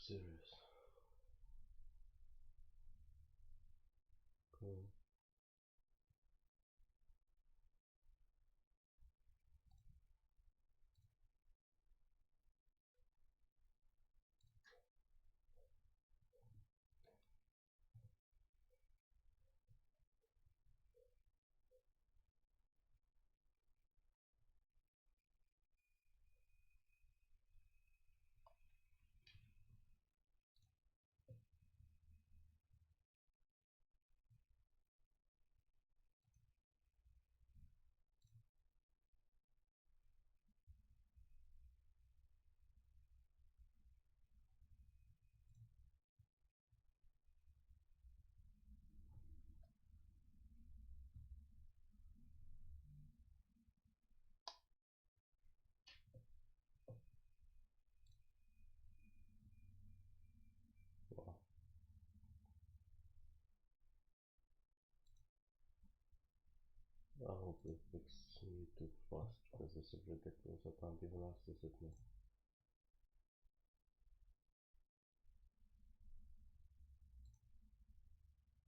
serious? Cool. Wow. I hope they fix YouTube fast because this is ridiculous. I can't even access it now.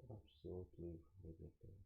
Absolutely ridiculous.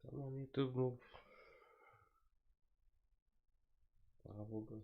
Come on, YouTube, move. Probably.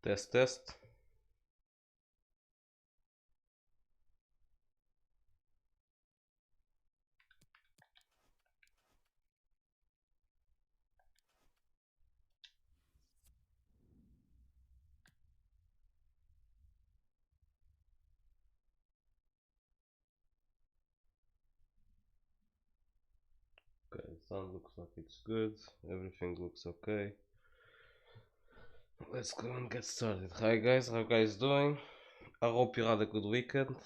Test, test. Okay, sound looks like it's good. Everything looks okay. Let's go and get started. Hi guys, how you guys doing? I hope you had a good weekend.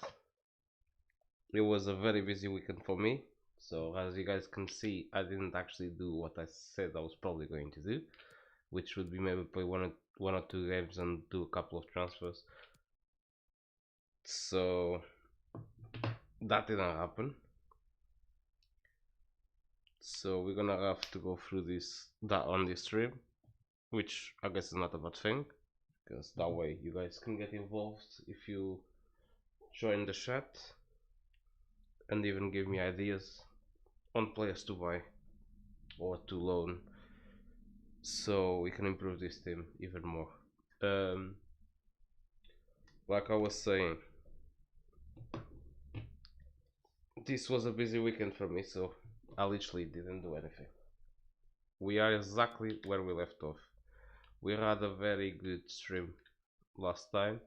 It was a very busy weekend for me. So as you guys can see, I didn't actually do what I said I was probably going to do, which would be maybe play one or two games and do a couple of transfers. So that didn't happen. So we're gonna have to go through that on this stream, which I guess is not a bad thing, because that way you guys can get involved if you join the chat and even give me ideas on players to buy or to loan, so we can improve this team even more. Um, like I was saying, this was a busy weekend for me, so I literally didn't do anything. We are exactly where we left off. We had a very good stream last time,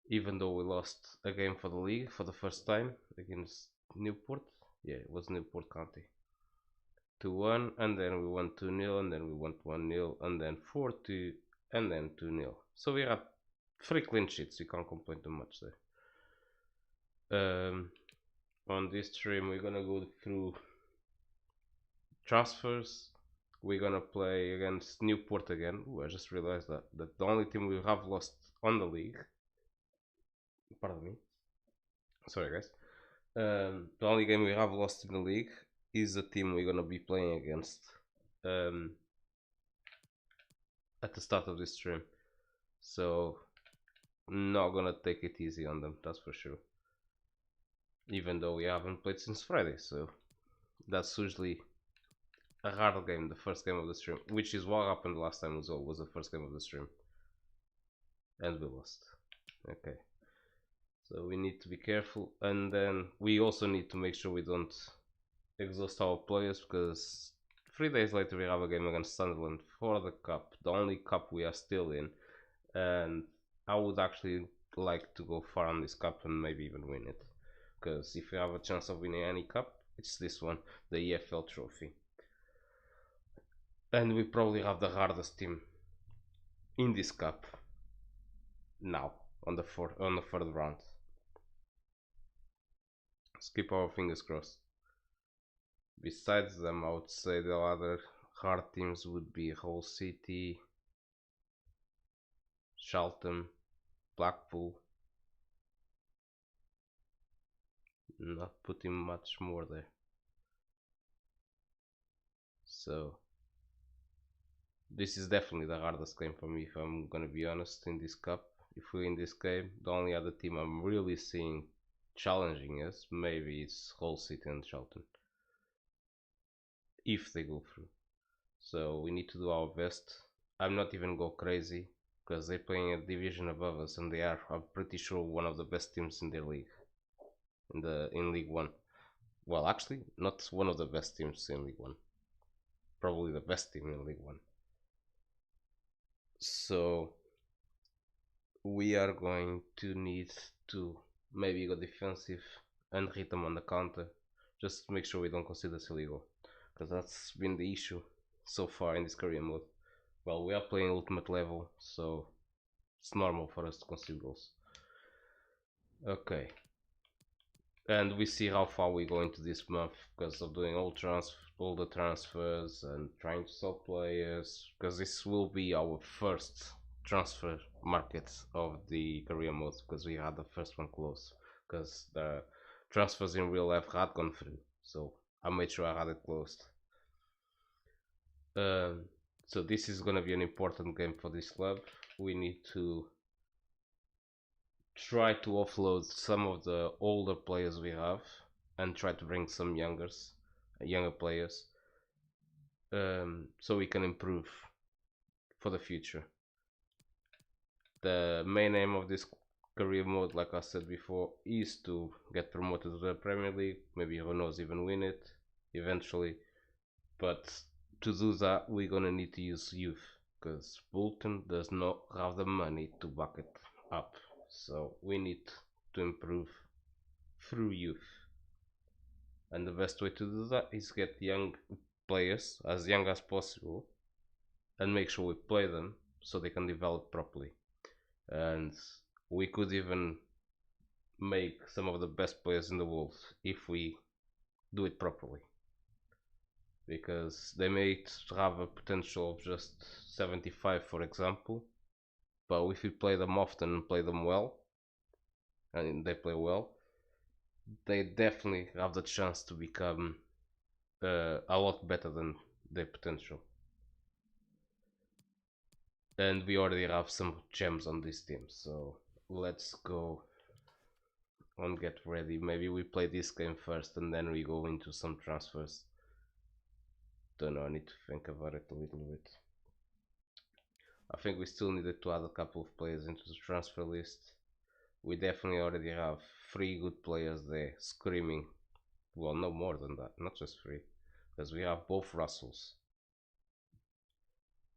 even though we lost a game for the league for the first time against Newport. Yeah, it was Newport County. 2-1, and then we won 2-0, and then we won 1-0, and then 4-2, and then 2-0. So we had 3 clean sheets, you can't complain too much there. On this stream we're gonna go through transfers. We're gonna play against Newport again. Ooh, I just realized that the only team we have lost on the league, pardon me, sorry guys, the only game we have lost in the league is the team we're gonna be playing against at the start of this stream. So not gonna take it easy on them, that's for sure. Even though we haven't played since Friday, so that's usually a hard game, the first game of the stream, which is what happened last time as well, was the first game of the stream. And we lost. Okay. So we need to be careful, and then we also need to make sure we don't exhaust our players, because 3 days later we have a game against Sunderland for the cup, the only cup we are still in, and I would actually like to go far on this cup and maybe even win it, because if you have a chance of winning any cup, it's this one, the EFL trophy. And we probably have the hardest team in this cup now on the third round. Let's keep our fingers crossed. Besides them, I would say the other hard teams would be Hull City, Charlton, Blackpool. Not putting much more there. So this is definitely the hardest game for me, if I'm gonna be honest, in this cup. If we win this game, the only other team I'm really seeing challenging us maybe it's Hull City and Charlton, if they go through. So we need to do our best. I'm not even go crazy, because they're playing a division above us, and they are, I'm pretty sure, one of the best teams in their league, in League One. Well, actually, not one of the best teams in League One. Probably the best team in League One. So we are going to need to maybe go defensive and hit them on the counter, just to make sure we don't concede a silly goal, because that's been the issue so far in this career mode. Well, we are playing ultimate level, so it's normal for us to concede goals. Okay, and we see how far we go into this month because of doing all the transfers and trying to sell players, because this will be our first transfer market of the career mode, because we had the first one closed, because the transfers in real life had gone through, so I made sure I had it closed. So this is going to be an important game for this club. We need to try to offload some of the older players we have and try to bring some younger players, so we can improve for the future. The main aim of this career mode, like I said before, is to get promoted to the Premier League. Maybe who knows, even win it eventually. But to do that, we're gonna need to use youth because Bolton does not have the money to back it up. So we need to improve through youth. And the best way to do that is get young players as young as possible and make sure we play them so they can develop properly. And we could even make some of the best players in the world if we do it properly, because they may have a potential of just 75, for example, but if we play them often and play them well, and they play well, they definitely have the chance to become a lot better than their potential. And we already have some gems on this team, so let's go and get ready. Maybe we play this game first and then we go into some transfers. Don't know, I need to think about it a little bit. I think we still needed to add a couple of players into the transfer list. We definitely already have 3 good players there screaming. Well, no more than that, not just 3, because we have both Russells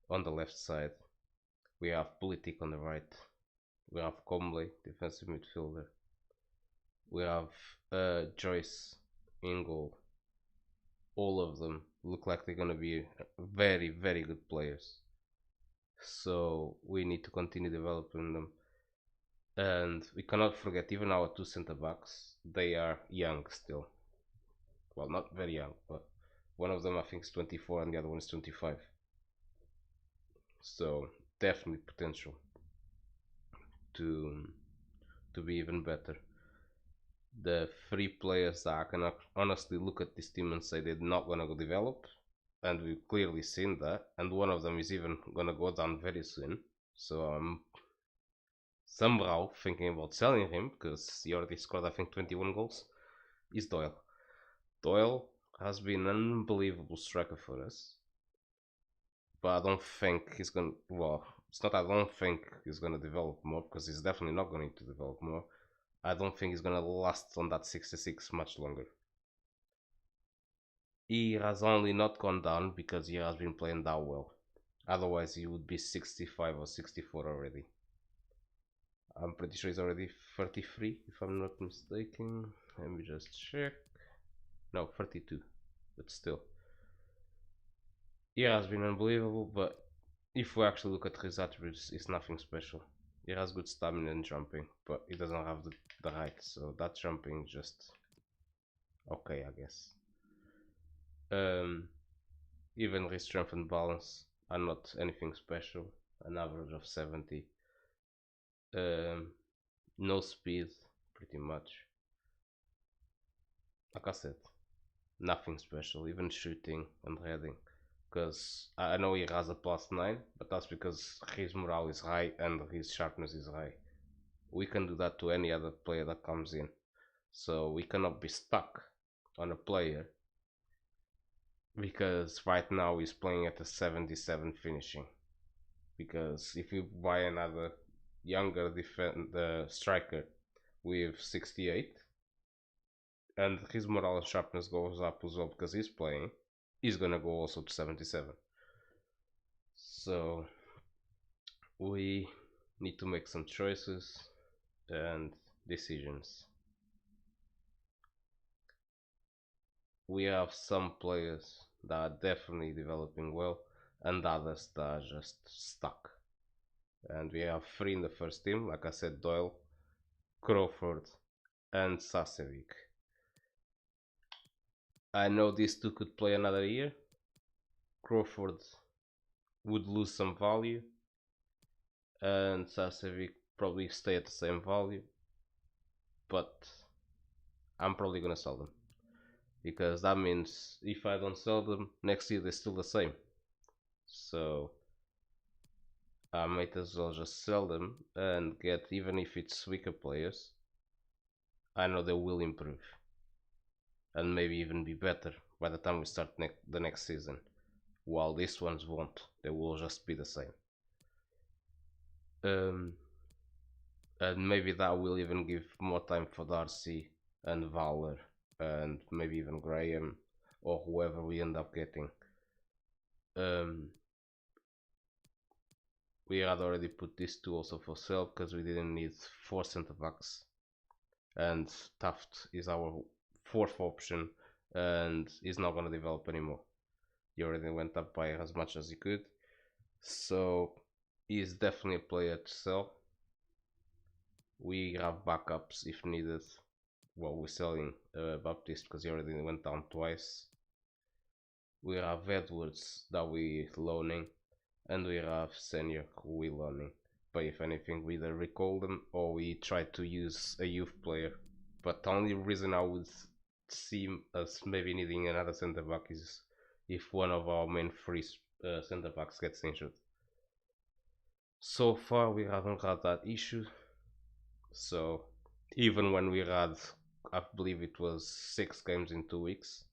on the left side. We have Politic on the right. We have Comley, defensive midfielder. We have Joyce in goal. All of them look like they're gonna be very, very good players. So we need to continue developing them. And we cannot forget even our 2 center backs. They are young still. Well, not very young, but one of them I think is 24 and the other one is 25. So definitely potential to be even better. The 3 players that I can honestly look at this team and say they're not gonna go develop, and we've clearly seen that, and one of them is even gonna go down very soon. So I'm somehow thinking about selling him because he already scored I think 21 goals. Is Doyle. Doyle has been an unbelievable striker for us, but I don't think he's gonna. Well, it's not. I don't think he's gonna develop more because he's definitely not going to develop more. I don't think he's gonna last on that 66 much longer. He has only not gone down because he has been playing that well. Otherwise, he would be 65 or 64 already. I'm pretty sure he's already 33, if I'm not mistaken. Let me just check. No, 32, but still. He has been unbelievable, but if we actually look at his attributes, it's nothing special. He has good stamina and jumping, but he doesn't have the height, so that jumping just okay, I guess. Even his strength and balance are not anything special. An average of 70. No speed, pretty much. Like I said, nothing special, even shooting and heading. Because I know he has a +9, but that's because his morale is high and his sharpness is high. We can do that to any other player that comes in. So we cannot be stuck on a player because right now he's playing at a 77 finishing. Because if we buy another younger striker with 68 and his morale and sharpness goes up as well because he's playing, he's gonna go also to 77. So we need to make some choices and decisions. We have some players that are definitely developing well and others that are just stuck. And we have 3 in the first team, like I said, Doyle, Crawford and Sasevic. I know these 2 could play another year. Crawford would lose some value and Sasevic probably stay at the same value, but I'm probably gonna sell them because that means if I don't sell them next year they're still the same, so I might as well just sell them and get, even if it's weaker players, I know they will improve and maybe even be better by the time we start the next season, while these ones won't. They will just be the same. and maybe that will even give more time for Darcy and Valor and maybe even Graham or whoever we end up getting. Um, we had already put these two also for sale because we didn't need 4 center backs, and Taft is our 4th option and he's not going to develop anymore. He already went up by as much as he could, so he's definitely a player to sell. We have backups if needed. Well, we're selling Baptiste because he already went down twice. We have Edwards that we're loaning, and we have Senior who we're loaning. But if anything, we either recall them or we try to use a youth player. But the only reason I would see us maybe needing another center back is if one of our main free center backs gets injured. So far, we haven't had that issue. So even when we had, I believe it was 6 games in 2 weeks,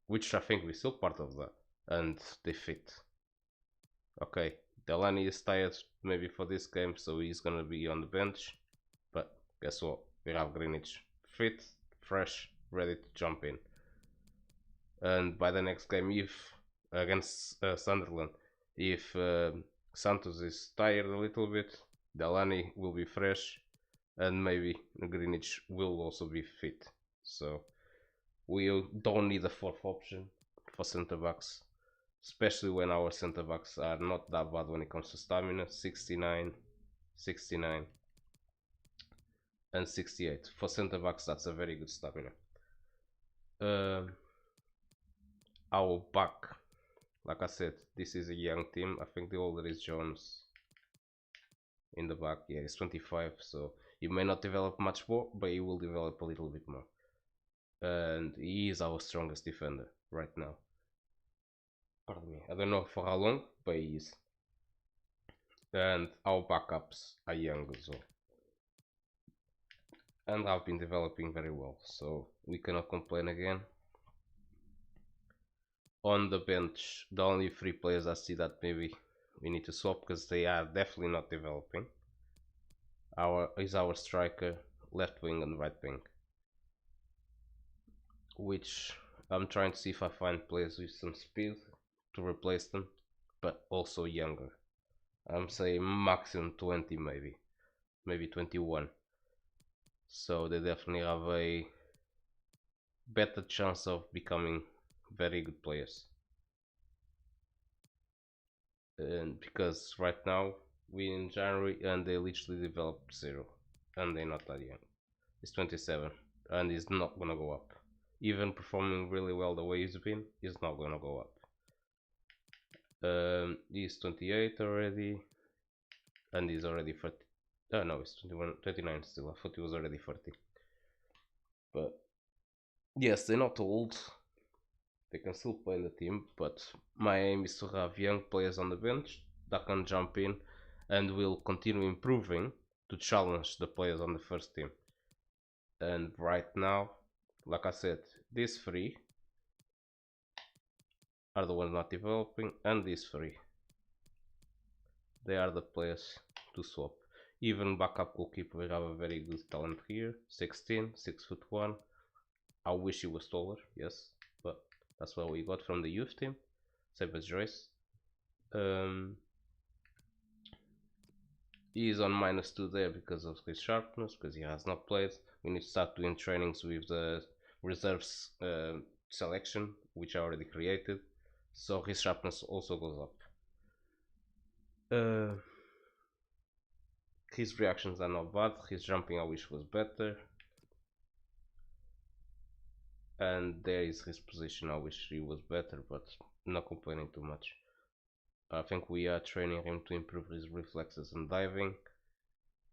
which I think we're still part of that, and they fit. Okay, Delaney is tired maybe for this game, so he's gonna be on the bench, but guess what, we have Greenwich fit, fresh, ready to jump in. And by the next game, if against Sunderland, if Santos is tired a little bit, Delaney will be fresh, and maybe Greenwich will also be fit. So we don't need a 4th option for center backs, especially when our center backs are not that bad when it comes to stamina. 69, 69 and 68 for center backs. That's a very good stamina. Our back, like I said, this is a young team. I think the older is Jones in the back. Yeah, he's 25, so he may not develop much more, but he will develop a little bit more. And he is our strongest defender right now. Pardon me, I don't know for how long, but he is. And our backups are young as well, and have been developing very well, so we cannot complain again. On the bench, the only 3 players I see that maybe we need to swap because they are definitely not developing is our striker, left wing and right wing, which I'm trying to see if I find players with some speed to replace them, but also younger. I'm saying maximum 20, maybe 21, so they definitely have a better chance of becoming very good players. And because right now we in January and they literally developed 0, and they're not that young. He's 27 and he's not gonna go up. Even performing really well the way he's been, he's not gonna go up. He's 28 already, and he's already 30. Oh no, he's 21, 29 still. I thought he was already 40. But yes, they're not old. They can still play in the team, but my aim is to have young players on the bench that can jump in and will continue improving to challenge the players on the first team. And right now, like I said, these 3 are the ones not developing, and these 3, they are the players to swap. Even backup goalkeeper, we have a very good talent here, 16, 6'1". I wish he was taller, yes, but that's what we got from the youth team. Same as Joyce. He is on -2 there because of his sharpness, because he has not played. We need to start doing trainings with the reserves selection, which I already created, so his sharpness also goes up. His reactions are not bad. His jumping I wish was better, and there is his position. I wish he was better, but not complaining too much. I think we are training him to improve his reflexes and diving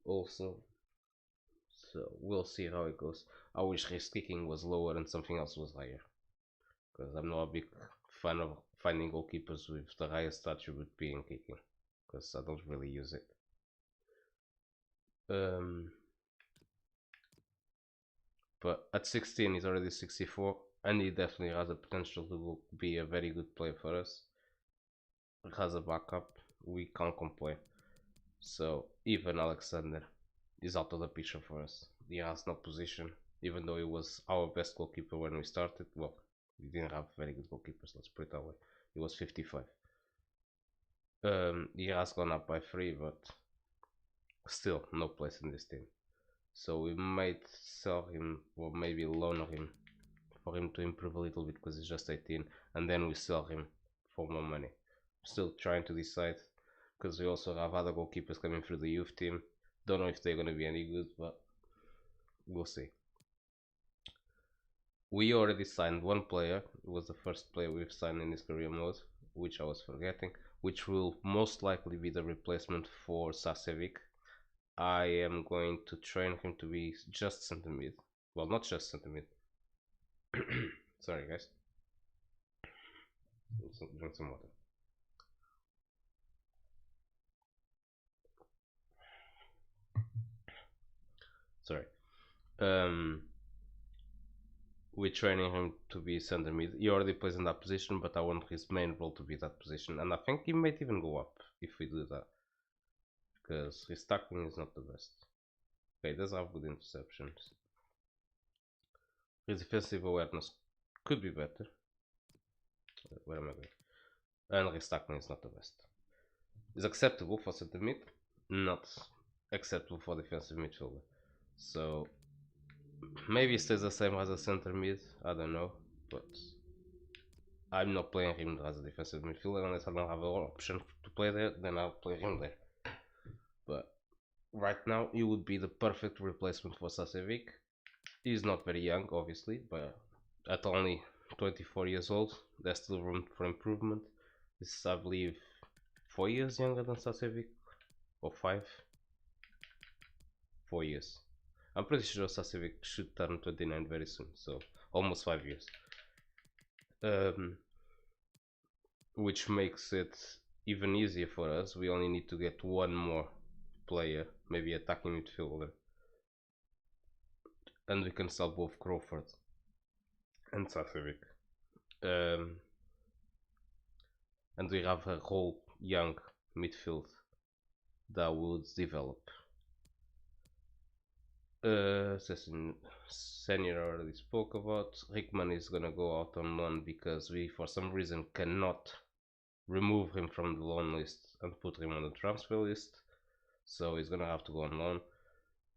also, so we'll see how it goes. I wish his kicking was lower and something else was higher, because I'm not a big fan of finding goalkeepers with the highest attribute being kicking, because I don't really use it. But at 16 he's already 64, and he definitely has the potential to be a very good player for us. He has a backup, we can't complain. So even Alexander is out of the picture for us. He has no position, even though he was our best goalkeeper when we started. Well, we didn't have very good goalkeepers, let's put it that way. He was 55. He has gone up by 3, but still no place in this team. So we might sell him or maybe loan him for him to improve a little bit because he's just 18, and then we sell him for more money. Still trying to decide because we also have other goalkeepers coming through the youth team. Don't know if they're going to be any good, but we'll see. We already signed one player. It was the first player we've signed in this career mode, which I was forgetting, which will most likely be the replacement for Sasevic. I am going to train him to be just center mid. Well, not just center mid. Sorry, guys. Drink some water. Sorry. We're training him to be center mid. He already plays in that position, but I want his main role to be that position, and I think he might even go up if we do that, because his tackling is not the best. Okay, he does have good interceptions. His defensive awareness could be better. Where am I going? And his tackling is not the best. It's acceptable for center mid, not acceptable for defensive midfielder. So maybe he stays the same as a center mid, I don't know, but I'm not playing him as a defensive midfielder unless I don't have an option to play there, then I'll play him there. But right now he would be the perfect replacement for Sasevic. He's not very young, obviously, but at only 24 years old, there's still room for improvement. He's, I believe, 4 years younger than Sasevic, or 5? 4 years. I'm pretty sure Sasevic should turn 29 very soon, so almost 5 years. Which makes it even easier for us. We only need to get one more player, maybe attacking midfielder, and we can sell both Crawford and Sasevic. And we have a whole young midfield that would develop. Senior already spoke about. Hickman is gonna go out on loan because we for some reason cannot remove him from the loan list and put him on the transfer list, so he's gonna have to go on loan.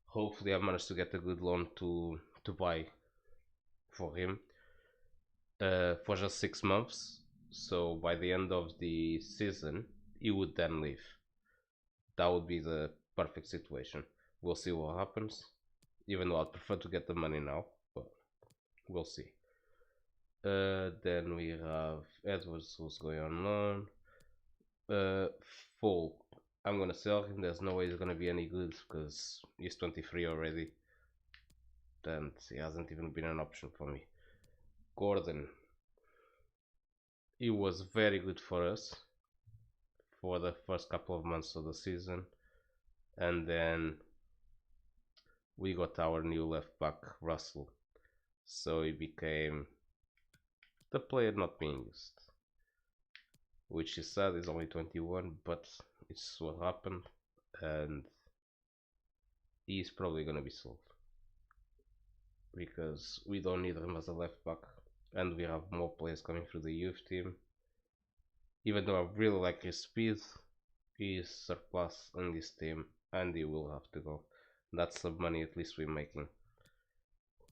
Hopefully I managed to get a good loan to buy for him for just 6 months, so by the end of the season he would then leave. That would be the perfect situation. We'll see what happens, even though I'd prefer to get the money now, but we'll see. Then we have Edwards, who's going on loan. Full, I'm gonna sell him. There's no way he's gonna be any good because he's 23 already, and he hasn't even been an option for me. Gordon, he was very good for us for the first couple of months of the season, and then we got our new left back Russell, so he became the player not being used, which is sad. He's only 21, but it's what happened, and he's probably gonna be sold because we don't need him as a left back, and we have more players coming through the youth team. Even though I really like his speed, he is surplus on this team, and he will have to go. That's some money at least we're making.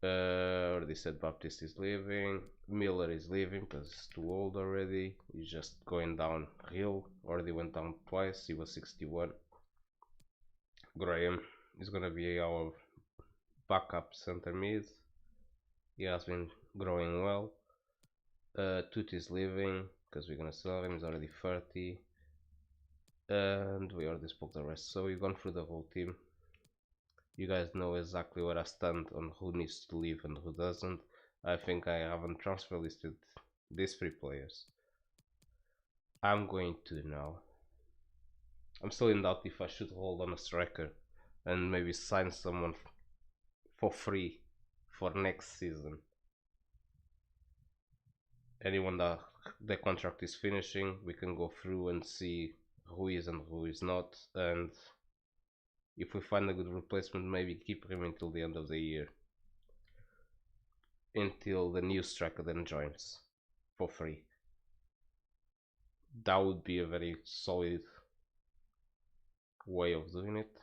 Already said Baptiste is leaving. Miller is leaving because he's too old already. He's just going downhill. Already went down twice. He was 61. Graham is gonna be our backup center mid. He has been growing well. Toot is leaving because we're gonna sell him. He's already 30. And we already spoke the rest. So we've gone through the whole team. You guys know exactly where I stand on who needs to leave and who doesn't. I think I haven't transfer listed these 3 players. I'm going to now. I'm still in doubt if I should hold on a striker and maybe sign someone for free for next season. Anyone that their contract is finishing, we can go through and see who is and who is not, and If we find a good replacement, maybe keep him until the end of the year, until the new striker then joins for free. That would be a very solid way of doing it.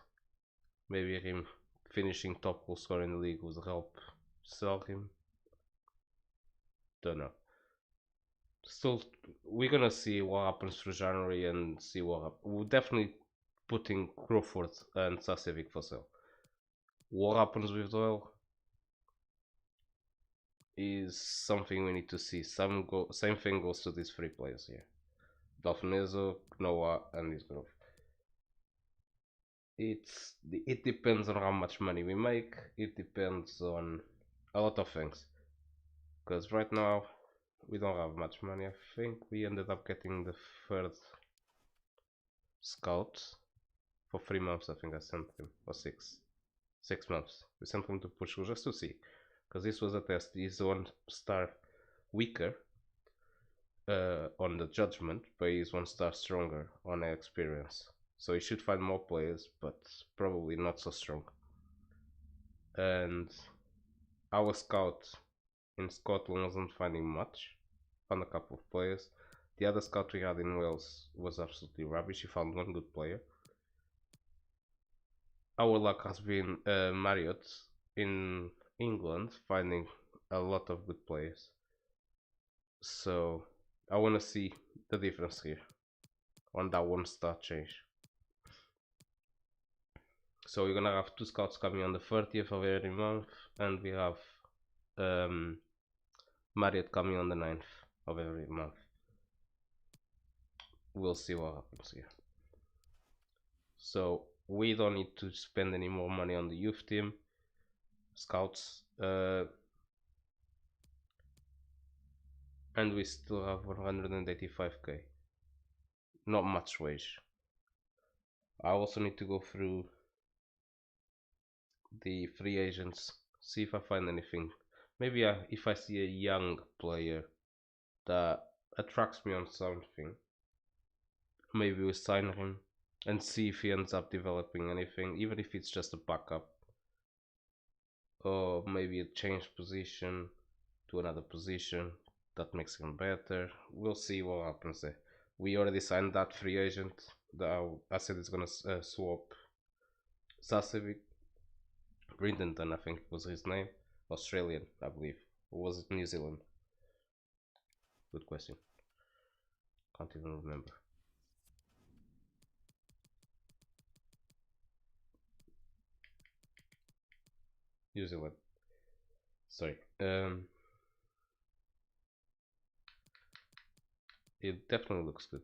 Maybe him finishing top goal scorer in the league would help sell him. Don't know. Still, we're gonna see what happens through January and see what we're definitely putting Crawford and Sasevic for sale. What happens with Doyle is something we need to see. Same thing goes to these three players here: Dolphinezo, Noah, and Lisgrove. It depends on how much money we make. It depends on a lot of things. Because right now we don't have much money. I think we ended up getting the third scout for 3 months. I think I sent him, or 6 months. We sent him to Portugal just to see, because this was a test. He's 1 star weaker on the judgment, but he's 1 star stronger on experience. So he should find more players, but probably not so strong. And our scout in Scotland wasn't finding much. Found a couple of players. The other scout we had in Wales was absolutely rubbish. He found 1 good player. Our luck has been Marriott in England finding a lot of good players. So I want to see the difference here on that 1 star change. So we're gonna have 2 scouts coming on the 30th of every month, and we have Marriott coming on the 9th of every month. We'll see what happens here. So we don't need to spend any more money on the youth team scouts, and we still have 185k. Not much wage. I also need to go through the free agents, see if I find anything. Maybe if I see a young player that attracts me on something, maybe we sign him and see if he ends up developing anything, even if it's just a backup, or maybe a change position to another position that makes him better. We'll see what happens there. We already signed that free agent that I said is gonna swap Sasevic. Brindenton, I think was his name. Australian, I believe. Or was it New Zealand? Good question. Can't even remember. New Zealand. Sorry. It definitely looks good.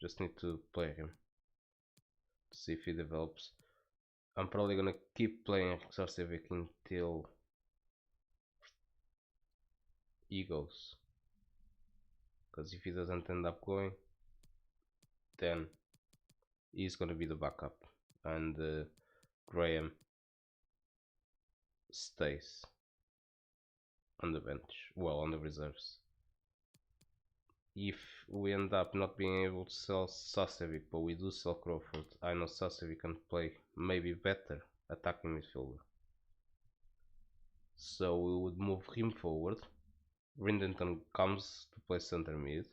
Just need to play him to see if he develops. I'm probably gonna keep playing Sarcevic until he goes. Because if he doesn't end up going, then he's gonna be the backup, and Graham stays on the bench, well, on the reserves. If we end up not being able to sell Sasevic, but we do sell Crawford, I know Sasevic can play maybe better attacking midfielder. So we would move him forward. Rindington comes to play center mid,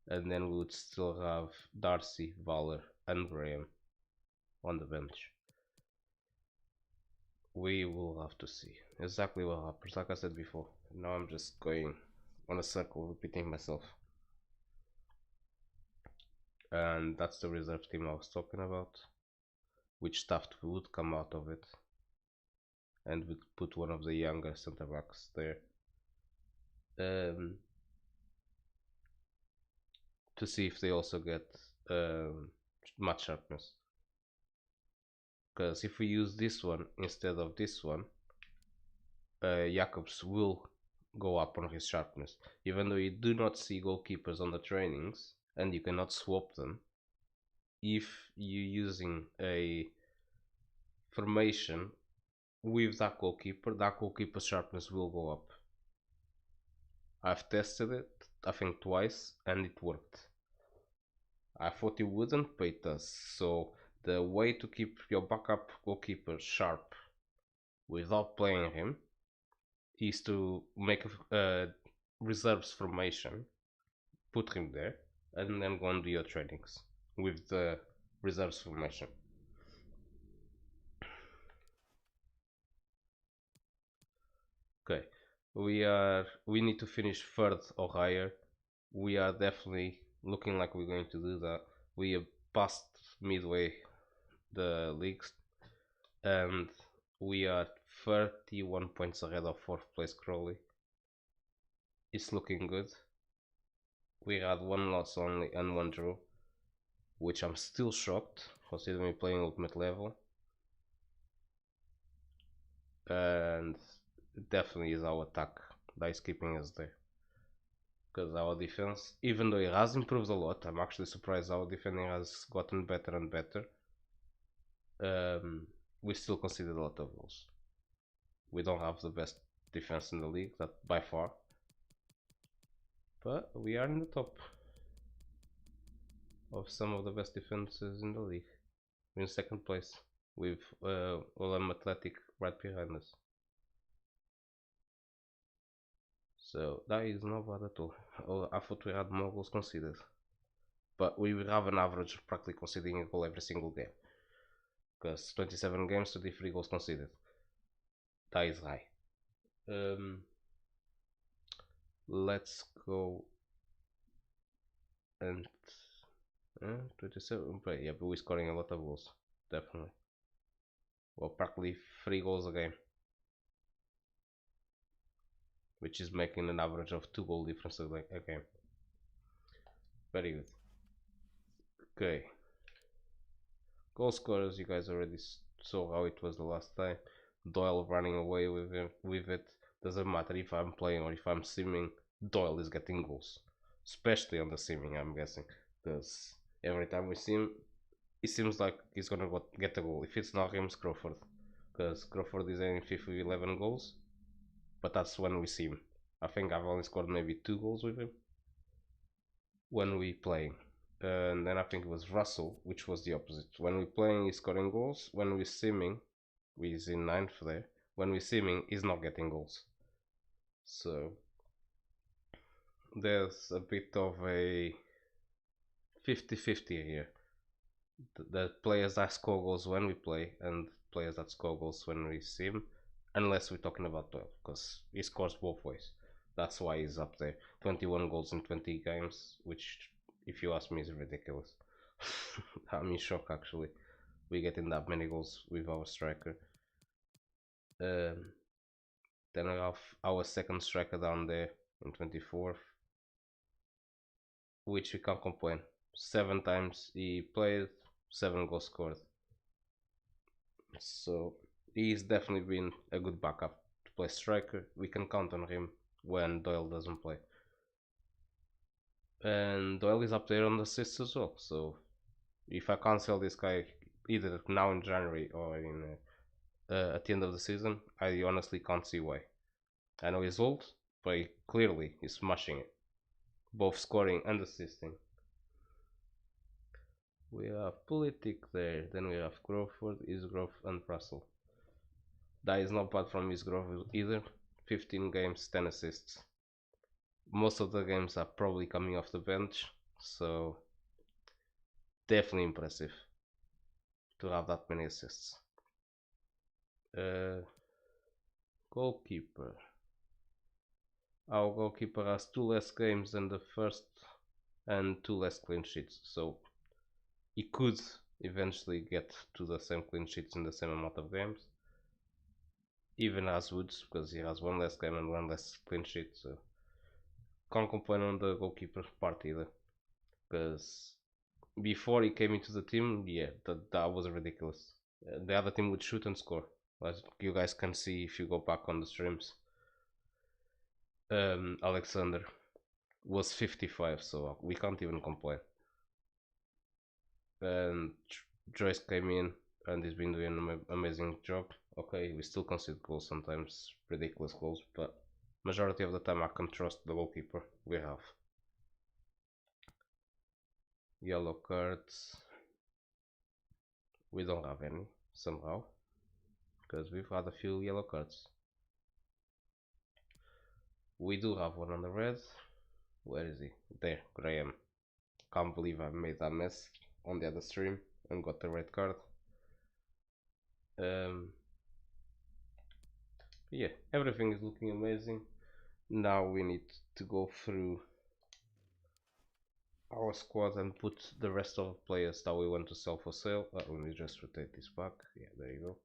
and then we would still have Darcy, Valor, and Graham on the bench. We will have to see exactly what happens. Like I said before, now I'm just going on a circle, repeating myself. And that's the reserve team I was talking about, which stuff would come out of it, and would put one of the younger center backs there, to see if they also get match sharpness. Because if we use this one instead of this one, Jacobs will go up on his sharpness. Even though you do not see goalkeepers on the trainings and you cannot swap them, if you're using a formation with that goalkeeper's sharpness will go up. I've tested it, I think twice, and it worked. I thought it wouldn't, but it does. So The way to keep your backup goalkeeper sharp without playing him is to make a reserves formation, put him there, and then go and do your trainings with the reserves formation. Okay, we need to finish third or higher. We are definitely looking like we're going to do that. We are past midway the leagues, and we are 31 points ahead of fourth place Crowley. It's looking good. We had one loss only and one draw, which I'm still shocked considering we're playing ultimate level. And it definitely is our attack that is keeping us there. Because our defense, even though it has improved a lot, I'm actually surprised our defending has gotten better and better. We still conceded a lot of goals. We don't have the best defense in the league, that by far, but we are in the top of some of the best defenses in the league. We're in second place with Olam Athletic right behind us. So that is not bad at all. I thought we had more goals conceded, but we will have an average of practically conceding a goal every single game. Because 27 games, 23 goals conceded. That is high. Let's go and 27. But yeah, but we're scoring a lot of goals, definitely. Well, practically 3 goals a game, which is making an average of 2 goal difference a game. Very good. Okay. Goal scorers, you guys already saw how it was the last time. Doyle running away with it. Doesn't matter if I'm playing or if I'm simming, Doyle is getting goals. Especially on the simming, I'm guessing. Because every time we sim, it seems like he's gonna get a goal. If it's not him, it's Crawford. Because Crawford is in FIFA 11 goals. But that's when we sim. I think I've only scored maybe 2 goals with him when we playing. And then I think it was Russell, which was the opposite. When we playing, he's scoring goals. When we simming, he's in 9th there. When we simming, he's not getting goals. So there's a bit of a 50-50 here. The players that score goals when we play and players that score goals when we sim, unless we're talking about 12, because he scores both ways. That's why he's up there. 21 goals in 20 games, which, if you ask me, is ridiculous. I'm in shock actually. We getting that many goals with our striker. Then I have our second striker down there in 24th, which we can't complain. 7 times he played, 7 goals scored. So he's definitely been a good backup to play striker. We can count on him when Doyle doesn't play. And Doyle is up there on the assists as well. So if I can't sell this guy either now in January or in at the end of the season, I honestly can't see why. I know he's old, but he clearly is smashing it, both scoring and assisting. We have Politic there, then we have Crawford, Isgrove and Russell. That is not bad from Isgrove either. 15 games, 10 assists. Most of the games are probably coming off the bench, so definitely impressive to have that many assists. Goalkeeper. Our goalkeeper has 2 less games than the first and 2 less clean sheets, so he could eventually get to the same clean sheets in the same amount of games, even as Woods, because he has 1 less game and 1 less clean sheet, so can't complain on the goalkeeper part either, because before he came into the team, yeah, that was ridiculous. The other team would shoot and score, as you guys can see if you go back on the streams. Alexander was 55, so we can't even complain. And Joyce came in and he's been doing an amazing job. Okay, we still concede goals sometimes, ridiculous goals, but majority of the time I can trust the goalkeeper we have. Yellow cards. We don't have any somehow because we've had a few yellow cards. We do have one on the red. Where is he? There, Graham. Can't believe I made that mess on the other stream and got the red card. Yeah, everything is looking amazing. Now we need to go through our squad and put the rest of the players that we want to sell for sale. Let me just rotate this back. Yeah, there you go.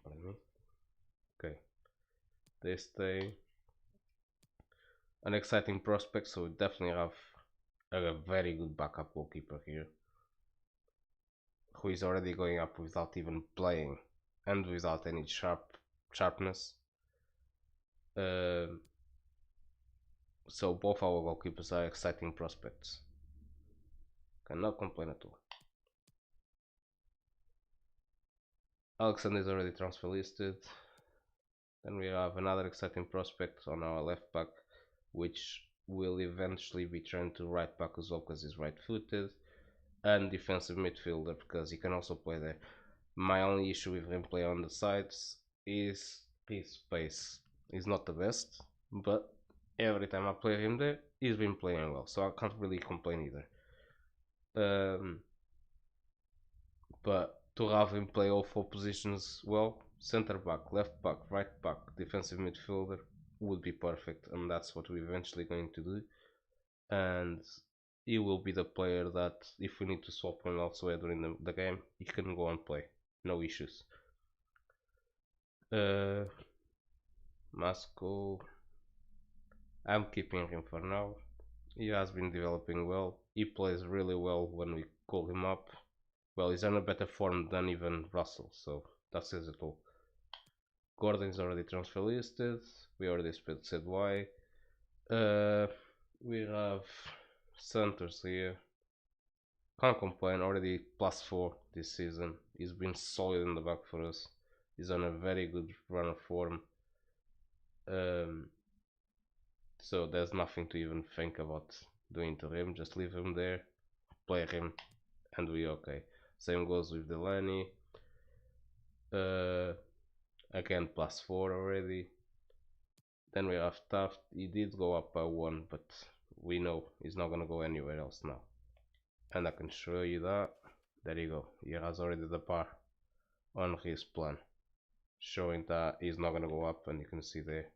Pardon me. Okay, they stay. An exciting prospect, so we definitely have a very good backup goalkeeper here, who is already going up without even playing and without any sharpness. So both our goalkeepers are exciting prospects. Cannot complain at all. Alexander is already transfer listed. Then we have another exciting prospect on our left back, which will eventually be turned to right back as well because he's right footed, and defensive midfielder because he can also play there. My only issue with him playing on the sides is his pace. He's not the best, but every time I play him there, he's been playing well, so I can't really complain either. But to have him play all four positions well, center back, left back, right back, defensive midfielder would be perfect, and that's what we're eventually going to do. And he will be the player that if we need to swap him elsewhere during the game, he can go and play, no issues. Masco, I'm keeping him for now. He has been developing well. He plays really well when we call him up. Well, he's on a better form than even Russell, so that says it all. Gordon is already transfer listed. We already said why. We have Santos here. Can't complain, already +4 this season. He's been solid in the back for us. He's on a very good run of form. So there's nothing to even think about doing to him. Just leave him there, play him, and we're okay. Same goes with Delaney. Again, +4 already. Then we have Taft. He did go up by 1, but we know he's not gonna go anywhere else now. And I can show you that. There you go. He has already the bar on his plan, showing that he's not gonna go up, and you can see there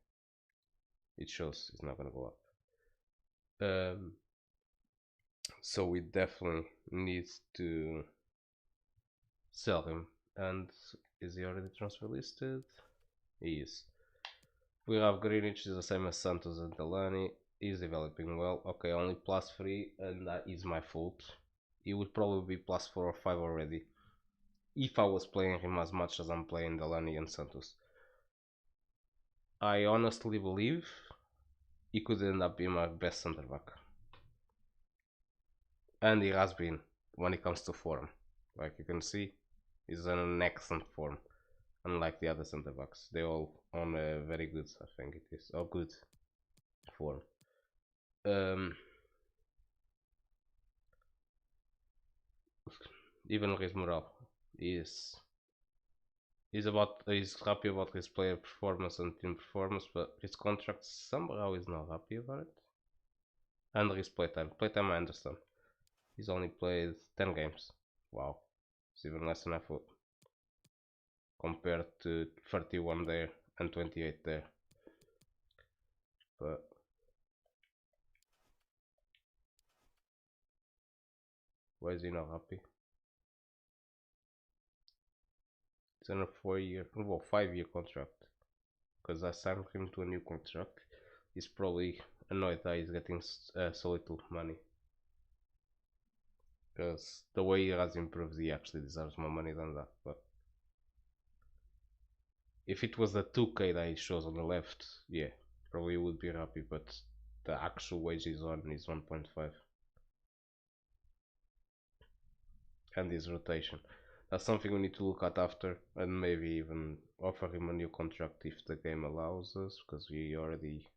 it shows he's not gonna go up. So we definitely need to sell him. And is he already transfer listed? He is. We have Greenwich, is the same as Santos and Delaney. He's developing well. Okay, only +3, and that is my fault. He would probably be +4 or 5 already if I was playing him as much as I'm playing Delaney and Santos. I honestly believe he could end up being my best center back, and he has been when it comes to form. Like you can see, he's in an excellent form, unlike the other center backs. They're all on a very good, I think it is, or good form. Even his morale is he's happy about his player performance and team performance, but his contract somehow is not happy about it. And his playtime I understand. He's only played 10 games. Wow, it's even less than I thought, compared to 31 there and 28 there. But why is he not happy? It's on a 5-year contract. Because I signed him to a new contract. He's probably annoyed that he's getting so little money. Because the way he has improved, he actually deserves more money than that. But if it was the 2K that he shows on the left, yeah, probably would be happy. But the actual wage he's on is 1.5. And his rotation. That's something we need to look at after, and maybe even offer him a new contract if the game allows us, because we already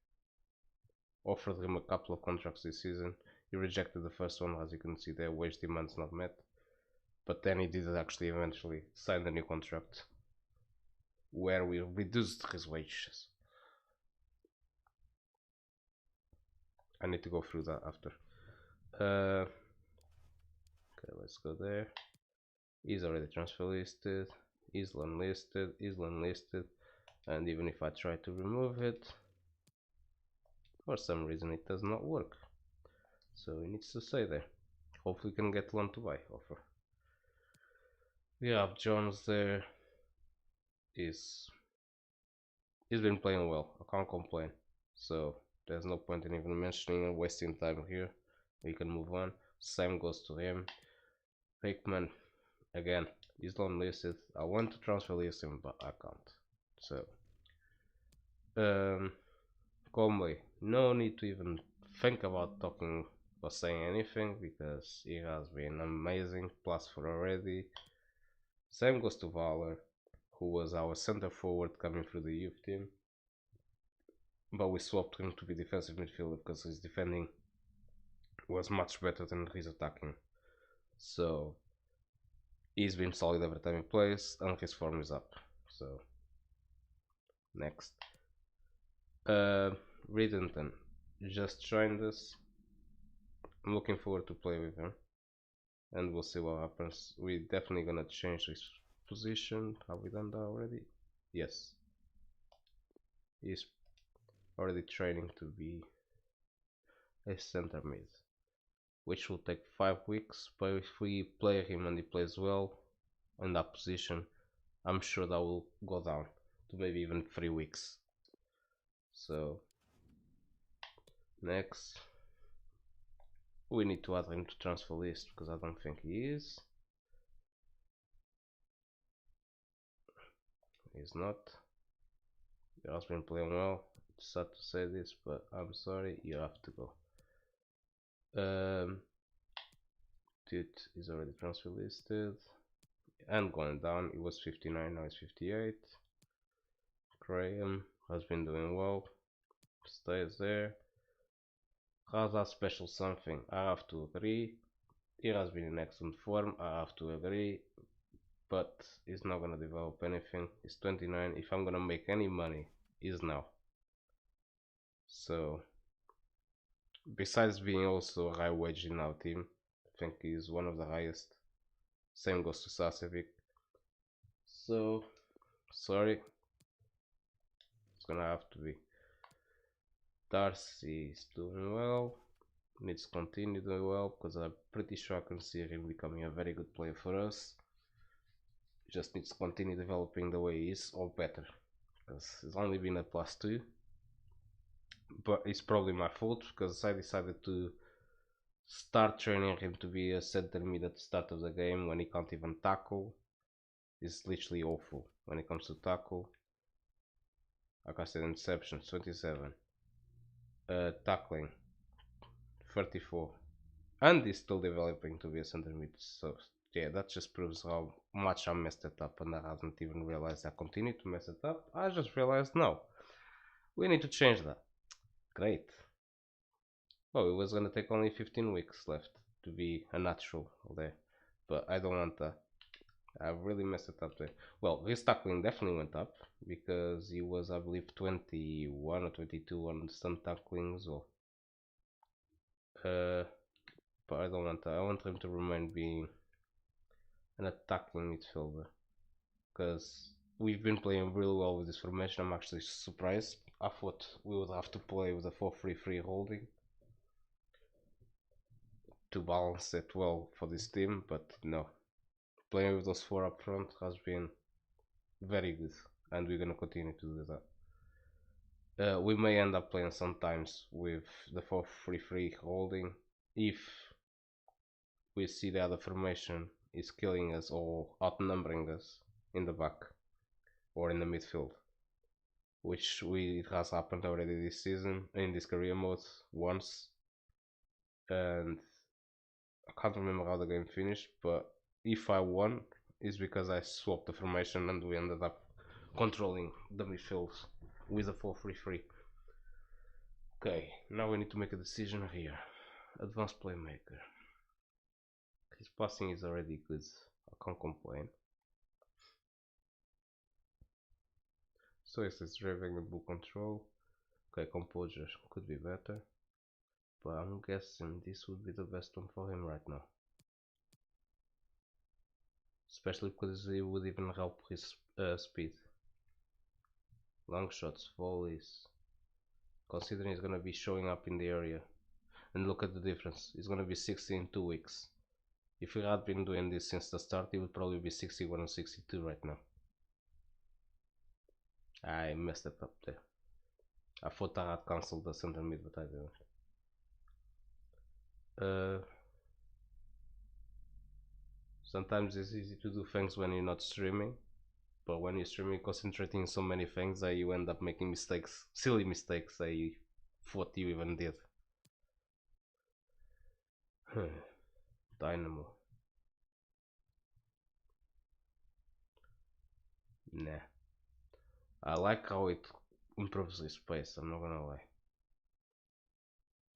offered him a couple of contracts this season. He rejected the first one, as you can see there, wage demands not met. but then he did actually eventually sign the new contract where we reduced his wages. I need to go through that after. Okay, let's go there. He's already transfer listed, Island listed, Island listed, and even if I try to remove it, for some reason it does not work. So it needs to stay there. Hopefully we can get loan to buy offer. We have Jones there. He's been playing well. I can't complain. So there's no point in even mentioning and wasting time here. We can move on. Same goes to him. Hickman, again, he's not listed. I want to transfer list him, but I can't. So, Conway, no need to even think about talking or saying anything because he has been amazing. +4 already. Same goes to Valor, who was our center forward coming through the youth team. But we swapped him to be defensive midfielder because his defending was much better than his attacking. So he's been solid every time he plays and his form is up. So next. Redenton just joined us. I'm looking forward to play with him and we'll see what happens. We're definitely gonna change his position. Have we done that already? Yes. He's already training to be a center mid, which will take 5 weeks, but if we play him and he plays well in that position, I'm sure that will go down to maybe even 3 weeks. So next, we need to add him to transfer list because I don't think he is. He's not. He has been playing well. It's sad to say this, but I'm sorry, you have to go. Dude is already transfer listed and going down. It was 59, now it's 58. Graham has been doing well, stays there. Has a special something, I have to agree. He has been in excellent form, I have to agree, but he's not gonna develop anything. He's 29. If I'm gonna make any money, is now. So besides being also a high wage in our team, I think he's one of the highest. Same goes to Sasevic. So sorry, it's gonna have to be. Darcy is doing well, needs to continue doing well because I'm pretty sure I can see him becoming a very good player for us. Just needs to continue developing the way he is, or better, because he's only been a +2. But it's probably my fault because I decided to start training him to be a center mid at the start of the game when he can't even tackle. He's literally awful when it comes to tackle. Like I said, interceptions 27, tackling 34, and he's still developing to be a center mid. So yeah, that just proves how much I messed it up, and I haven't even realized I continue to mess it up. I just realized no, we need to change that. Great. Oh, it was gonna take only 15 weeks left to be a natural there, but I don't want that. I really messed it up there. Well, his tackling definitely went up because he was, I believe, 21 or 22 on some tacklings. Or, but I don't want that. I want him to remain being an attacking midfielder because we've been playing really well with this formation. I'm actually surprised. I thought we would have to play with a 4-3-3 holding to balance it well for this team, but no. Playing with those 4 up front has been very good, and we're gonna continue to do that. We may end up playing sometimes with the 4-3-3 holding if we see the other formation is killing us or outnumbering us in the back or in the midfield, which it has happened already this season in this career mode once, and I can't remember how the game finished, but if I won, it's because I swapped the formation and we ended up controlling the midfield with a 4-3-3. Okay, now we need to make a decision here. Advanced playmaker. His passing is already good. I can't complain. So it's driving and ball control. Okay, composure could be better, but I'm guessing this would be the best one for him right now. Especially because it would even help his speed. Long shots, volleys. Considering he's gonna be showing up in the area. And look at the difference. He's gonna be 60 in 2 weeks. If he had been doing this since the start, he would probably be 61 or 62 right now. I messed it up there. I thought I had cancelled the center mid, but I didn't. Sometimes it's easy to do things when you're not streaming, but when you're streaming, concentrating on so many things that you end up making mistakes, silly mistakes that you thought you even did. Dynamo. Nah. I like how it improves his pace, I'm not gonna lie.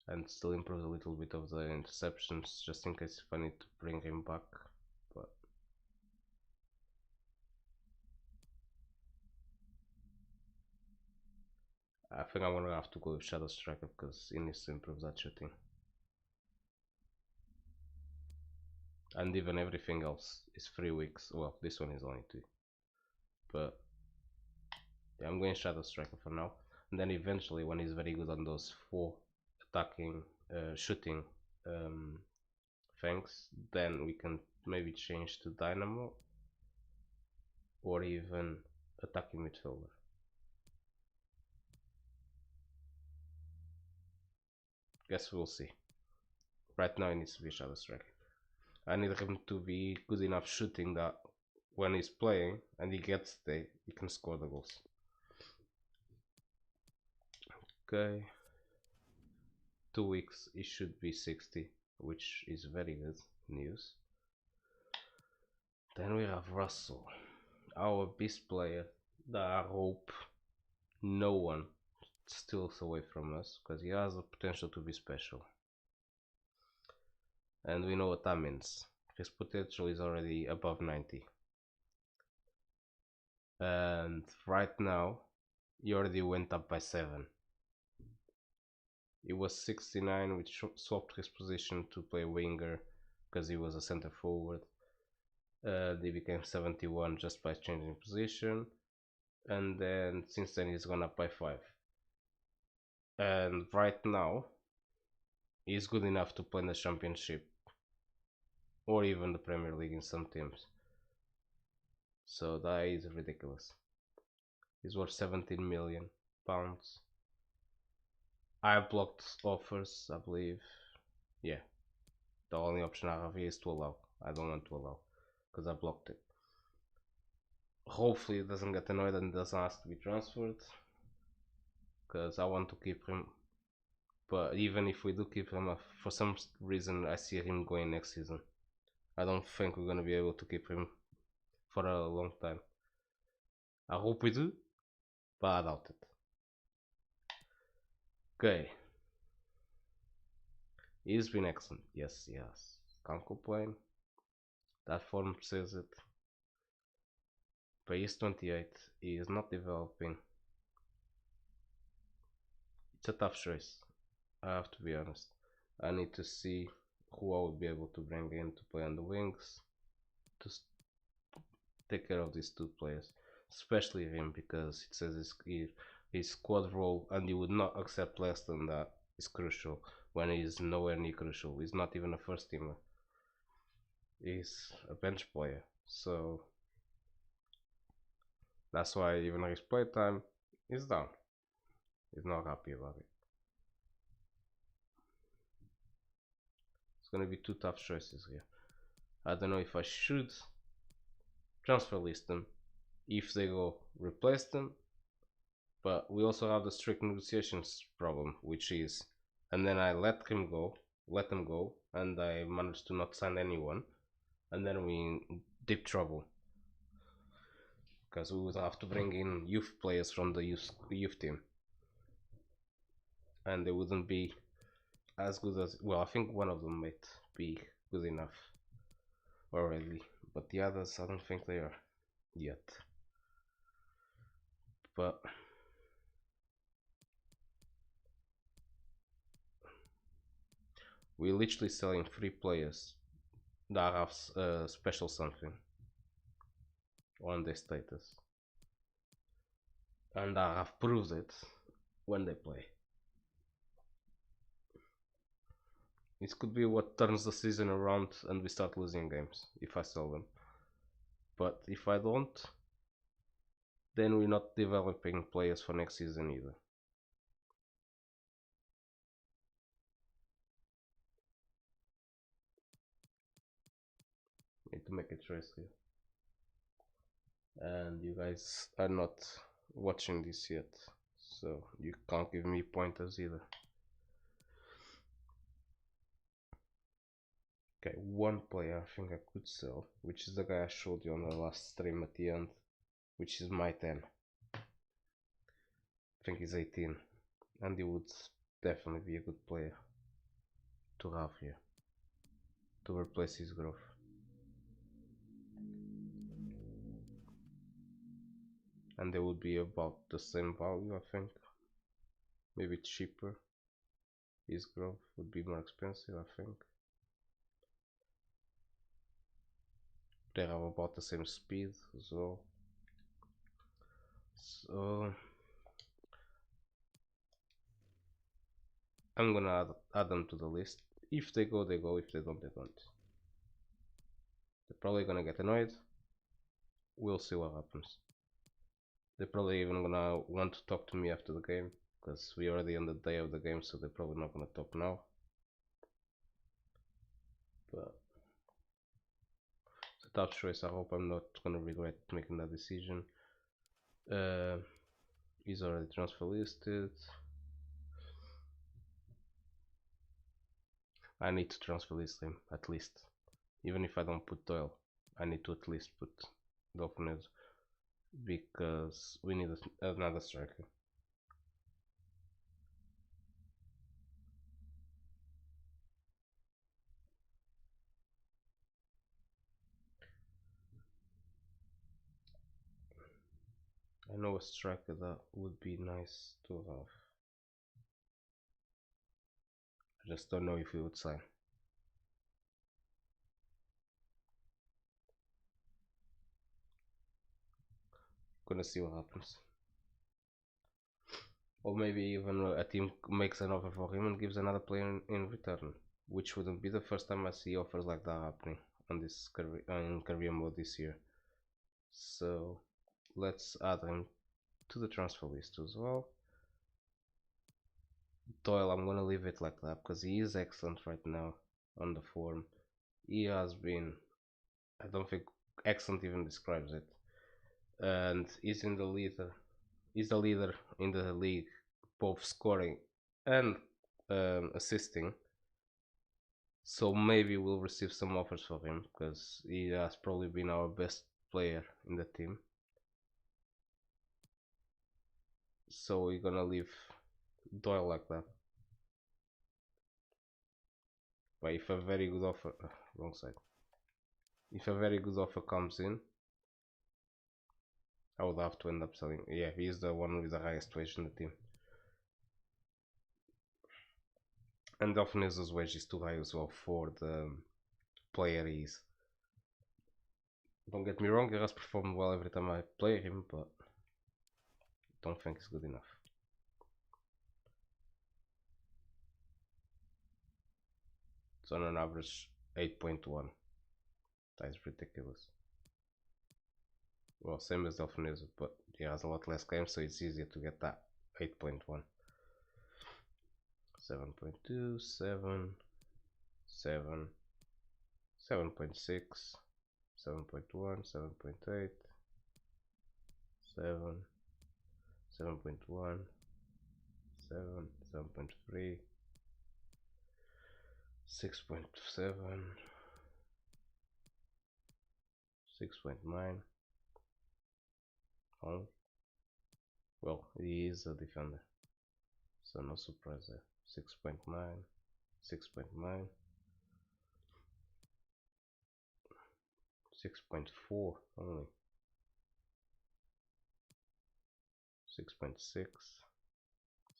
And still improves a little bit of the interceptions, just in case if I need to bring him back. But I think I'm gonna have to go with Shadow Striker because he needs to improve that shooting. And even everything else is 3 weeks. Well, this one is only 2. But yeah, I'm going Shadow Striker for now. And then eventually, when he's very good on those 4 attacking, shooting things, then we can maybe change to Dynamo or even attacking midfielder. Guess we'll see. Right now, he needs to be Shadow Striker. I need him to be good enough shooting that when he's playing and he gets there, he can score the goals. Okay. 2 weeks, he should be 60, which is very good news. Then we have Russell, our beast player that I hope no one steals away from us, because he has the potential to be special. And we know what that means. His potential is already above 90. And right now, he already went up by 7. He was 69, which swapped his position to play winger because he was a center forward. They became 71 just by changing position, and then since then he's gone up by 5. And right now he's good enough to play in the championship or even the Premier League in some teams, so that is ridiculous. He's worth 17 million pounds. I blocked offers, I believe. Yeah, the only option I have here is to allow. I don't want to allow because I blocked it. Hopefully it doesn't get annoyed and doesn't ask to be transferred, because I want to keep him. But even if we do keep him, for some reason I see him going next season. I don't think we're gonna be able to keep him for a long time. I hope we do, but I doubt it. Okay. He's been excellent. Yes, yes. Can't complain. That form says it. But he's 28. He is not developing. It's a tough choice. I have to be honest. I need to see who I would be able to bring in to play on the wings to take care of these 2 players, especially him, because it says his squad role and he would not accept less than that is crucial when he's nowhere near crucial. He's not even a first teamer. He's a bench player, so that's why even his playtime is down. He's not happy about it. It's gonna be 2 tough choices here. I don't know if I should transfer list them, if they go replace them, but we also have the strict negotiations problem, which is, and then I let them go, and I managed to not sign anyone, and then we in deep trouble because we would have to bring in youth players from the youth team, and they wouldn't be as good as, well, I think one of them might be good enough, already, but the others I don't think they are yet. But we're literally selling 3 players that have special something on their status, and I have proved it when they play. It could be what turns the season around and we start losing games if I sell them. But if I don't, then we're not developing players for next season either. Need to make a choice here. And you guys are not watching this yet, so you can't give me pointers either. Okay, one player I think I could sell, which is the guy I showed you on the last stream at the end, which is my 10. I think he's 18, and he would definitely be a good player to have here to replace his growth. And they would be about the same value, I think. Maybe cheaper. His growth would be more expensive, I think. They have about the same speed as well. So I'm gonna add them to the list. If they go, they go. If they don't, they don't. They're probably gonna get annoyed. We'll see what happens. They're probably even gonna want to talk to me after the game, because we're already on the day of the game, so they're probably not gonna talk now. But it's a tough choice. I hope I'm not gonna regret making that decision. He's already transfer listed. I need to transfer list him at least. Even if I don't put Doyle, I need to at least put Dolphin, because we need another striker. I know a striker that would be nice to have. I just don't know if he would sign. Gonna see what happens. Or maybe even a team makes an offer for him and gives another player in return, which wouldn't be the first time I see offers like that happening on this career mode this year. So let's add him to the transfer list as well. Doyle, I'm gonna leave it like that because he is excellent right now on the form. He has been, I don't think excellent even describes it, and he's in the leader. He's the leader in the league, both scoring and assisting. So maybe we'll receive some offers for him because he has probably been our best player in the team. So we're gonna leave Doyle like that. But if a very good offer, wrong side. If a very good offer comes in, I would have to end up selling. Yeah, he's the one with the highest wage in the team. And often his wage is too high as well for the player he is. Don't get me wrong, he has performed well every time I play him, but don't think it's good enough. It's on an average 8.1. That is ridiculous. Well, same as Dolphin, but he has a lot less games, so it's easier to get that 8.1. 7.2, 7, 7, 7.6, 7.1, 7.8, 7, 7.1, 7, 7.3, 6.7, 6.9. Oh, well, he is a defender, so no surprise there. 6.9, 6.9. 6.4 only. 6.6,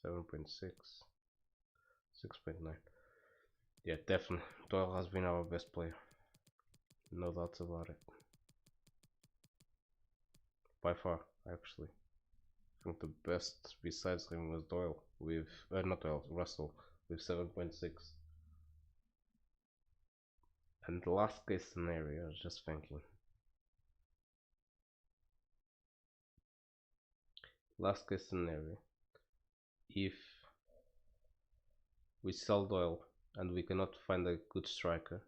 7.6, 6.9. Yeah, definitely. Doyle has been our best player. No doubts about it. By far, actually. I think the best besides him was Doyle with, not Doyle, Russell with 7.6. And the last case scenario, I was just thinking. Last case scenario, if we sell Doyle and we cannot find a good striker,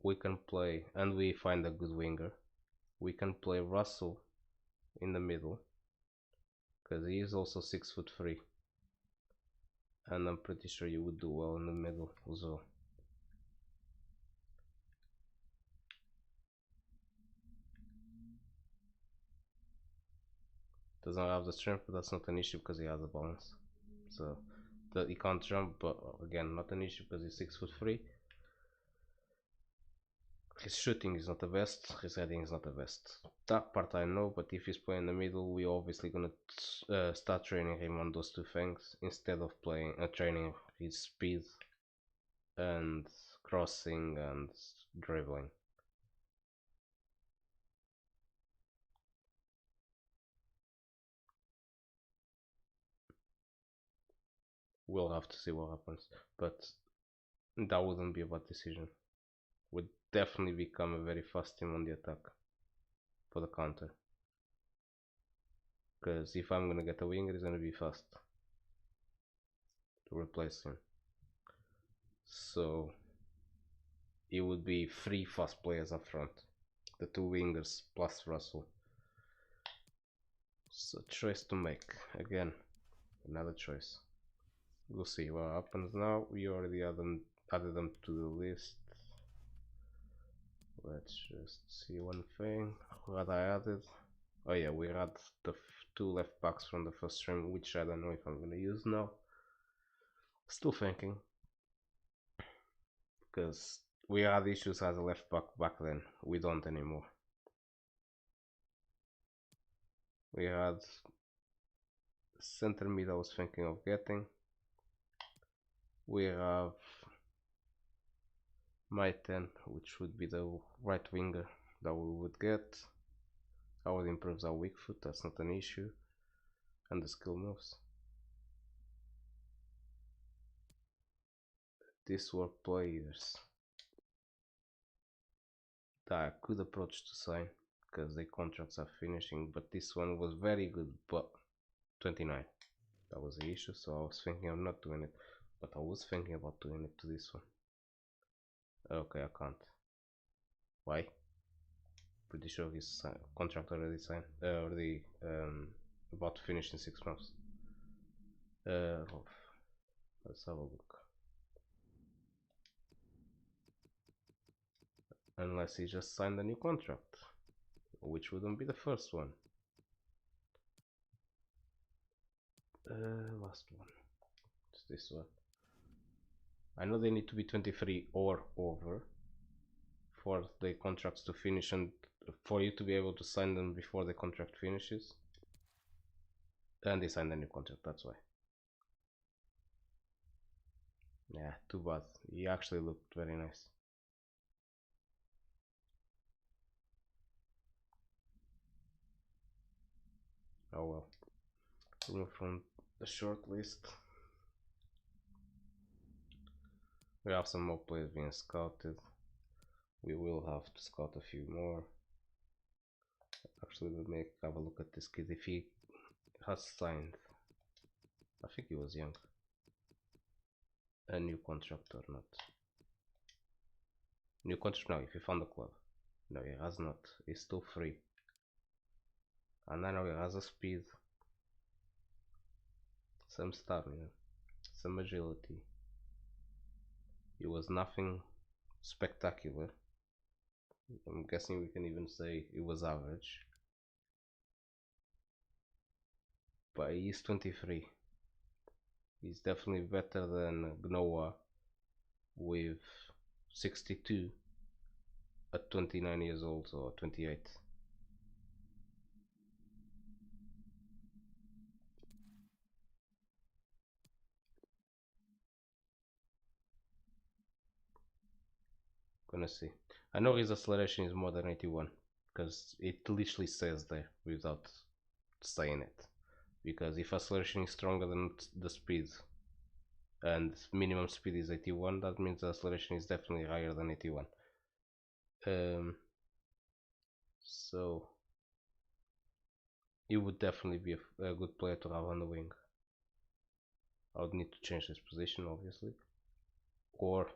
we can play, and we find a good winger, we can play Russell in the middle, because he is also 6'3", and I'm pretty sure you would do well in the middle as well. Doesn't have the strength, but that's not an issue because he has a balance. So he can't jump, but again, not an issue because he's 6'3". His shooting is not the best, his heading is not the best. That part I know, but if he's playing in the middle, we're obviously gonna start training him on those two things instead of playing training his speed and crossing and dribbling. We'll have to see what happens, but that wouldn't be a bad decision. Would definitely become a very fast team on the attack for the counter. Because if I'm gonna get a winger, he's gonna be fast to replace him. So it would be 3 fast players up front, the 2 wingers plus Russell. So choice to make. Again, another choice. We'll see what happens now. We already added them to the list. Let's just see one thing. What I added. Oh yeah, we had the 2 left backs from the first stream, which I don't know if I'm gonna use now. Still thinking. Because we had issues as a left back then. We don't anymore. We had center mid I was thinking of getting. We have my 10, which would be the right winger that we would get. That would improve our weak foot, that's not an issue. And the skill moves. These were players that I could approach to sign because their contracts are finishing, but this one was very good, but 29. That was the issue, so I was thinking of not doing it, but I was thinking about doing it to this one. Okay, I can't. Why? Pretty sure his contract already signed, already about to finish in 6 months. Let's have a look. Unless he just signed a new contract, which wouldn't be the first one. Last one. It's this one. I know they need to be 23 or over for the contracts to finish and for you to be able to sign them before the contract finishes. And they signed a new contract, that's why. Yeah, too bad. He actually looked very nice. Oh well. Remove from the short list. We have some more players being scouted. We will have to scout a few more. Actually, we'll have a look at this kid if he has signed. I think he was young. A new contract or not? New contract? No, if he found the club. No, he has not. He's still free. And I know he has a speed. Some stamina. Some agility. It was nothing spectacular. I'm guessing we can even say it was average. But he's 23. He's definitely better than Gnoa with 62. at 29 years old or 28. Gonna see. I know his acceleration is more than 81 because it literally says there without saying it. Because if acceleration is stronger than the speed and minimum speed is 81, that means the acceleration is definitely higher than 81. So he would definitely be a good player to have on the wing. I would need to change his position, obviously, or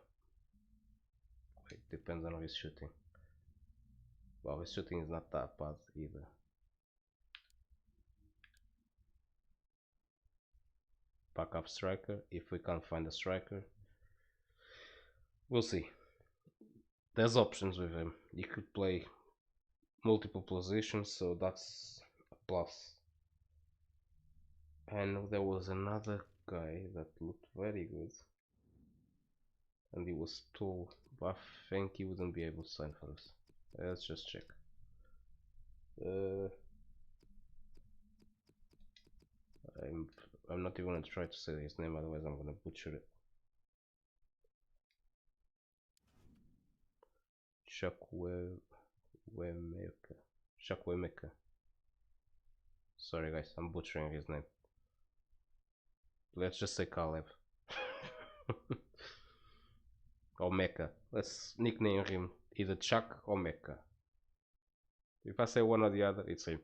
it depends on his shooting. Well, his shooting is not that bad either. Backup striker, if we can't find a striker, we'll see. There's options with him. He could play multiple positions, so that's a plus. And there was another guy that looked very good, and he was tall, but I think he wouldn't be able to sign for us. Let's just check. I'm not even gonna try to say his name, otherwise I'm gonna butcher it. Shakwemeka. Sorry guys, I'm butchering his name. Let's just say Caleb. Or Mecca. Let's nickname him either Chuck or Mecca. If I say one or the other, it's him.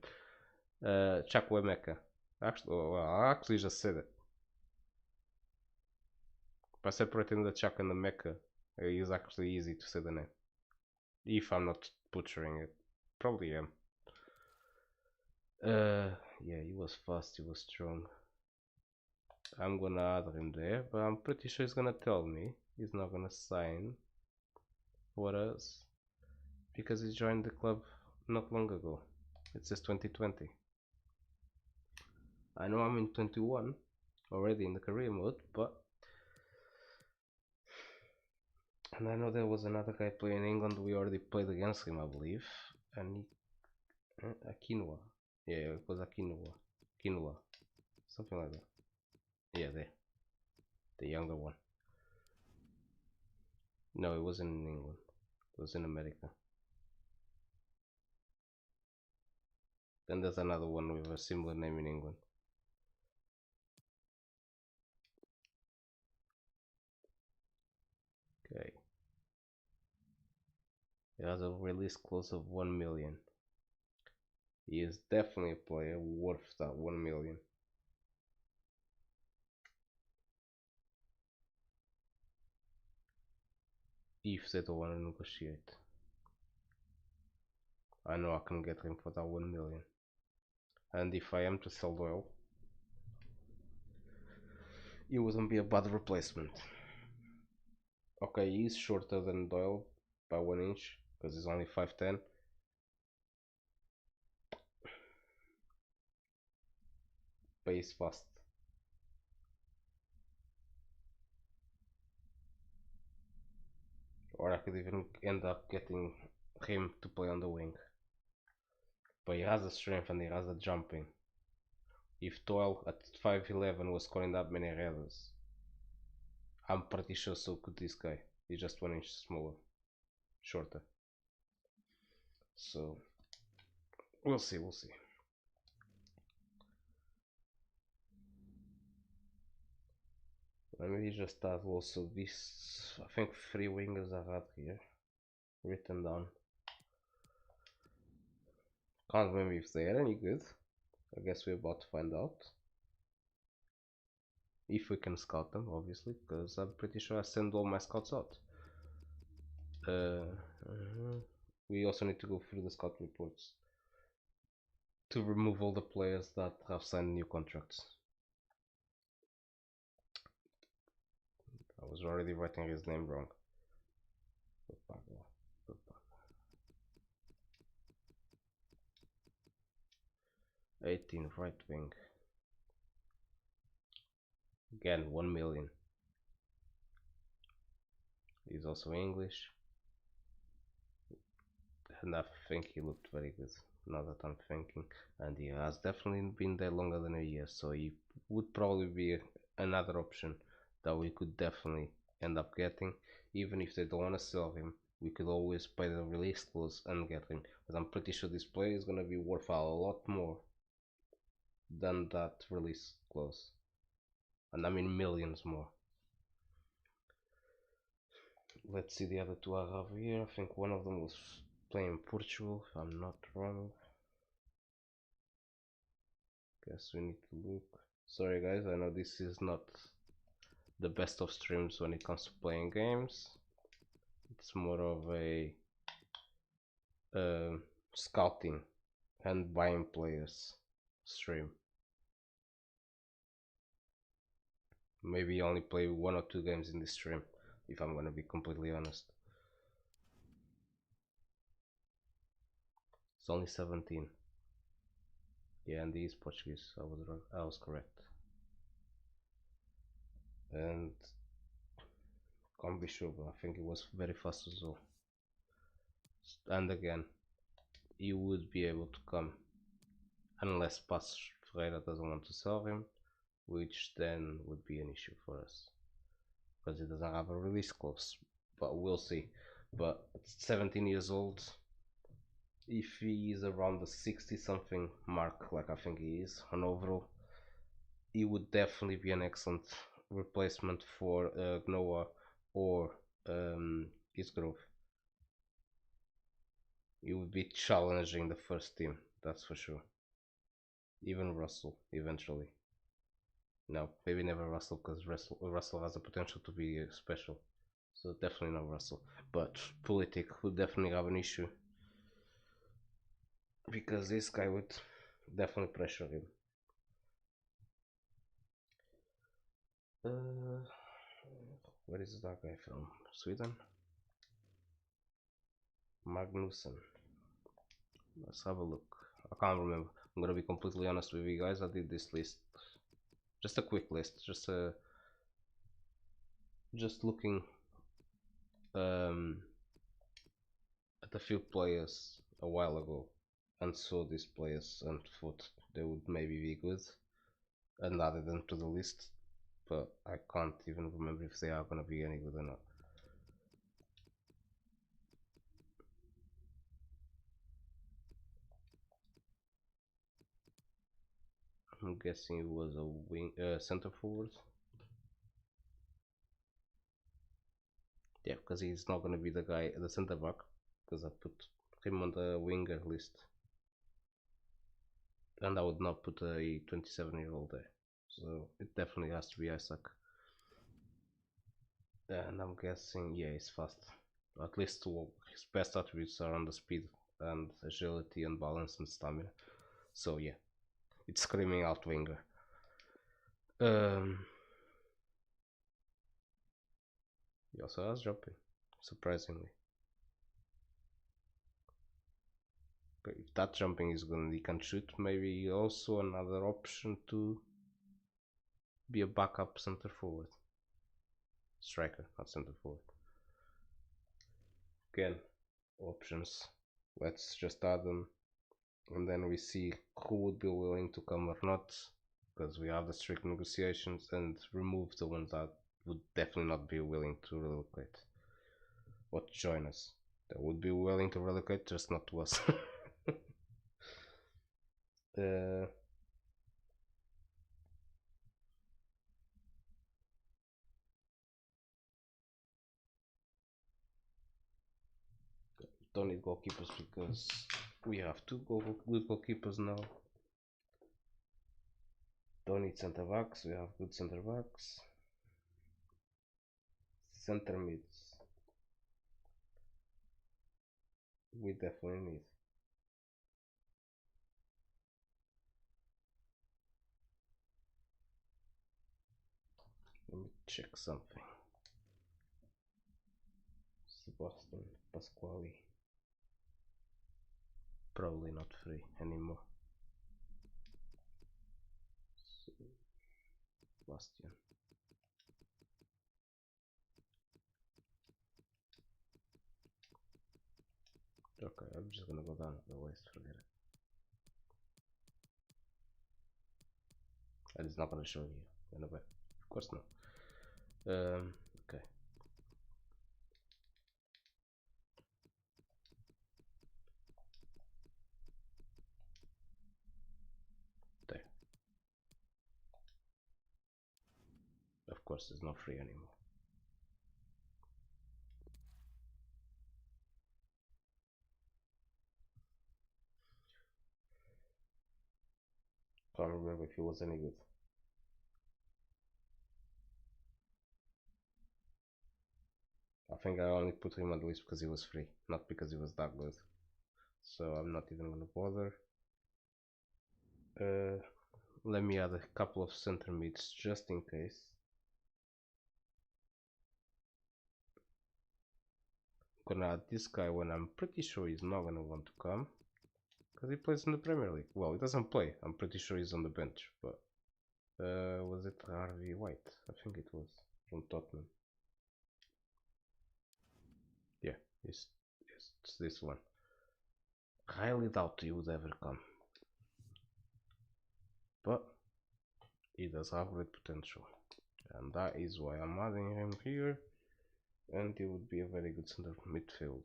Chakwemeka. Actually, well, I actually just said it. By separating the Chuck and the Mecca, it's actually easy to say the name. If I'm not butchering it. Probably am. Yeah, he was fast, he was strong. I'm gonna add him there, but I'm pretty sure he's gonna tell me he's not gonna sign for us because he joined the club not long ago. It says 2020. I know I'm in 21 already in the career mode, but and I know there was another guy playing in England. We already played against him, I believe, and he, Akinwa. Yeah, it was Akinwa, something like that. Yeah, there, the younger one. No, it wasn't in England. It was in America. Then there's another one with a similar name in England. Okay. It has a release close of 1 million. He is definitely a player worth that 1 million. If they don't want to negotiate, I know I can get him for that 1 million. And if I am to sell Doyle, it wouldn't be a bad replacement. Okay, he's shorter than Doyle by 1 inch because he's only 5'10". But he's fast. Or I could even end up getting him to play on the wing. But he has the strength and he has the jumping. If Doyle at 5'11" was scoring that many headers, I'm pretty sure so could this guy. He's just 1 inch smaller, shorter. So we'll see. Let me just add also this. I think 3 wingers I have here written down. Can't remember if they are any good. I guess we're about to find out. If we can scout them, obviously, because I'm pretty sure I send all my scouts out. We also need to go through the scout reports to remove all the players that have signed new contracts. I was already writing his name wrong. 18 right wing. Again, 1 million. He's also English. and I think he looked very good. Now that I'm thinking, and he has definitely been there longer than a year, so he would probably be another option that we could definitely end up getting. Even if they don't want to sell him, we could always pay the release clause and get him. But I'm pretty sure this player is gonna be worth a lot more than that release clause, and I mean millions more. Let's see the other two I have here. I think one of them was playing Portugal, if I'm not wrong. Guess we need to look. Sorry guys, I know this is not the best of streams when it comes to playing games. It's more of a scouting and buying players stream. Maybe only play 1 or 2 games in this stream, if I'm gonna be completely honest. It's only 17. Yeah, and he is Portuguese. I was correct. And can't be sure, but I think it was very fast as well. And again, he would be able to come unless Pass Ferreira doesn't want to sell him, which then would be an issue for us because he doesn't have a release clause. But we'll see. But at 17 years old, if he is around the 60 something mark, like I think he is on overall, he would definitely be an excellent replacement for Noah or Isgrove. He would be challenging the first team, that's for sure. Even Russell eventually. No, maybe never Russell, because Russell has the potential to be special. So definitely not Russell. But Politic would definitely have an issue, because this guy would definitely pressure him. Where is that guy from? Sweden? Magnussen. Let's have a look. I can't remember. I'm gonna be completely honest with you guys. I did this list, just a quick list, just looking at a few players a while ago, and saw these players and thought they would maybe be good, and added them to the list. But I can't even remember if they are gonna be any good or not. I'm guessing it was a wing, center forward. Yeah, because he's not gonna be the guy, the center back, because I put him on the winger list, and I would not put a 27-year-old there. So it definitely has to be Isaac. And I'm guessing, yeah, he's fast. At least his best attributes are on the speed and agility and balance and stamina. So yeah, it's screaming out winger. He also has jumping, surprisingly. Okay, if that jumping is good, he can shoot. Maybe also another option to be a backup center forward. Striker, not center forward. Again, options. Let's just add them, and then we see who would be willing to come or not, because we have the strict negotiations, and remove the ones that would definitely not be willing to relocate or to join us. That would be willing to relocate, just not to us. Don't need goalkeepers because we have two good goalkeepers now. Don't need center backs, we have good center backs. Center mids, we definitely need. Let me check something. Sebastian Pasquale, probably not free anymore. Sebastian. Okay, I I'm just gonna go down otherwise forget it. And it's not gonna show you in a way. Of course not. Okay. There. Of course it's not free anymore. Can't remember if he was any good. I think I only put him on the list because he was free, not because he was that good. So I'm not even gonna bother. Let me add a couple of center mids just in case. I'm gonna add this guy when I'm pretty sure he's not gonna want to come, because he plays in the Premier League. Well, he doesn't play. I'm pretty sure he's on the bench, but was it Harvey White? I think it was from Tottenham. Yeah, it's this one. Highly doubt he would ever come, but he does have great potential, and that is why I'm adding him here. And he would be a very good center midfield.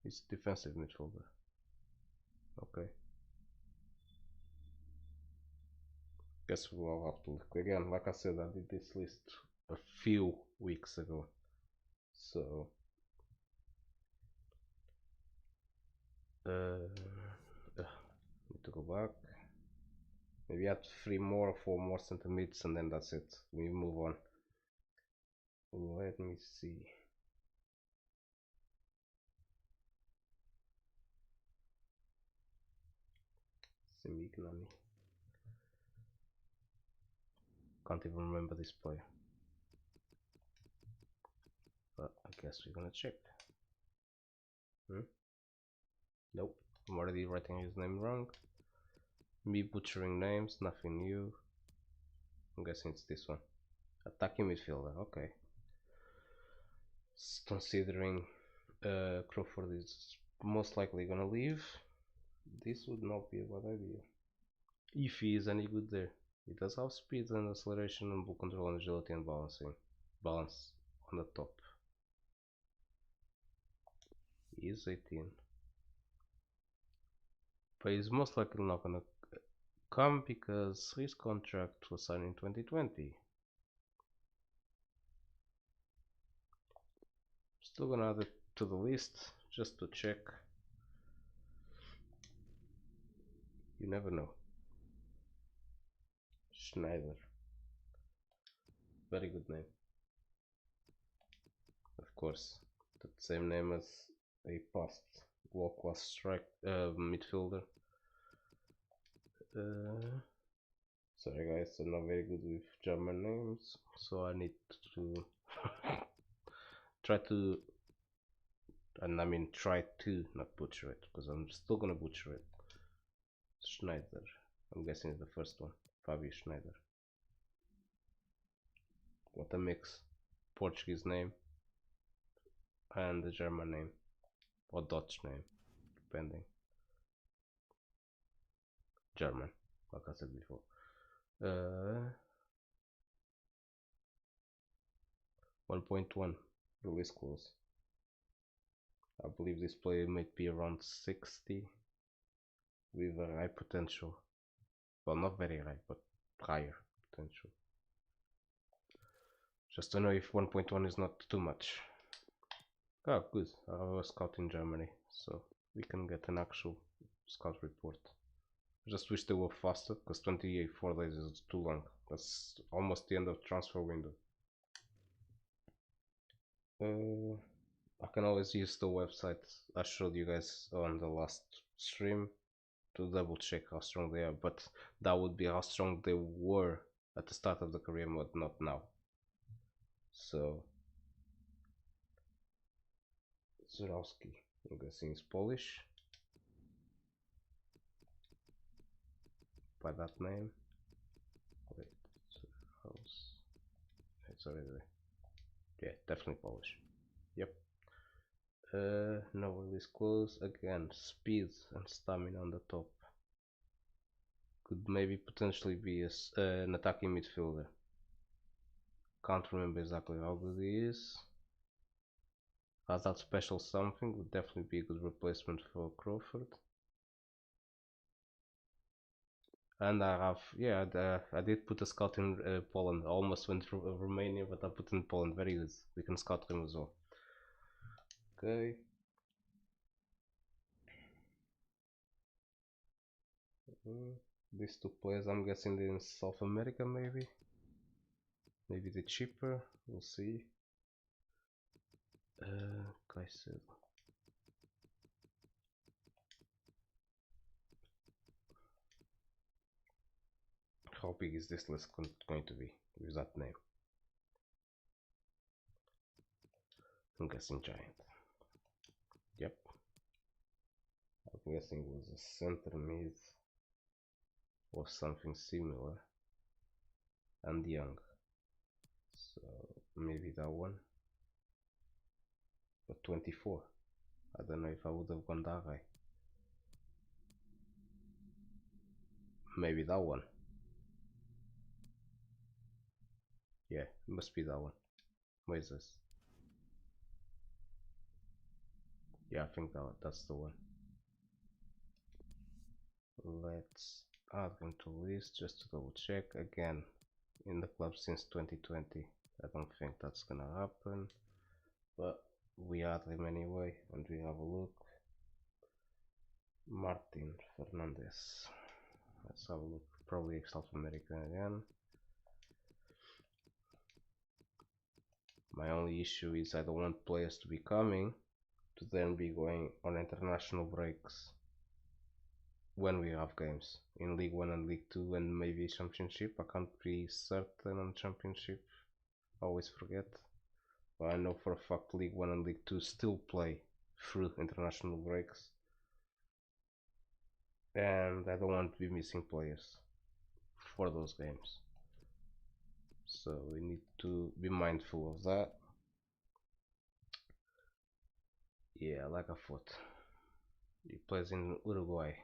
He's defensive midfielder. Okay. Guess we'll have to look again. Like I said, I did this list a few weeks ago, so need to go back. Maybe add 3 more or 4 more center mids, and then that's it. We move on. Let me see. Simignani. Can't even remember this player, but I guess we're gonna check. Nope, I'm already writing his name wrong. Me butchering names, nothing new. I'm guessing it's this one. Attacking midfielder, okay. Considering Crawford is most likely gonna leave, this would not be a bad idea. If he is any good there. He does have speed and acceleration and ball control and agility and balance on the top. He is 18. But he's most likely not gonna come because his contract was signed in 2020. Still gonna add it to the list just to check. You never know. Schneider. Very good name. Of course, the same name as a past world-class strike midfielder. Sorry guys, I'm not very good with German names, so I need to try to, and I mean try to not butcher it, because I'm still gonna butcher it. Schneider, I'm guessing it's the first one. Fabio Schneider. What a mix. Portuguese name and the German name, or Dutch name, depending. German, like I said before. 1.1 release clause. I believe this player might be around 60 with a high potential. Well, not very high, but higher potential. Just to know if 1.1 is not too much. Oh, good. I have a scout in Germany, so we can get an actual scout report. I just wish they were faster, because 24 days is too long. That's almost the end of transfer window. I can always use the website I showed you guys on the last stream to double check how strong they are, but that would be how strong they were at the start of the career mode, not now. So Zurowski, I'm guessing is Polish by that name. Wait, it's already there. Yeah, definitely Polish. Yep. No release close. Again, speed and stamina on the top. Could maybe potentially be an attacking midfielder. Can't remember exactly how good he is. Has that special something, would definitely be a good replacement for Crawford. And I have, yeah, I did put a scout in Poland. I almost went through Romania, but I put in Poland. Very good. We can scout him as well. Okay. These two players, I'm guessing they're in South America, maybe. Maybe they're cheaper. We'll see. Kaiser. How big is this list going to be with that name? I'm guessing giant. Yep. I'm guessing it was a center mid or something similar. And young. So maybe that one. But 24. I don't know if I would have gone that high. Maybe that one. Yeah, it must be that one. Where is this? Yeah, I think that's the one. Let's add him to list just to double check. Again, in the club since 2020. I don't think that's gonna happen, but we add him anyway and we have a look. Martin Fernandez. Let's have a look. Probably South America again. My only issue is I don't want players to be coming to then be going on international breaks when we have games in League 1 and League 2 and maybe Championship. I can't be certain on Championship, I always forget, but I know for a fact League 1 and League 2 still play through international breaks, and I don't want to be missing players for those games, so we need to be mindful of that. Yeah, like I thought. He plays in Uruguay.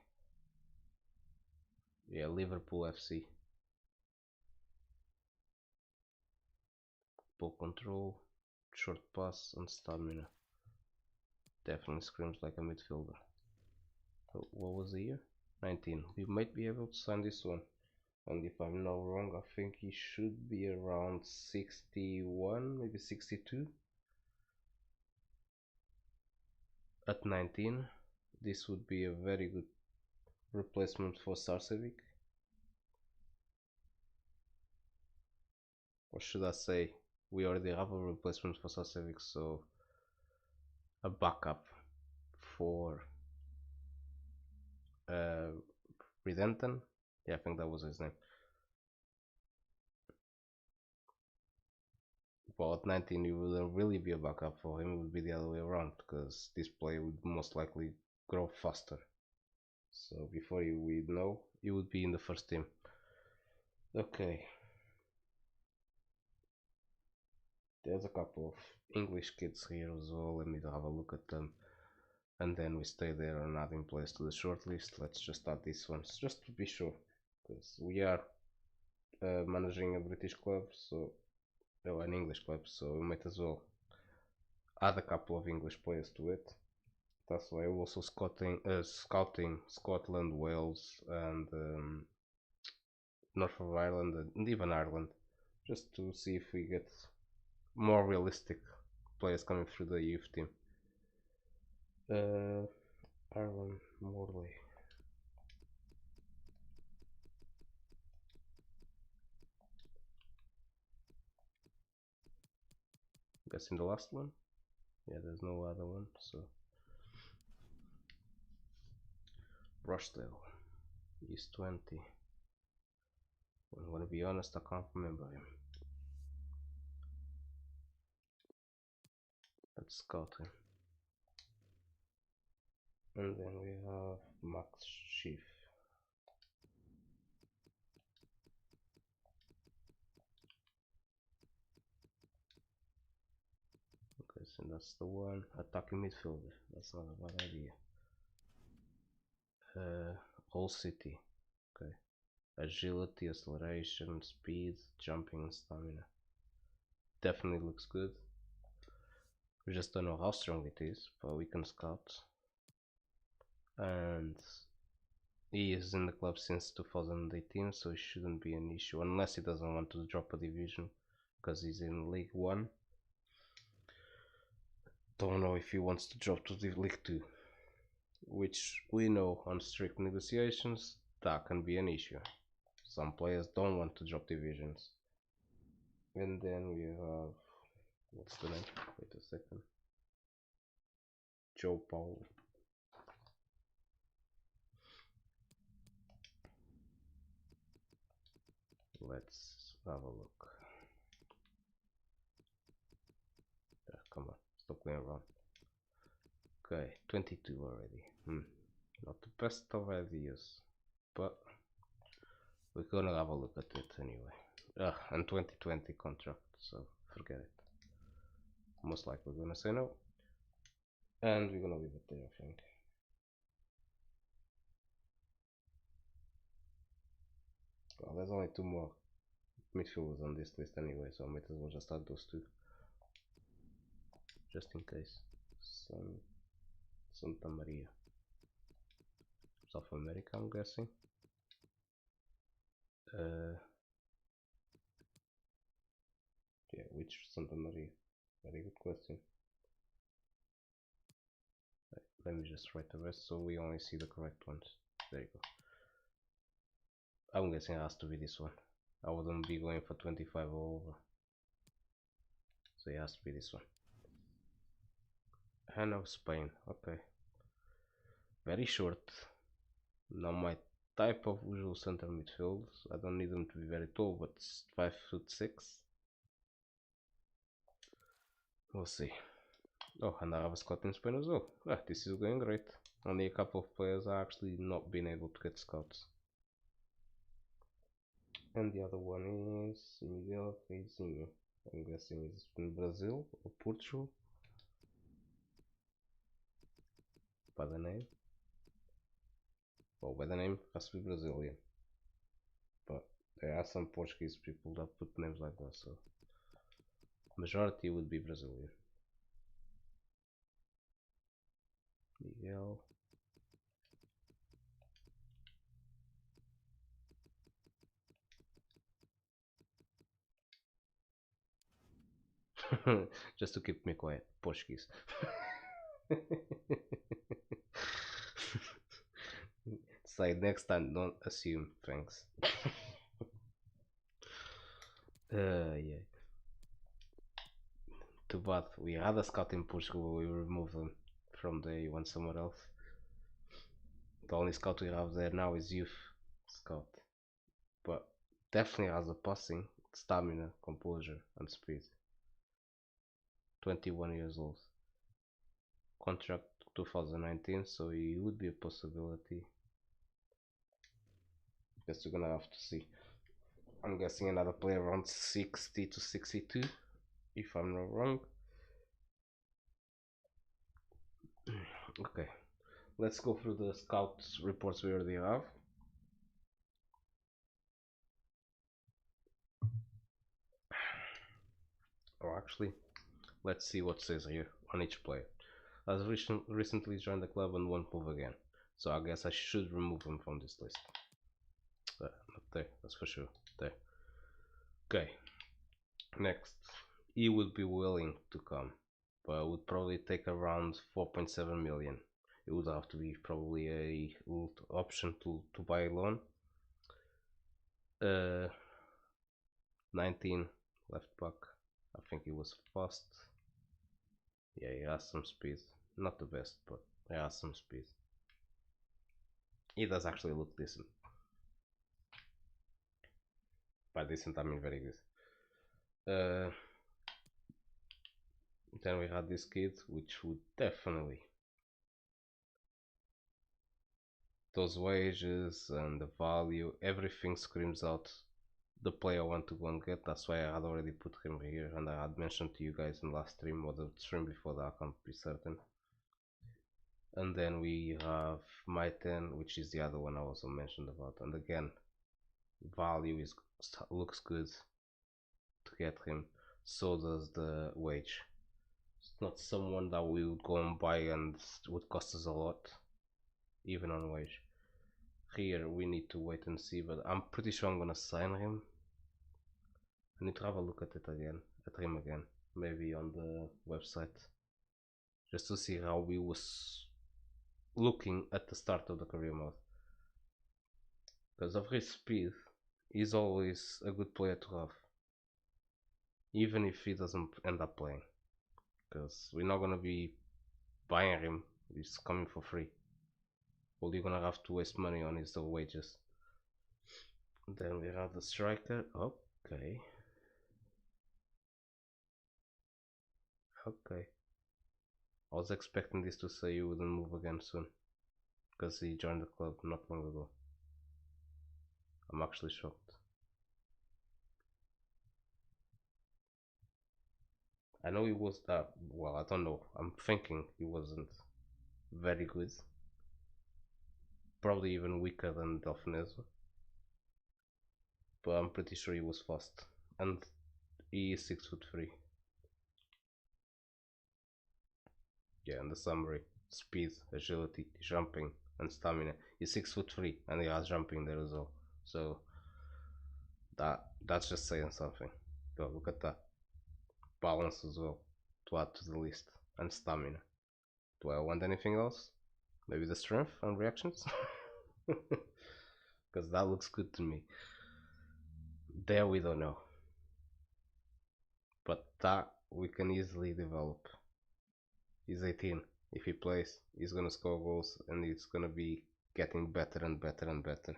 Yeah, Liverpool FC. Ball control, short pass and stamina. Definitely screams like a midfielder. So what was the year? 19. We might be able to sign this one. And if I'm not wrong, I think he should be around 61, maybe 62. At 19, this would be a very good replacement for Sarcevic. Or should I say, we already have a replacement for Sarcevic, so a backup for Redenton. Yeah, I think that was his name. Well, at 19, it wouldn't really be a backup for him, it would be the other way around, because this player would most likely grow faster. So before we know, he would be in the first team. Okay. There's a couple of English kids here as well, let me have a look at them. And then we stay there and adding players to the shortlist. Let's just add these ones, just to be sure, because we are managing a British club, so an English club, so we might as well add a couple of English players to it. That's why we're also scouting Scotland, Wales, and North of Ireland, and even Ireland, just to see if we get more realistic players coming through the youth team. Ireland, Morley. Guessing the last one? Yeah, there's no other one, so. Rochdale, he's 20. I'm gonna be honest, I can't remember him. Let's scout him. And then we have Max Schiff. Okay, guessing that's the one. Attacking midfielder. That's not a bad idea. Whole city. Okay. Agility, acceleration, speed, jumping, and stamina. Definitely looks good. We just don't know how strong it is, but we can scout. And he is in the club since 2018, so it shouldn't be an issue unless he doesn't want to drop a division because he's in League 1. Don't know if he wants to drop to the League 2, which we know on strict negotiations that can be an issue. Some players don't want to drop divisions. And then we have, what's the name? Wait a second. Joe Paulo. Let's have a look. Come on, stop going around. Okay, 22 already. Not the best of ideas, but we're gonna have a look at it anyway. And 2020 contract, so forget it. Most likely we're gonna say no, and we're gonna leave it there, I think. Well, there's only 2 more midfielders on this list anyway, so I might as well just add those 2, just in case. Santa Maria, South America, I'm guessing. Yeah, which Santa Maria? Very good question. Let me just write the rest so we only see the correct ones. There you go. I'm guessing it has to be this one. I wouldn't be going for 25 or over. So it has to be this one. And of Spain, okay. Very short. Not my type of usual center midfield. I don't need them to be very tall, but 5'6". We'll see. Oh, and I have a scout in Spain as well. This is going great. Only a couple of players are actually not been able to get scouts. And the other one is Miguel Reizinho. I'm guessing he's in Brazil or Portugal. By the name. Well, by the name, has to be Brazilian. But there are some Portuguese people that put names like that, so majority would be Brazilian. Miguel. Just to keep me quiet, Portuguese. It's like next time, don't assume. Thanks. Yeah. Too bad. We had a scout in Portugal, but we removed them from the one somewhere else. The only scout we have there now is youth scout, but definitely has a passing, stamina, composure, and speed. 21 years old. Contract 2019, so he would be a possibility. Guess we're gonna have to see. I'm guessing another player around 60 to 62, if I'm not wrong. Okay, let's go through the scout reports we already have. Or actually, let's see what it says here on each player. Has recently joined the club and won't move again, so I guess I should remove him from this list. Not there, that's for sure. There. Okay. Next, he would be willing to come, but it would probably take around 4.7 million. It would have to be probably a option to buy a loan. 19 left back. I think he was fast. Yeah, he has some speed. Not the best, but he has some speed. He does actually look decent. By decent, I mean very good. Then we had this kid, which would definitely, those wages and the value, everything screams out the player I want to go and get. That's why I had already put him here, and I had mentioned to you guys in last stream or the stream before that, I can't be certain. And then we have my 10, which is the other one I also mentioned about. And again, value is looks good to get him. So does the wage. It's not someone that we would go and buy and would cost us a lot, even on wage. Here we need to wait and see, but I'm pretty sure I'm gonna sign him. I need to have a look at it again, at him again, maybe on the website, just to see how we was looking at the start of the career mode. Because of his speed, he's always a good player to have, even if he doesn't end up playing, because we're not gonna be buying him. He's coming for free. All you're gonna have to waste money on is the wages. Then we have the striker. Okay. Okay. I was expecting this to say you wouldn't move again soon, because he joined the club not long ago. I'm actually shocked. I know he was well, I don't know. I'm thinking he wasn't very good. Probably even weaker than Delfinez. But I'm pretty sure he was fast. And he is 6'3". Yeah, in the summary. Speed, agility, jumping, and stamina. He's 6'3" and he has jumping there as well. So that's just saying something. Go look at that. Balance as well to add to the list. And stamina. Do I want anything else? Maybe the strength and reactions? Because that looks good to me. There we don't know. But that we can easily develop. He's 18. If he plays, he's gonna score goals and he's gonna be getting better and better and better.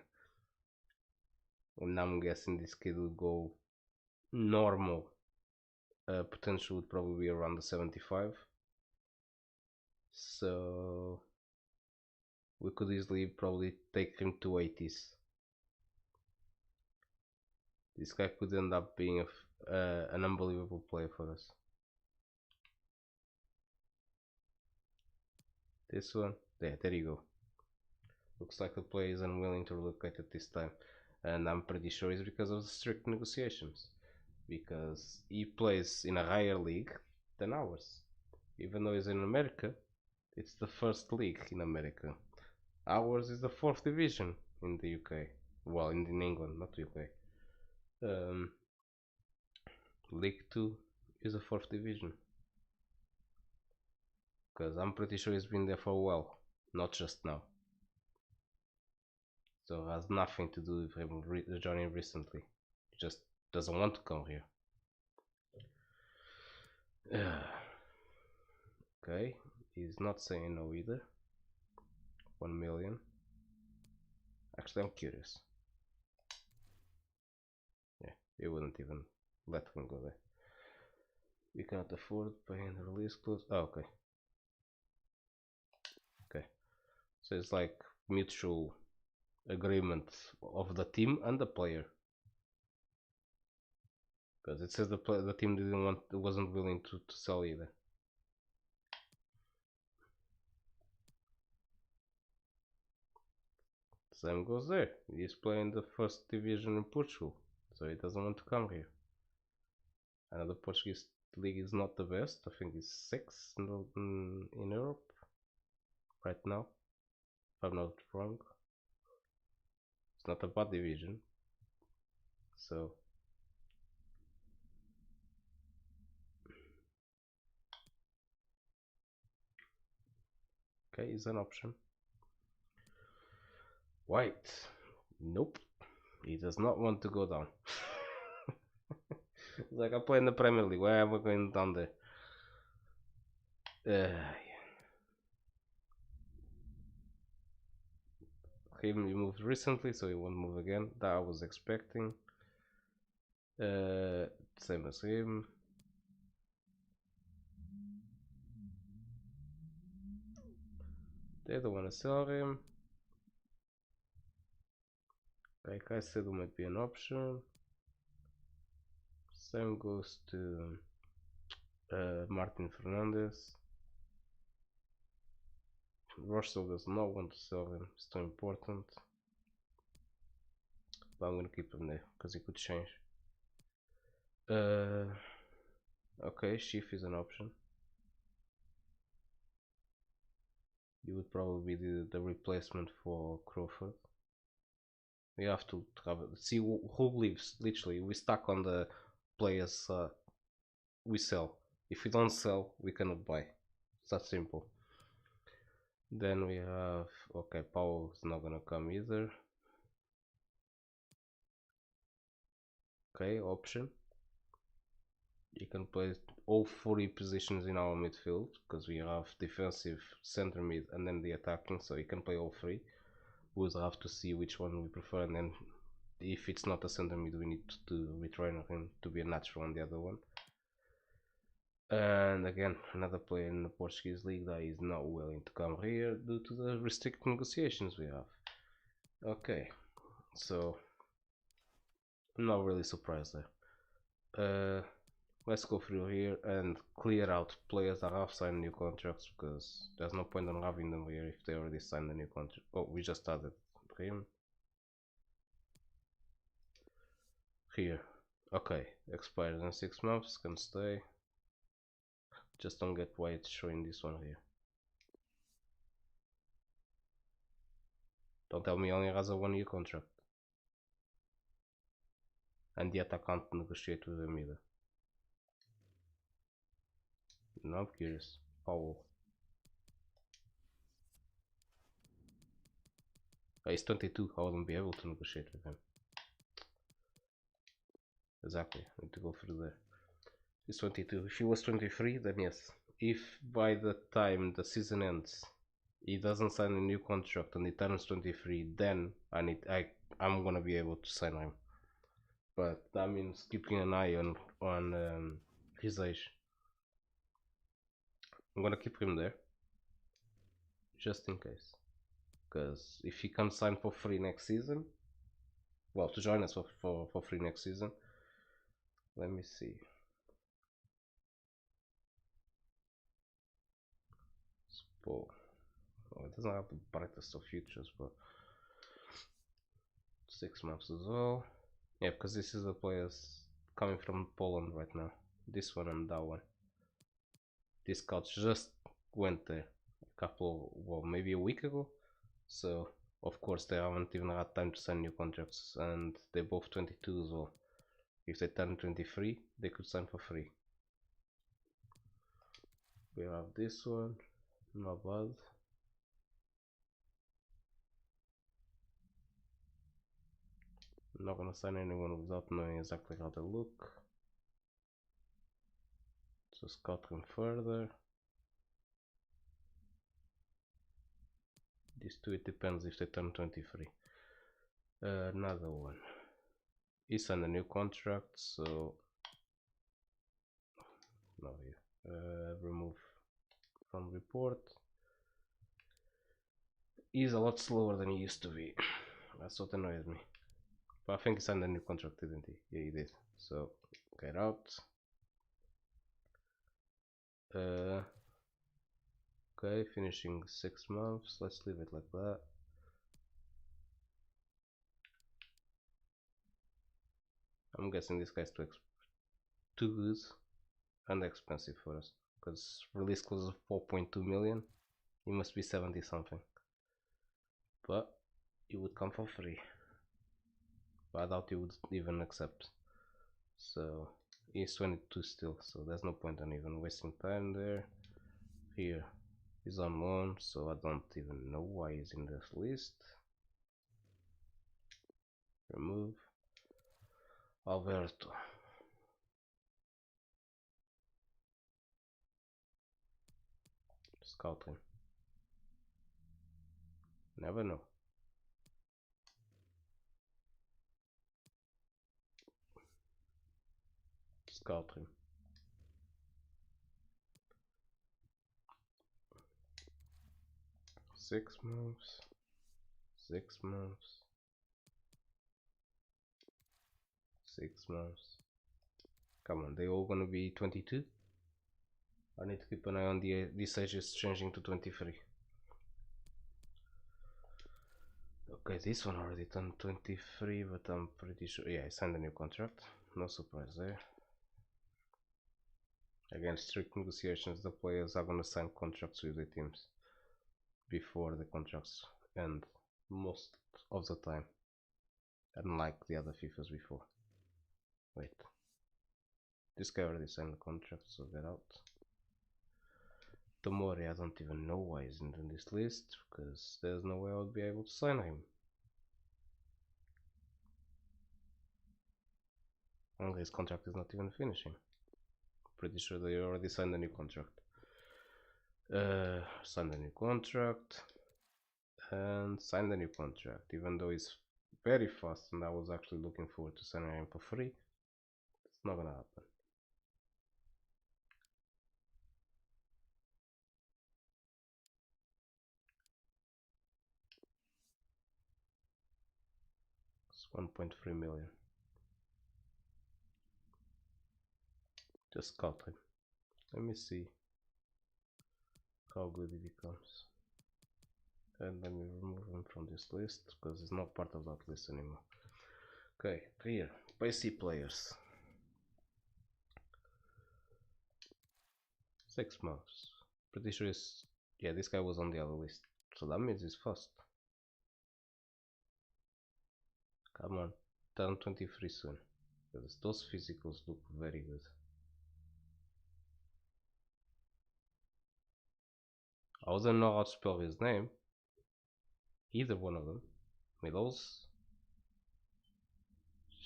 And I'm guessing this kid will go normal. Potential would probably be around the 75. So we could easily probably take him to 80s. This guy could end up being an unbelievable player for us. This one, there you go. Looks like the player is unwilling to relocate at this time, and I'm pretty sure it's because of the strict negotiations, because he plays in a higher league than ours. Even though he's in America, it's the first league in America. Ours is the 4th division in the UK. Well, in England, not UK. League 2 is the 4th division. Because I'm pretty sure he's been there for a while, not just now. So it has nothing to do with him joining recently. He just doesn't want to come here. Okay, he's not saying no either. 1 million. Actually, I'm curious. Yeah, he wouldn't even let him go there. We cannot afford paying the release clause. Oh, okay. Okay. So it's like mutual agreement of the team and the player. Because it says the team wasn't willing to sell either. Same goes there. He's playing the 1st division in Portugal, so he doesn't want to come here. I know the Portuguese league is not the best. I think it's 6th in Europe right now, if I'm not wrong. It's not a bad division, so okay, is an option. White, nope, he does not want to go down. It's like I play in the Premier League. Why am I going down there? He moved recently, so he won't move again. That I was expecting. Same as him. They don't want to sell him. Like I said, it might be an option. Same goes to Martin Fernandez. Russell does not want to sell him, it's too important. But I'm gonna keep him there because he could change. Okay, Schiff is an option. You would probably be the replacement for Crawford. We have to see who leaves. Literally, we stuck on the players we sell. If we don't sell, we cannot buy. It's that simple. Then we have, okay, Powell is not gonna come either. Okay, option. You can play all 40 positions in our midfield because we have defensive, center mid, and then the attacking, so you can play all three. We'll have to see which one we prefer, and then if it's not a center mid, we need to retrain him to be a natural on the other one. And again, another player in the Portuguese league that is not willing to come here due to the restricted negotiations we have. Okay, so I'm not really surprised there. Let's go through here and clear out players that have signed new contracts, because there's no point in having them here if they already signed a new contract. Oh, we just added him here. Okay, expired in 6 months, can stay. Just don't get why it's showing this one here. Don't tell me he only has a 1 year contract. And yet I can't negotiate with him either. Now I'm curious. Powell. He's 22, I wouldn't be able to negotiate with him. Exactly, I need to go through there. He's 22. If he was 23, then yes. If by the time the season ends he doesn't sign a new contract and he turns 23, then I'm gonna be able to sign him. But that means keeping an eye on his age. I'm gonna keep him there just in case, because if he can sign for free next season, well, to join us for free next season, let me see. Spo. Oh, it doesn't have the brightest of futures, but 6 months as well. Yeah, because this is the players coming from Poland right now. This one and that one. These scouts just went there a couple, well, maybe a week ago. So of course they haven't even had time to sign new contracts, and they're both 22 as well. If they turn 23, they could sign for free. We have this one, not bad. I'm not gonna sign anyone without knowing exactly how they look. So scout them further. These two, it depends if they turn 23. Another one. He signed a new contract, so no, here. Remove from report. He's a lot slower than he used to be. That's what annoys me. But I think he signed a new contract, didn't he? Yeah, he did. So get out. Okay, finishing 6 months. Let's leave it like that. I'm guessing this guy's too good and expensive for us, because release clause of 4.2 million. He must be 70 something. But he would come for free. But I doubt he would even accept. So he's 22 still, so there's no point in even wasting time there. Here he's on loan, so I don't even know why he's in this list. Remove Alberto. Scout him. Never know. Scout him. Six months. 6 months. 6 months. Come on, they all gonna be 22. I need to keep an eye on this age is changing to 23. Okay, this one already turned 23, but I'm pretty sure. Yeah, I signed a new contract. No surprise there. Again, strict negotiations. The players are gonna sign contracts with the teams before the contracts end, most of the time, unlike the other FIFAs before. Wait, this guy already signed the contract, so get out. Tomori, I don't even know why he's in this list, because there's no way I would be able to sign him. And his contract is not even finishing. Pretty sure they already signed a new contract. Signed a new contract. And signed a new contract, even though it's very fast and I was actually looking forward to signing him for free. It's not gonna happen. It's 1.3 million. Just cut him. Let me see how good he becomes. And let me remove him from this list because he's not part of that list anymore. Okay, clear. Pacey players. 6 months. Pretty sure it's. Yeah, this guy was on the other list. So that means he's fast. Come on, turn 23 soon. Because those physicals look very good. I wouldn't know how to spell his name. Either one of them. Milos.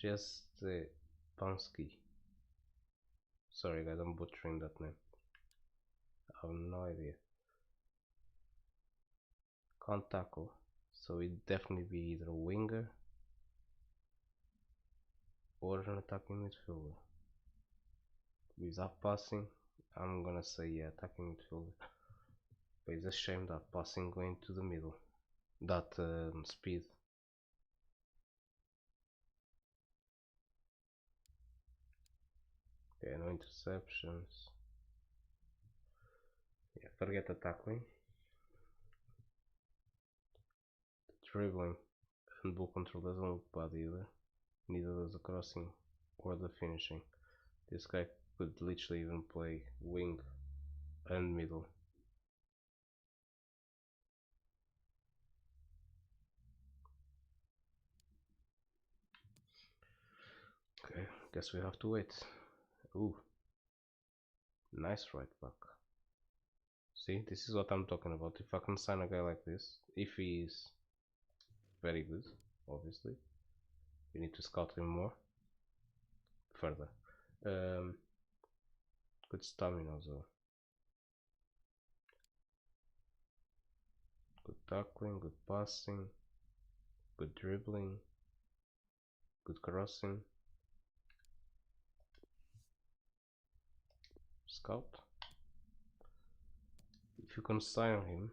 Just Pansky. Sorry guys, I'm butchering that name. I have no idea. Can't tackle. So it'd definitely be either a winger or an attacking midfielder. Without passing, I'm gonna say yeah, attacking midfielder. But it's a shame that passing going to the middle. That speed. Yeah, no interceptions. Yeah, forget the tackling. The dribbling and ball control doesn't look bad either. Neither does the crossing or the finishing. This guy could literally even play wing and middle. Okay, guess we have to wait. Ooh, nice right back. See, this is what I'm talking about. If I can sign a guy like this, if he is very good, obviously, we need to scout him more further. Good stamina as well. Good tackling, good passing, good dribbling, good crossing. Scout. If you can sign him,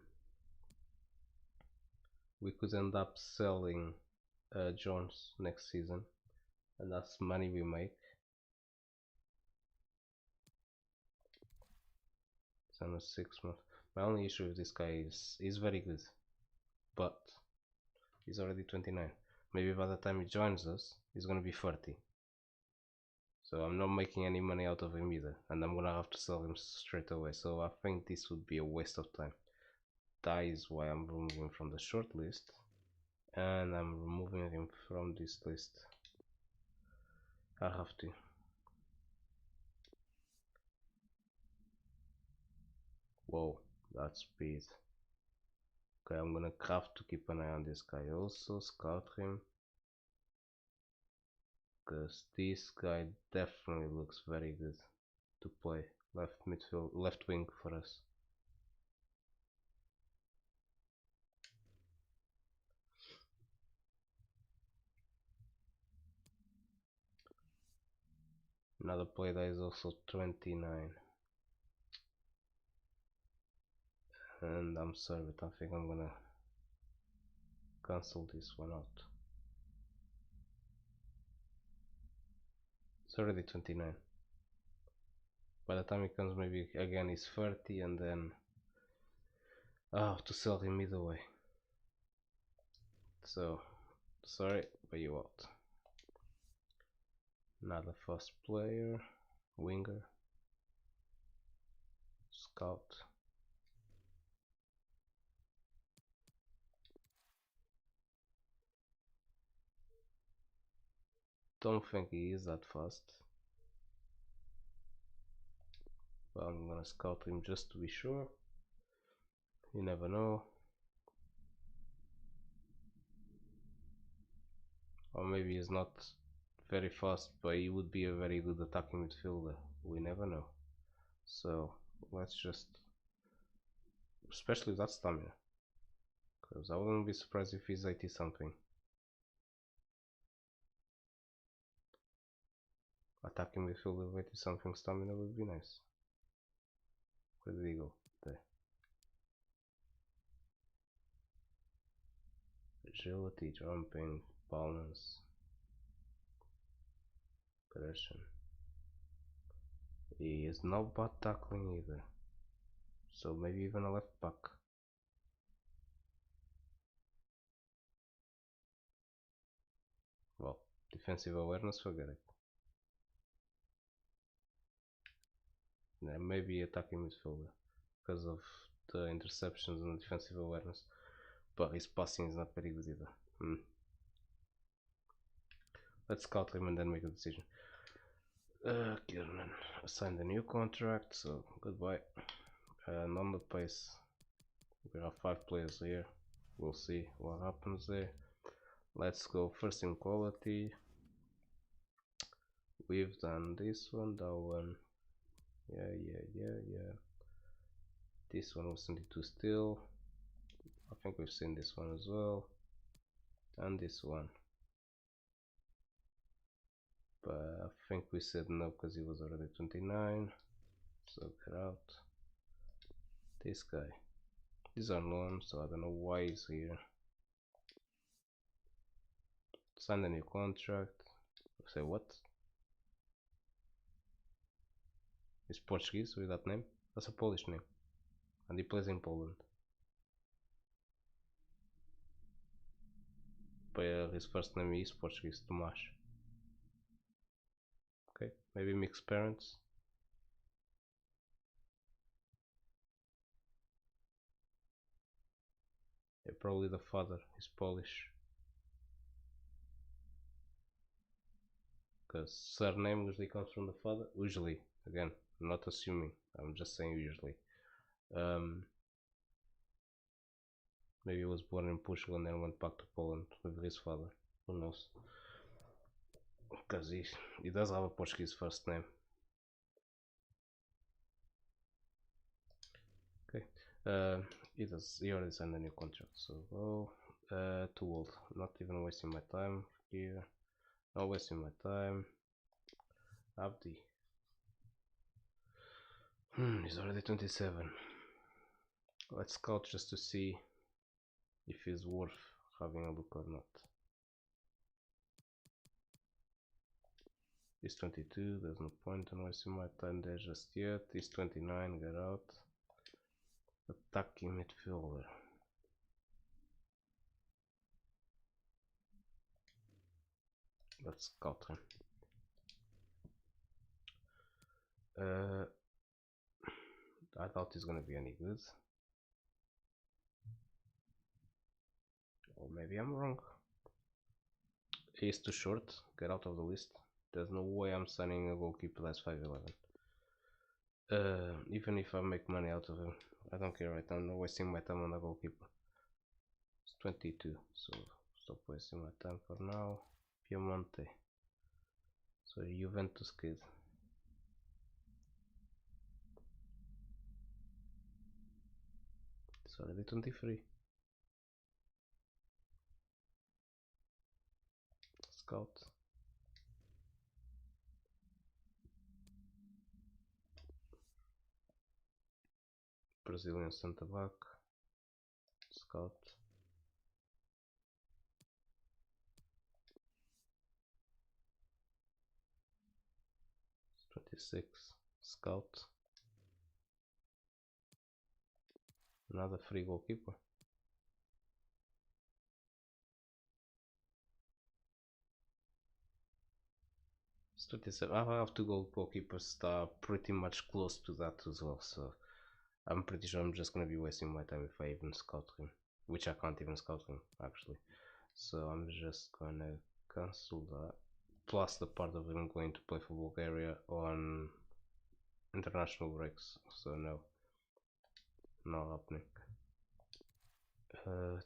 we could end up selling Jones next season, and that's money we make. It's on a 6 month. My only issue with this guy is he's very good, but he's already 29. Maybe by the time he joins us, he's gonna be 30. So I'm not making any money out of him either, and I'm gonna have to sell him straight away. So I think this would be a waste of time. That is why I'm removing him from the short list, and I'm removing him from this list. I have to. Whoa, that's speed. Okay, I'm gonna have to keep an eye on this guy also, scout him. Because this guy definitely looks very good to play left midfield, left wing for us. Another player that is also 29. And I'm sorry, but I think I'm gonna cancel this one out. It's already 29. By the time he comes, maybe again he's 30, and then to sell him either way. So sorry, but you out. Another fast player, winger, scout. Don't think he is that fast, but I'm gonna scout him just to be sure. You never know. Or maybe he's not very fast, but he would be a very good attacking midfielder. We never know. So let's just, especially that stamina, because I wouldn't be surprised if he's 80 something. Attacking midfielder with 80 something stamina would be nice. Where did he go? There. Agility, jumping, balance, aggression. He is not bad tackling either. So maybe even a left back. Well, defensive awareness, forget it. Yeah, maybe attacking midfielder because of the interceptions and the defensive awareness, but his passing is not very good either. Let's scout him and then make a decision. Kiernan signed a new contract, so goodbye. And on the pace, we have 5 players here. We'll see what happens there. Let's go first in quality. We've done this one, that one. Yeah. This one was 72 still. I think we've seen this one as well. And this one. But I think we said no because he was already 29. So get out. This guy. These are loans, so I don't know why he's here. Sign a new contract. Say what? He's Portuguese with that name? That's a Polish name. And he plays in Poland. But his first name is Portuguese, Tomás. Okay, maybe mixed parents. Yeah, probably the father is Polish. Because surname usually comes from the father. Usually, again, I'm not assuming. I'm just saying usually. Maybe he was born in Portugal and then went back to Poland with his father. Who knows? Because he does have a Portuguese first name. Okay. He already signed a new contract, so too old. Not even wasting my time here. Not wasting my time. Abdi. He's already 27. Let's scout just to see if he's worth having a look or not. He's 22, there's no point in wasting my time there just yet. He's 29, get out. Attacking midfielder. Let's scout him. I doubt he's gonna be any good. Or maybe I'm wrong. He's too short, get out of the list. There's no way I'm signing a goalkeeper that's 5'11". Even if I make money out of him, I don't care right now. I'm not wasting my time on a goalkeeper. It's 22, so stop wasting my time for now. Piemonte. So Juventus kid. It's already 23. Scout. Brazilian center back. Scout. It's 26. Scout. Another free goalkeeper. It's 27. I have two goalkeepers that are pretty much close to that as well, so I'm pretty sure I'm just gonna be wasting my time if I even scout him, which I can't even scout him actually. So I'm just gonna cancel that. Plus the part of him going to play for Bulgaria on international breaks, so no, not happening.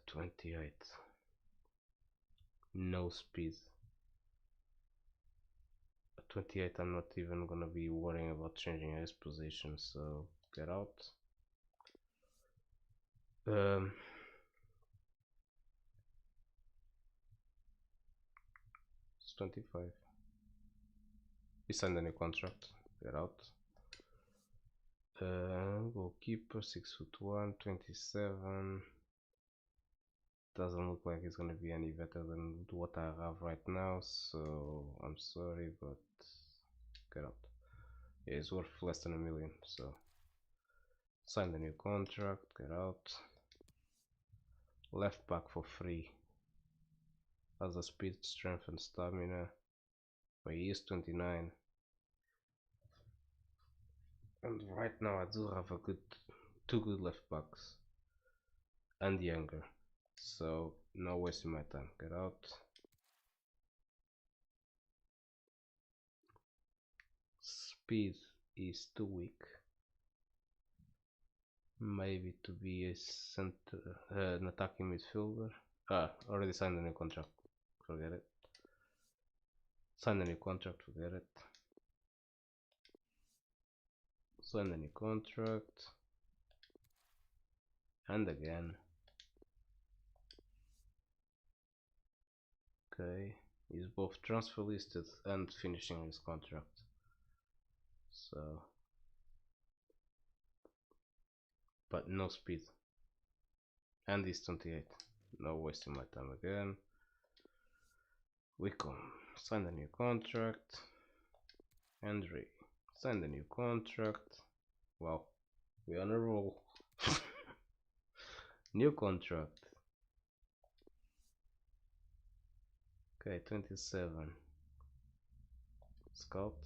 28. No speed. 28, I'm not even gonna be worrying about changing his position, so get out. It's 25. He signed a new contract. Get out. Goalkeeper 6'1", 27. Doesn't look like it's gonna be any better than what I have right now, so I'm sorry, but get out. Yeah, it's worth less than $1 million, so sign the new contract, get out. Left back for free. Has a speed, strength and stamina, but he is 29. And right now I do have two good left backs and younger, so no wasting my time. Get out. Speed is too weak. Maybe to be a center, an attacking midfielder. Already signed a new contract. Forget it. Signed a new contract. Forget it. Signed a new contract. And again. Okay. He's both transfer listed and finishing his contract. So. But no speed. And he's 28. No wasting my time again. Wickham. Signed a new contract. Henry. Signed a new contract. Wow. We're on a roll. New contract. Okay, 27. Scout.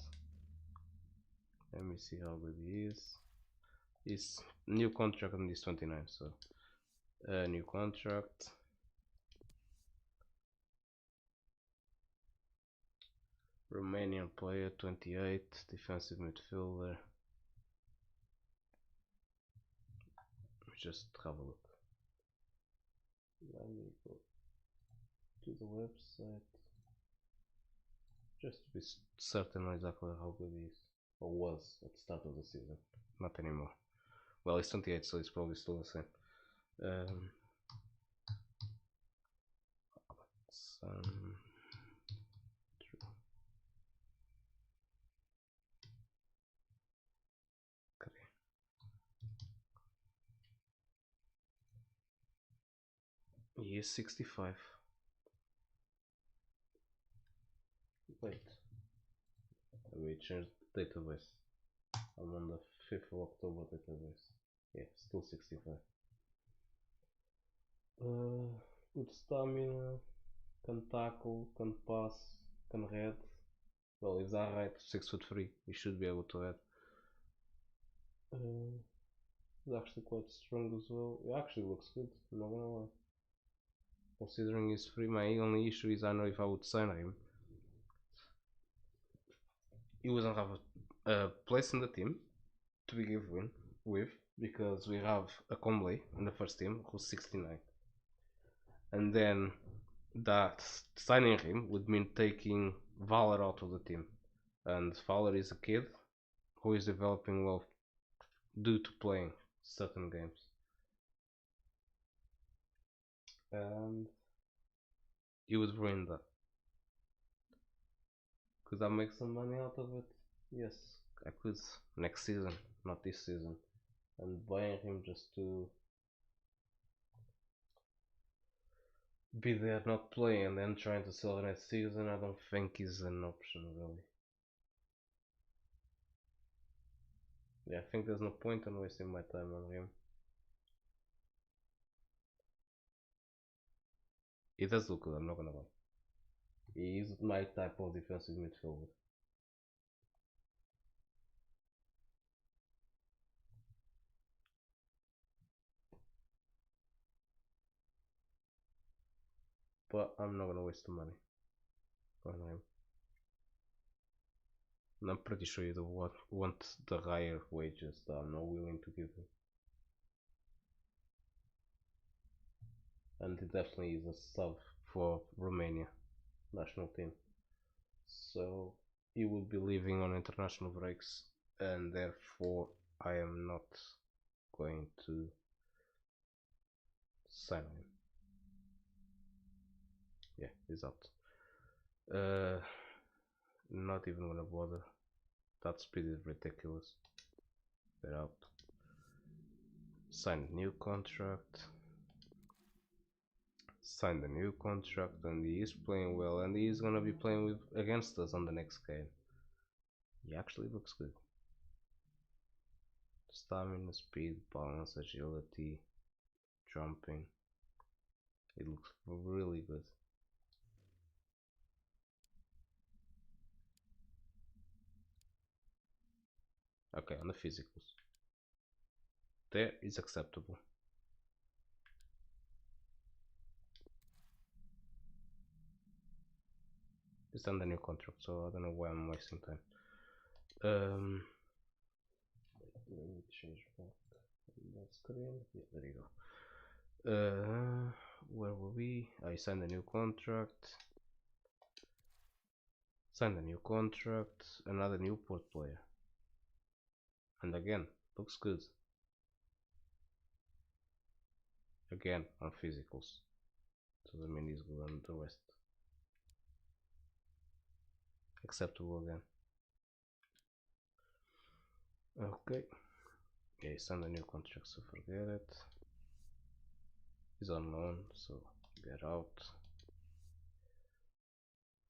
Let me see how good he is. His new contract on this 29, so new contract. Romanian player, 28, defensive midfielder. Just have a look. Let me go to the website just to be certain exactly how good he is, or was at the start of the season. Not anymore. Well, he's 28, so he's probably still the same. He is 65. Wait, we changed the database. I'm on the 5th of October database. Yeah, still 65. Good stamina, can tackle, can pass, can head. Well, he's alright, 6'3", he should be able to head. He's actually quite strong as well. He actually looks good, I'm not gonna lie. Considering he's free, my only issue is I know if I would sign him, he wouldn't have a place in the team to begin with, because we have a Comley in the first team who's 69. And then that signing him would mean taking Valor out of the team. And Valor is a kid who is developing well due to playing certain games. And you would ruin that. Could I make some money out of it? Yes, I could next season, not this season. And buying him just to be there not playing and then trying to sell next season, I don't think is an option really. Yeah, I think there's no point in wasting my time on him. He does look good, I'm not gonna lie. He is my type of defensive midfielder. But I'm not gonna waste the money on him. And I'm pretty sure you don't want the higher wages that I'm not willing to give him. And he definitely is a sub for Romania national team. So he will be leaving on international breaks, and therefore I am not going to sign him. Yeah, he's out. Not even gonna bother. That speed is ridiculous. They're out. Sign a new contract. Signed a new contract, and he is playing well, and he is gonna be playing against us on the next game. He actually looks good. Stamina, speed, balance, agility, jumping. It looks really good. Okay, on the physicals. There is acceptable. It's on the new contract, so I don't know why I'm wasting time. Let me change that screen. Yeah, there you go. Where were we? I signed a new contract. Signed a new contract. Another Newport player. And again, looks good. Again, on physicals. So that means he's good on the rest. Acceptable again. Okay. Yeah, he signed a new contract, so forget it. He's on loan, so get out.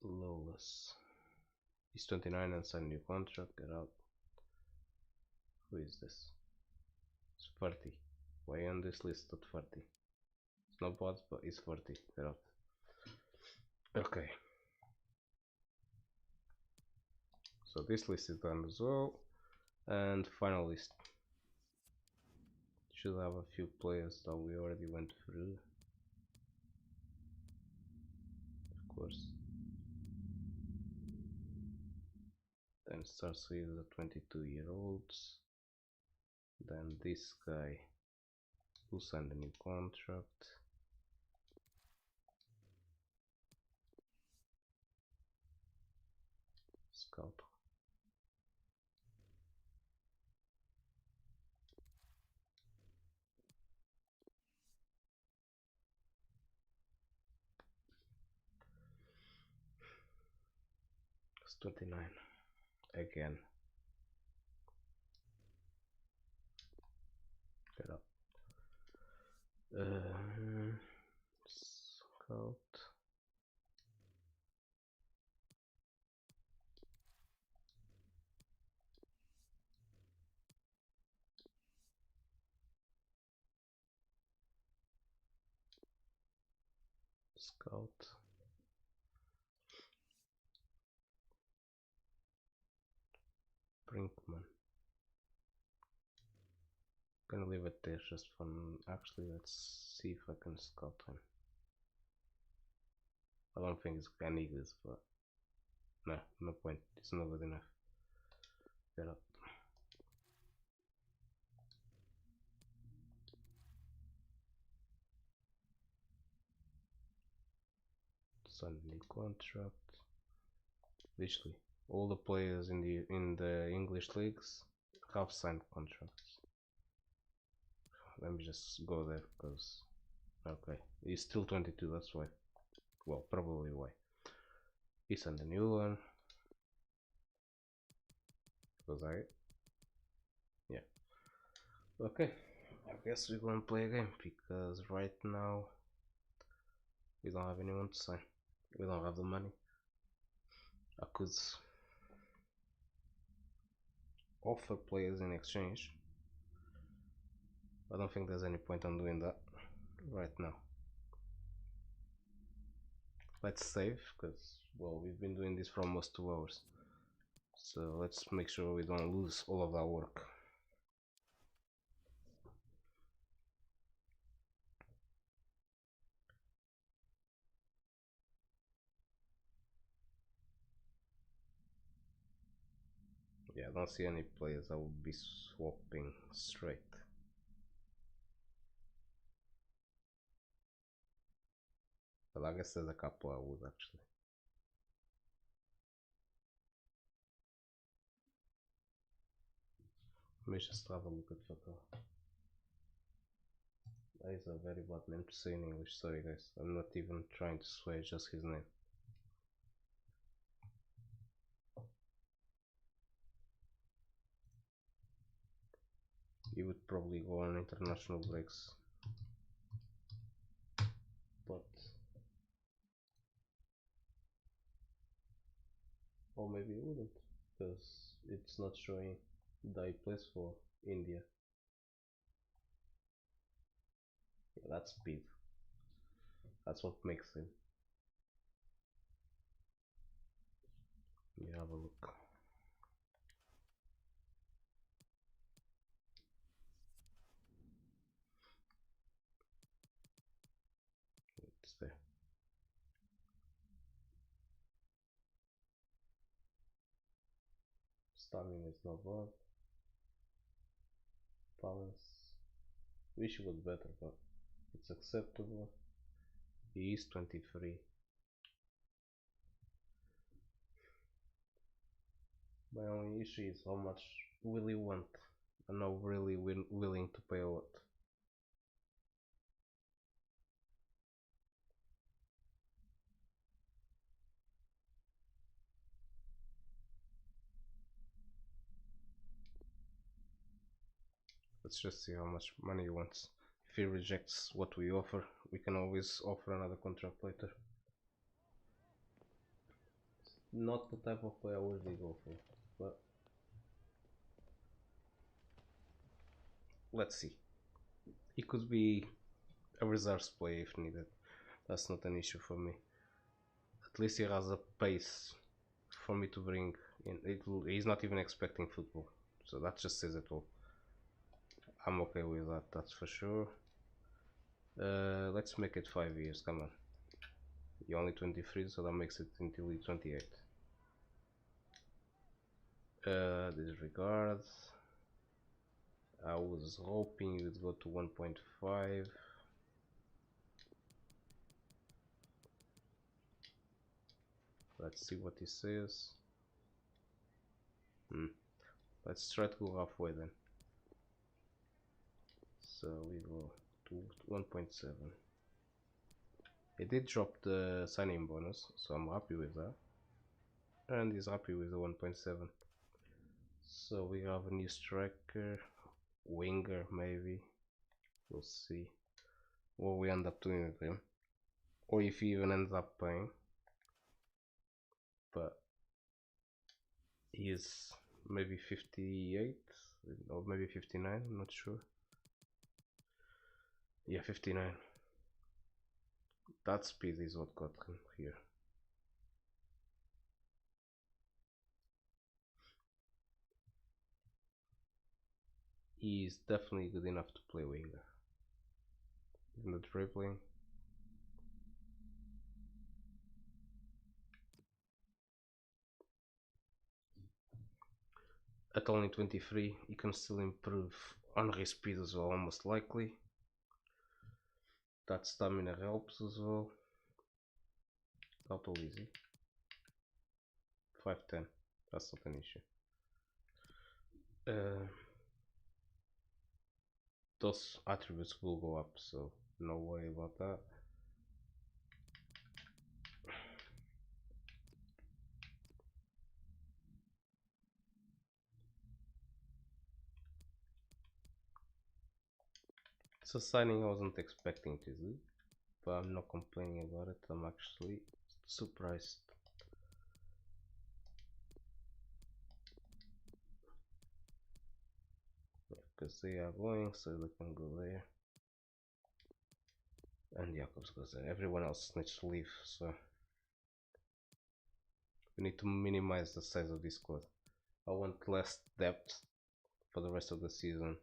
Lawless. He's 29 and signed a new contract, get out. Who is this? It's 30. Why on this list at 30? It's not bad, but it's 40. Get out. Okay. So this list is done as well. And final list. Should have a few players that we already went through. Of course. Then starts with the 22-year-olds. Then this guy who signed a new contract. Scout. It's 29 again. Get up. Scout. Scout. Brinkman. Gonna leave it there just for actually. Let's see if I can scout him. I don't think it's any good, but no, no point. It's not good enough. Get up. Sign a new contract. Literally, all the players in the English leagues have signed contracts. Let me just go there because okay, he's still 22. That's why. Well, probably why. He signed a new one. Was I? Yeah. Okay. I guess we're gonna play a game because right now we don't have anyone to sign. We don't have the money. I could offer players in exchange. I don't think there's any point on doing that right now. Let's save, because well, we've been doing this for almost 2 hours, so let's make sure we don't lose all of our work. Yeah, I don't see any players I would be swapping straight. But I guess there's a couple I would actually. Let me just have a look at Fatal. That is a very bad name to say in English, sorry guys. I'm not even trying to swear, just his name. He would probably go on international breaks. But or maybe he wouldn't, because it's not showing that he plays for India. Yeah, that's speed. That's what makes him. You have a look. It's there. Stamina is not bad. Balance. Wish it was better, but it's acceptable. He is 23. My only issue is how much will he want. I'm not really willing to pay a lot. Let's just see how much money he wants. If he rejects what we offer, we can always offer another contract later. Not the type of player I would go for, but let's see. He could be a reserves player if needed. That's not an issue for me. At least he has a pace for me to bring in. He's not even expecting football, so that just says it all. I'm okay with that, that's for sure. Let's make it 5 years, come on. You're only 23, so that makes it until you're 28. Disregard. I was hoping you would go to 1.5. Let's see what he says. Let's try to go halfway then. So we go to 1.7. He did drop the signing bonus, so I'm happy with that. And he's happy with the 1.7. So we have a new striker, winger maybe. We'll see what we end up doing with him, or if he even ends up playing. But he is maybe 58 or maybe 59, I'm not sure. Yeah, 59. That speed is what got him here. He is definitely good enough to play winger. In the dribbling, at only 23, he can still improve on his speed as well, almost likely. That stamina helps as well. How tall is he? 5'10". That's not an issue. Those attributes will go up, so no worry about that. It's a signing I wasn't expecting to do, but I'm not complaining about it. I'm actually surprised. because they are going, so they can go there. And Jakobs goes there. Everyone else needs to leave, so we need to minimize the size of this squad. I want less depth for the rest of the season,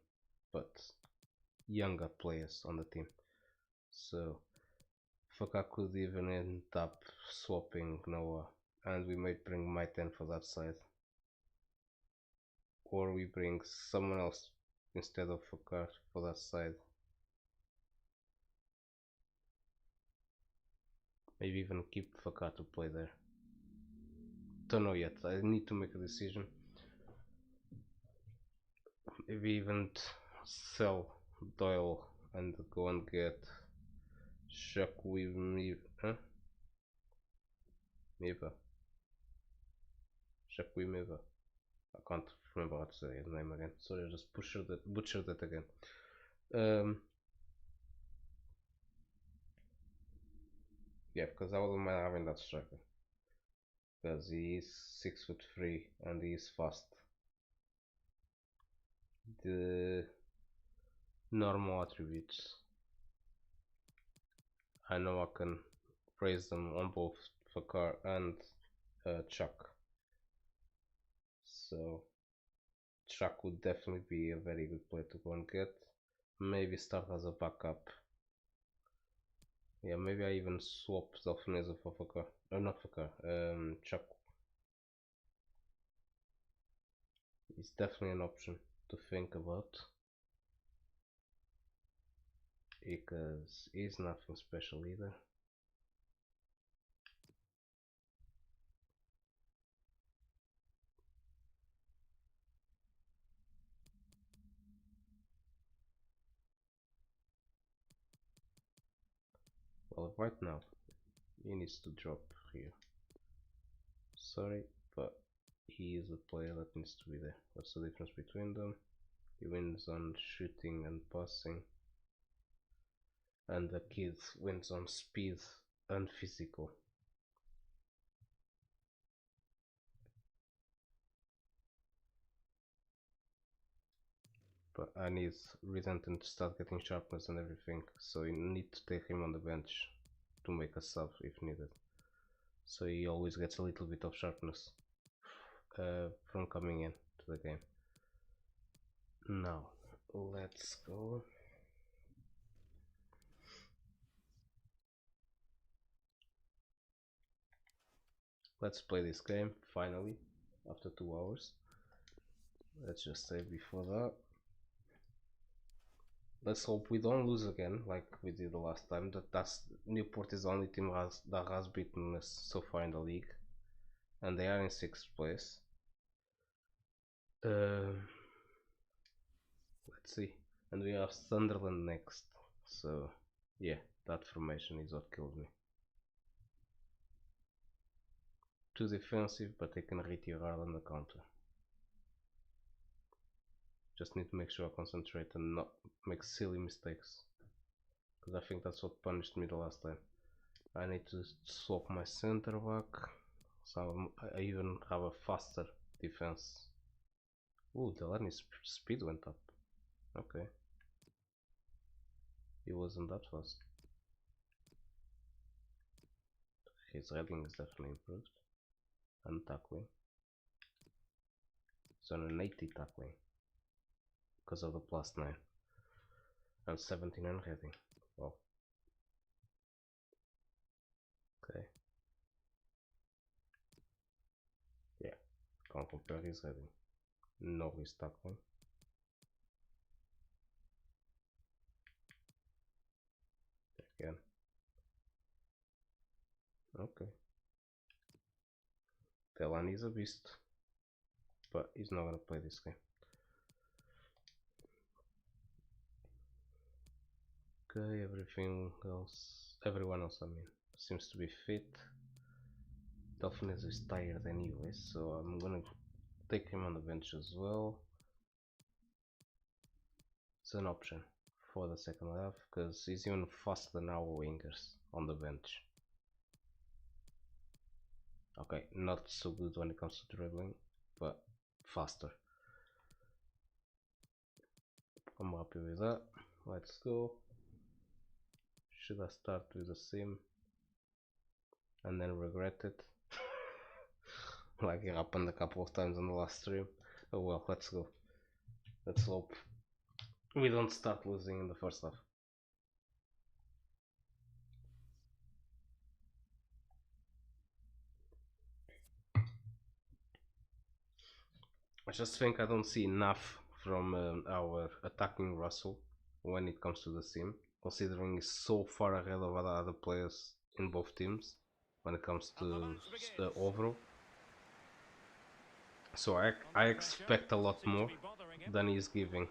but younger players on the team. So Faka could even end up swapping Noah, and we might bring Maiten for that side, or we bring someone else instead of Faka for that side. Maybe even keep Faka to play there. Don't know yet. I need to make a decision. Maybe even sell Doyle and go and get Shakwi Miva. Shakwi Miva. I can't remember how to say his name again. Sorry, I just butchered that again. Yeah, because I wouldn't mind having that striker. Because he is 6'3" and he is fast. The normal attributes, I know I can praise them on both Fakar and Chuck. So Chuck would definitely be a very good player to go and get. Maybe start as a backup. Yeah, maybe I even swap Zolfineza for Fakar. Not Fakar, Chuck. It's definitely an option to think about, because he's nothing special either. Well, right now he needs to drop here. Sorry, but he is a player that needs to be there. What's the difference between them? He wins on shooting and passing, and the kid wins on speed and physical. But I need Redenton to start getting sharpness and everything, so you need to take him on the bench to make a sub if needed. So he always gets a little bit of sharpness from coming in to the game. Now, let's go. Let's play this game finally after 2 hours. Let's just say before that, let's hope we don't lose again like we did the last time. That's Newport is the only team that has beaten us so far in the league, and they are in 6th place. Let's see, and we have Sunderland next, so yeah, that formation is what killed me. Too defensive, but they can hit you hard on the counter. Just need to make sure I concentrate and not make silly mistakes, because I think that's what punished me the last time. I need to swap my center back, so I even have a faster defense. Ooh, Delaney's speed went up. Okay. He wasn't that fast. His heading is definitely improved. And tackling. He's on an 80 tackling, because of the +9. And 79 heading. Wow. Okay. Yeah, can't compare his heading. No, his tackling. Again. Okay. Delaney is a beast, but he's not gonna play this game. Okay, everyone else, I mean, seems to be fit. Dolphinus is tired anyway, so I'm gonna take him on the bench as well. It's an option for the second half, because he's even faster than our wingers on the bench. Okay, not so good when it comes to dribbling, but faster. I'm happy with that. Let's go. Should I start with the sim and then regret it? Like it happened a couple of times on the last stream. Oh well, let's go. Let's hope we don't start losing in the first half. I just think I don't see enough from our attacking Russell when it comes to the sim, considering he's so far ahead of other players in both teams when it comes to overall. So I expect a lot more than he's giving.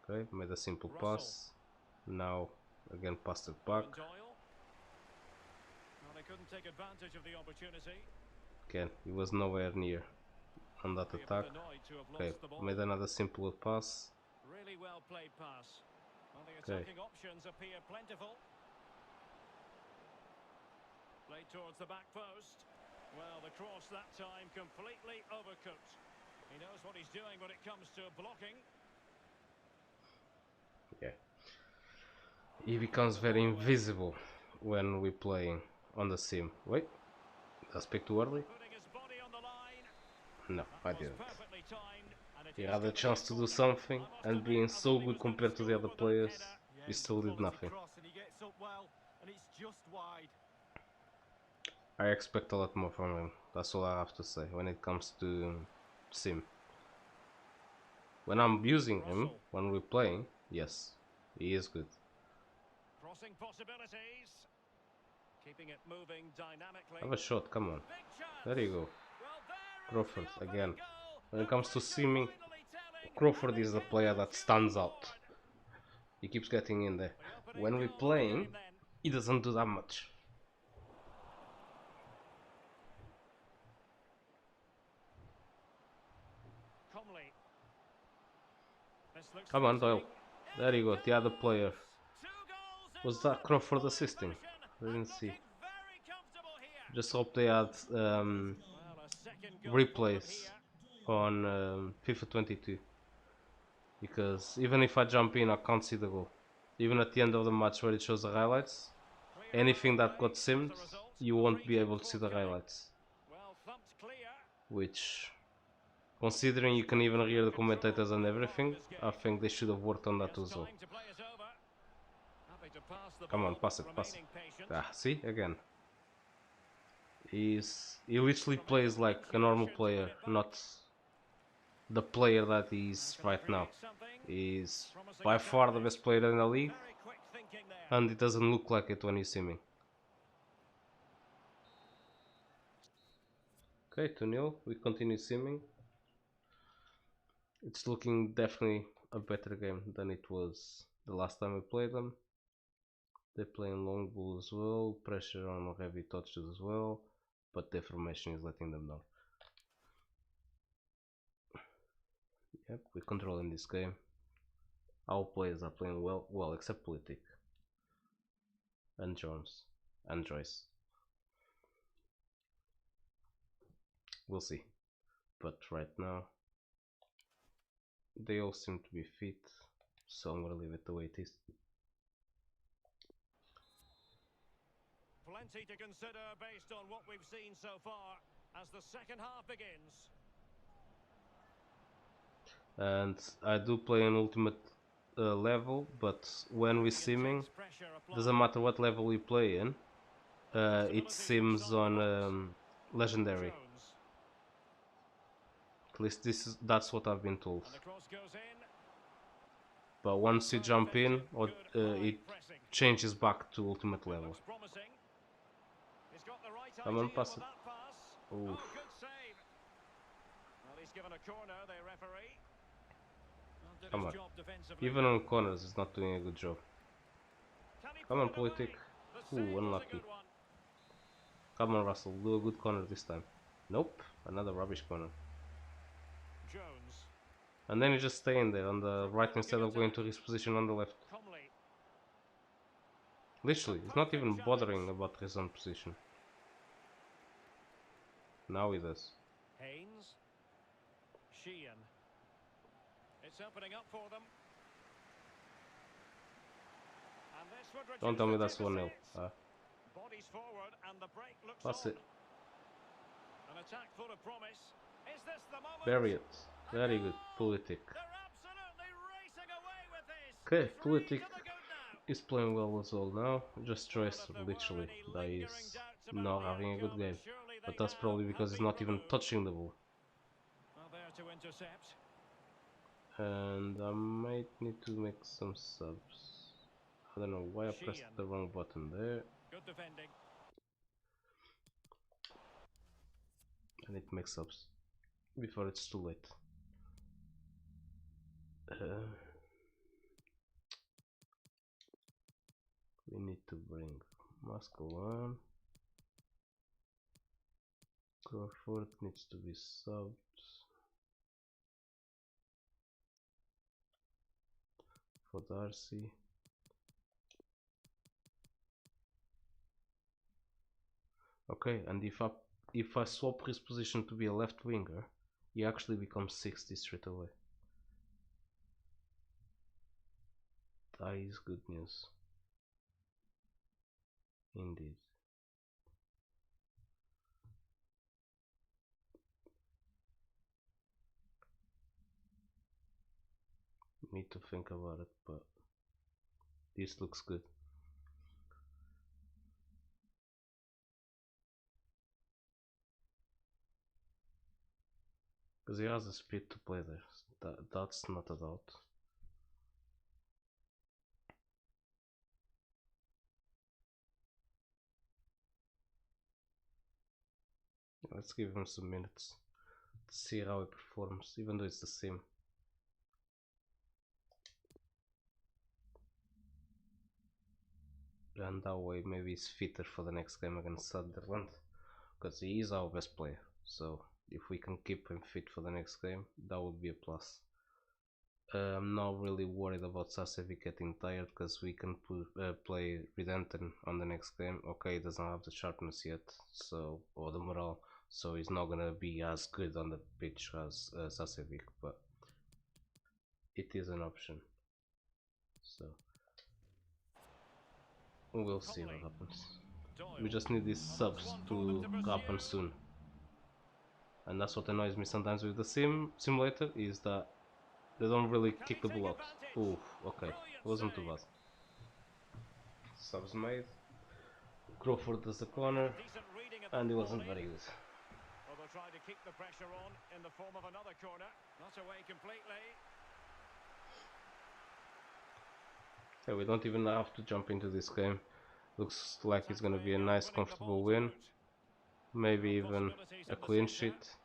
Okay, made a simple pass. Now again passed it back. Again, he was nowhere near on that attack. Okay, made another simple pass. Really well played pass. Well, the attacking options appear plentiful. Played towards the back post. Well, the cross that time completely overcooked. He knows what he's doing when it comes to blocking. Yeah. He becomes very invisible when we're playing on the sim. Wait, did I speak too early? No, I didn't. He had a chance to do something, and being so good compared to the other players, he still did nothing. I expect a lot more from him, that's all I have to say when it comes to sim. When I'm using him, when we're playing, yes, he is good. Crossing possibilities. Keeping it moving dynamically. Have a shot, come on. There you go. Crawford again. When it comes to simming, Crawford is the player that stands out. He keeps getting in there. When we're playing, he doesn't do that much. Come on, Doyle. There you go, the other player. Was that Crawford assisting? I didn't see. Just hope they had replays on FIFA 22. Because even if I jump in, I can't see the goal. Even at the end of the match where it shows the highlights, anything that got simmed, you won't be able to see the highlights. Which, considering you can even hear the commentators and everything, I think they should have worked on that as well. Come on, pass it, pass it. Ah, see, again. He literally plays like a normal player, not the player that he is right now. He's by far the best player in the league, and it doesn't look like it when you see me. Okay, 2-0, we continue simming. It's looking definitely a better game than it was the last time we played them. They're playing long ball as well, pressure on heavy touches as well, but their formation is letting them down. Yep, we're controlling this game. Our players are playing well except Politic and Jones and Joyce. We'll see, but right now they all seem to be fit, so I'm gonna leave it the way it is. Plenty to consider based on what we've seen so far as the second half begins. And I do play an ultimate level, but when we're simming, doesn't matter what level we play in, it sims on legendary. At least that's what I've been told. But once you jump in, it changes back to ultimate level. Come on, pass it. Oof. Come on. Even on corners, he's not doing a good job. Come on, Politic. Ooh, unlucky. Come on, Russell. Do a good corner this time. Nope. Another rubbish corner. And then you just stay in there on the right instead of going to his position on the left. Literally, he's not even bothering about his own position. Now he does. Sheehan. It's opening up for them. And this would reduce Don't tell me the that's 1-0. deficit. Bodies forward and the break looks Pass on. it. An attack full of promise. Is this the moment? Bury it. Very good. Politic. They're absolutely racing away with this. Okay, Three Politic to the good now. is playing well as well now. Just Well, stress if there literally were that any he's lingering doubts about not the having a good outcome, game. surely But they that's probably now because have he's been not even removed. touching the ball. Well, there to intercept. And I might need to make some subs. I don't know why I pressed Sheehan. the wrong button there. Good defending. I need to make subs before it's too late. We need to bring Moscow on. Crawford needs to be subbed. For Darcy. Okay, and if I swap his position to be a left winger, he actually becomes 60 straight away. That is good news. Indeed. Need to think about it, but this looks good. Because he has the speed to play there. That's not a doubt. Let's give him some minutes to see how he performs, even though it's the same. And that way maybe he's fitter for the next game against Sunderland, because he is our best player. So if we can keep him fit for the next game, that would be a plus. I'm not really worried about Sasevic getting tired, because we can play Redempton on the next game. Okay, he doesn't have the sharpness yet, so, or the morale, so he's not gonna be as good on the pitch as Sasevic, but it is an option. So we'll see what happens. We just need these subs to happen soon. And that's what annoys me sometimes with the simulator, is that they don't really kick the ball out. Ooh, okay, wasn't too bad. Subs made. Crawford does the corner, and it wasn't very good. Well, they'll try to keep the pressure on in the form of another corner. Not away completely. Yeah, we don't even have to jump into this game. Looks like it's gonna be a nice, comfortable win. Maybe even a clean sheet.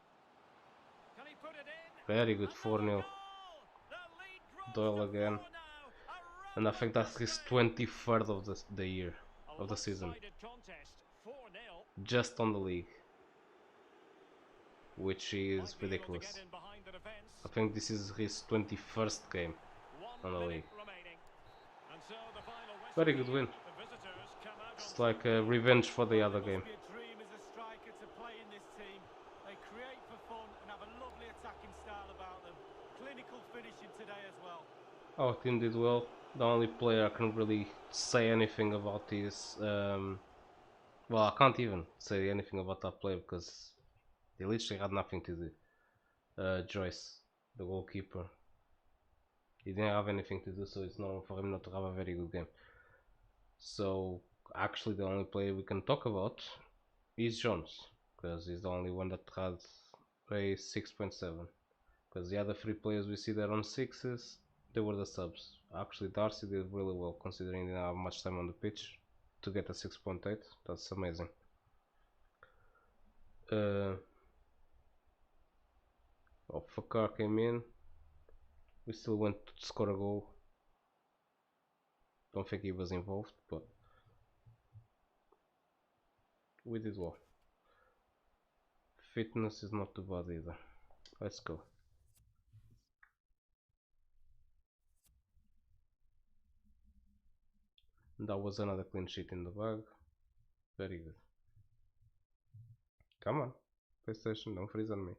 Very good 4-0. Doyle again. And I think that's his 23rd of the year, of the season. Just on the league. Which is ridiculous. I think this is his 21st game on the league. Very good win. It's like a revenge for the other game. Our team did well. The only player I can really say anything about is well, I can't even say anything about that player because they literally had nothing to do. Joyce, the goalkeeper, he didn't have anything to do, so it's normal for him not to have a very good game. So actually the only player we can talk about is Jones, because he's the only one that had a 6.7, because the other three players we see there on 6s, they were the subs. Actually Darcy did really well considering he didn't have much time on the pitch to get a 6.8. That's amazing. Fakar came in. We still went to score a goal. Don't think he was involved, but we did well. Fitness is not too bad either. Let's go. That was another clean sheet in the bag. Very good. Come on, PlayStation, don't freeze on me.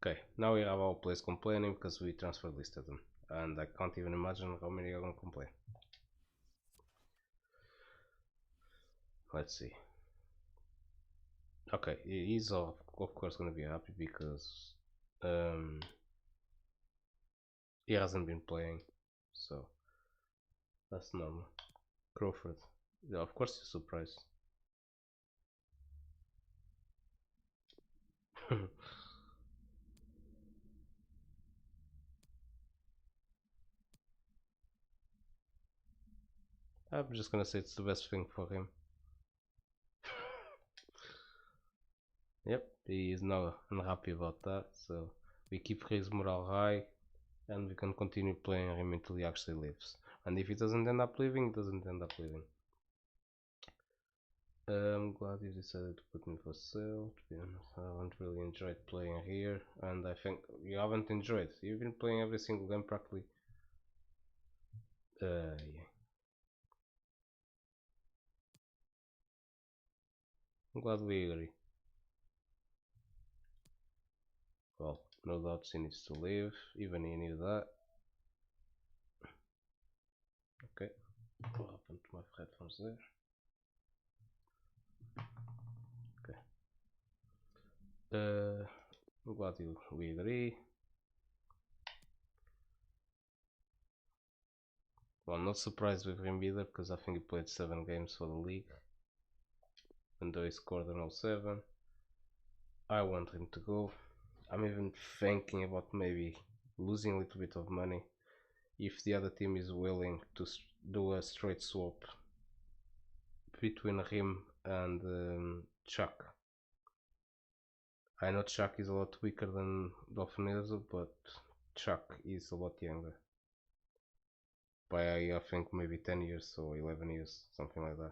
Okay, now we have our players complaining because we transfer listed them, and I can't even imagine how many are gonna complain. Let's see. Okay, he's of course gonna be happy because he hasn't been playing, so that's normal. Crawford, yeah, of course he's surprised. I'm just gonna say it's the best thing for him. Yep, he is now unhappy about that, so we keep his morale high and we can continue playing him until he actually leaves. And if he doesn't end up leaving, he doesn't end up leaving. I'm glad you decided to put me for sale. To be honest, I haven't really enjoyed playing here, and I think you haven't enjoyed. You've been playing every single game practically. Yeah. I'm glad we agree. Well, no doubt he needs to leave, even he knew that. Okay, what happened to my headphones there? Okay. I'm glad we agree. Well, I'm not surprised with him either because I think he played 7 games for the league. And though he scored an 07, I want him to go. I'm even thinking about maybe losing a little bit of money if the other team is willing to do a straight swap between him and Chuck. I know Chuck is a lot weaker than Dolphinezo, but Chuck is a lot younger. By I think maybe 10 years or 11 years, something like that.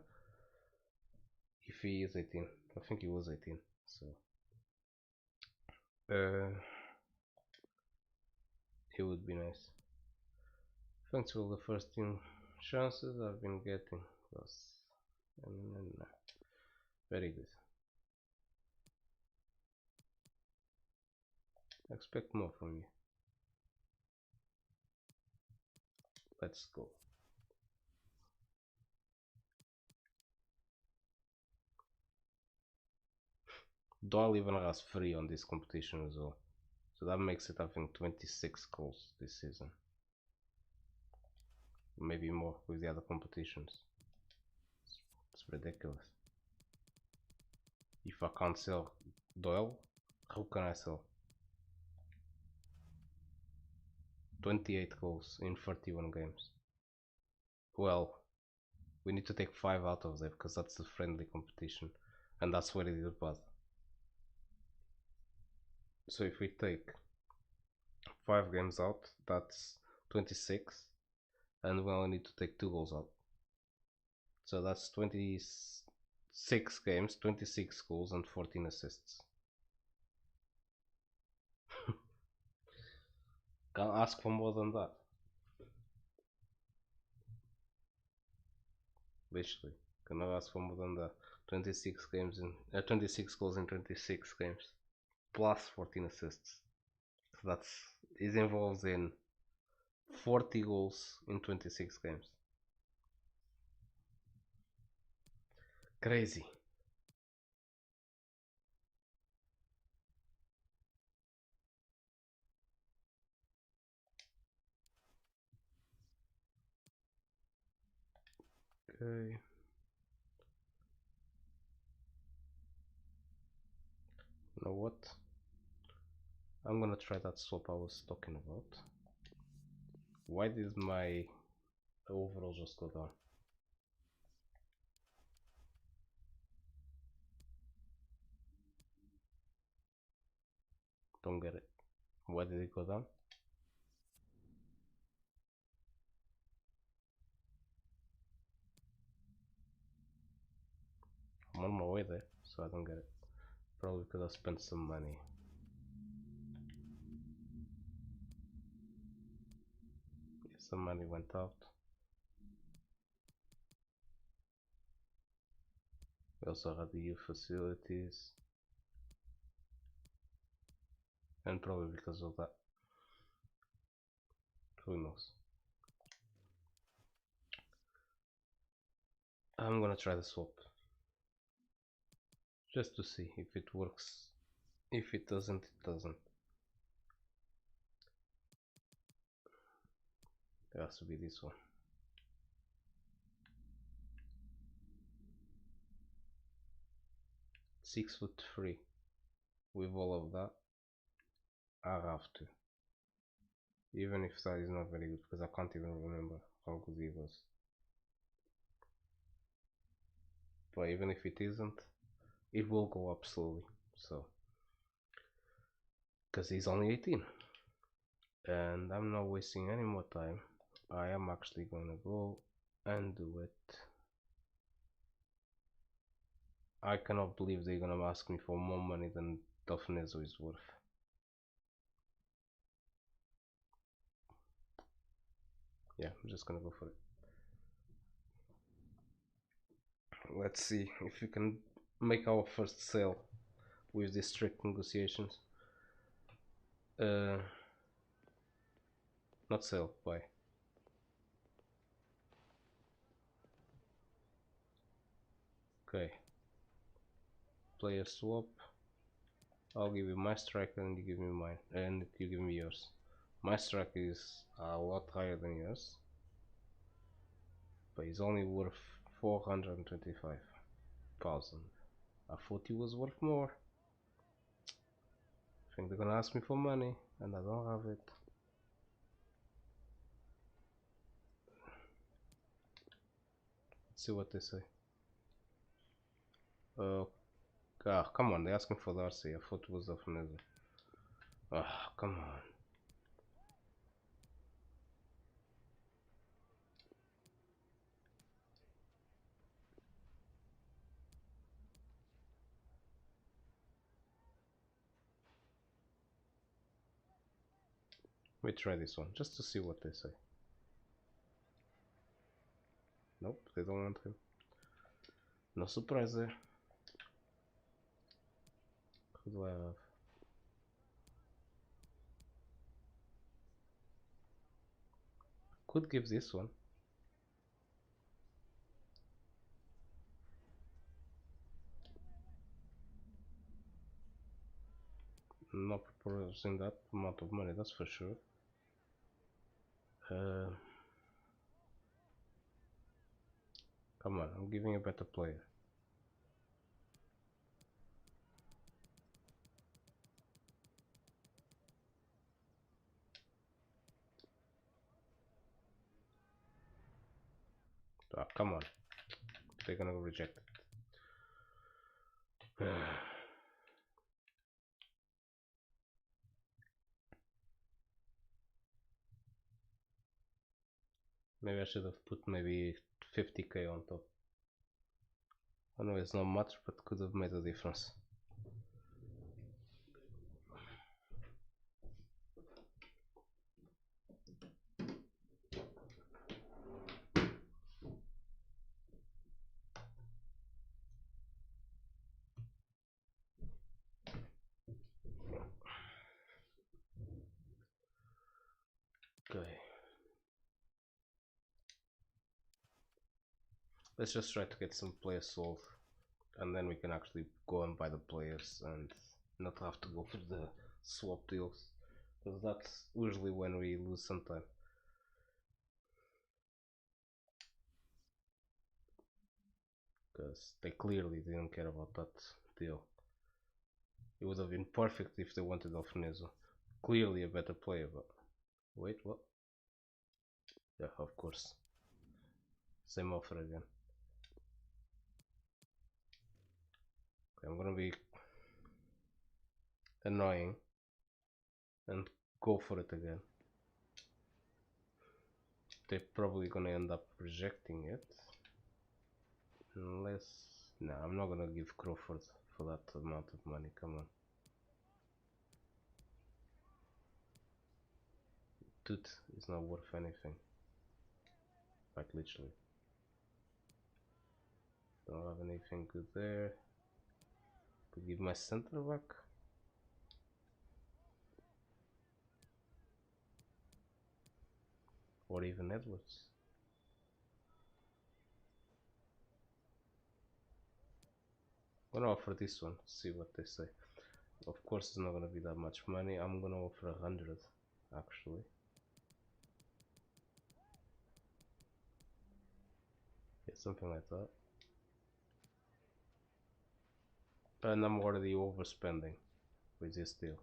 If he is 18, I think he was 18, so it would be nice. Thanks for the first team chances I've been getting. Very good. Expect more from you. Let's go. Doyle even has 3 on this competition as well. So that makes it, I think, 26 goals this season. Maybe more with the other competitions. It's ridiculous. If I can't sell Doyle, who can I sell? 28 goals in 31 games. Well, we need to take 5 out of there because that's the friendly competition, and that's where it is bad. So if we take 5 games out, that's 26, and we only need to take 2 goals out. So that's 26 games, 26 goals and 14 assists. Can't ask for more than that. Literally, cannot ask for more than that. 26 games in 26 goals in 26 games, plus 14 assists. So that's is involved in 40 goals in 26 games. Crazy. Okay. You know what? I'm gonna try that swap I was talking about. Why did my overall just go down? Don't get it. Why did it go down? I'm on my way there, so I don't get it. Probably because I spent some money. Some money went out. We also had the youth facilities. and probably because of that. Who knows? I'm gonna try the swap just to see if it works. If it doesn't, it doesn't. It has to be this one. 6'3". With all of that, I have to. Even if that is not very good, because I can't even remember how good he was. But even if it isn't, it will go up slowly. So, because he's only 18. And I'm not wasting any more time. I am actually gonna go and do it. I cannot believe they're gonna ask me for more money than Dofnezo is worth. Yeah, I'm just gonna go for it. Let's see if we can make our first sale with these strict negotiations. Not sale, buy. Okay. Player swap. I'll give you my striker and you give me mine, and you give me yours. My striker is a lot higher than yours, but he's only worth 425,000. I thought he was worth more. I think they're gonna ask me for money, and I don't have it. Let's see what they say. Come on, they're asking for the RC. I thought it was the Finesse. Come on. Let me try this one, just to see what they say. Nope, they don't want him. No surprise there. Who do I have? Could give this one. Not proposing that amount of money, that's for sure. Come on, I'm giving a better player. Come on. They're gonna reject it. Maybe I should have put maybe 50k on top. I know it's not much, but could have made a difference. Okay. Let's just try to get some players sold, and then we can actually go and buy the players and not have to go for the swap deals, because that's usually when we lose some time. Because they clearly didn't care about that deal. It would have been perfect if they wanted Alfinezo. Clearly a better player, but wait, what? Yeah, of course. Same offer again. Okay, I'm gonna be annoying and go for it again. They're probably gonna end up rejecting it. Unless... Nah, I'm not gonna give Crawford for that amount of money, come on. Dude is not worth anything. Like literally. Don't have anything good there. Could give my center back. or even Edwards. I'm gonna offer this one, see what they say. Of course it's not gonna be that much money. I'm gonna offer 100 actually. Yeah, something like that. And I'm already overspending with this deal.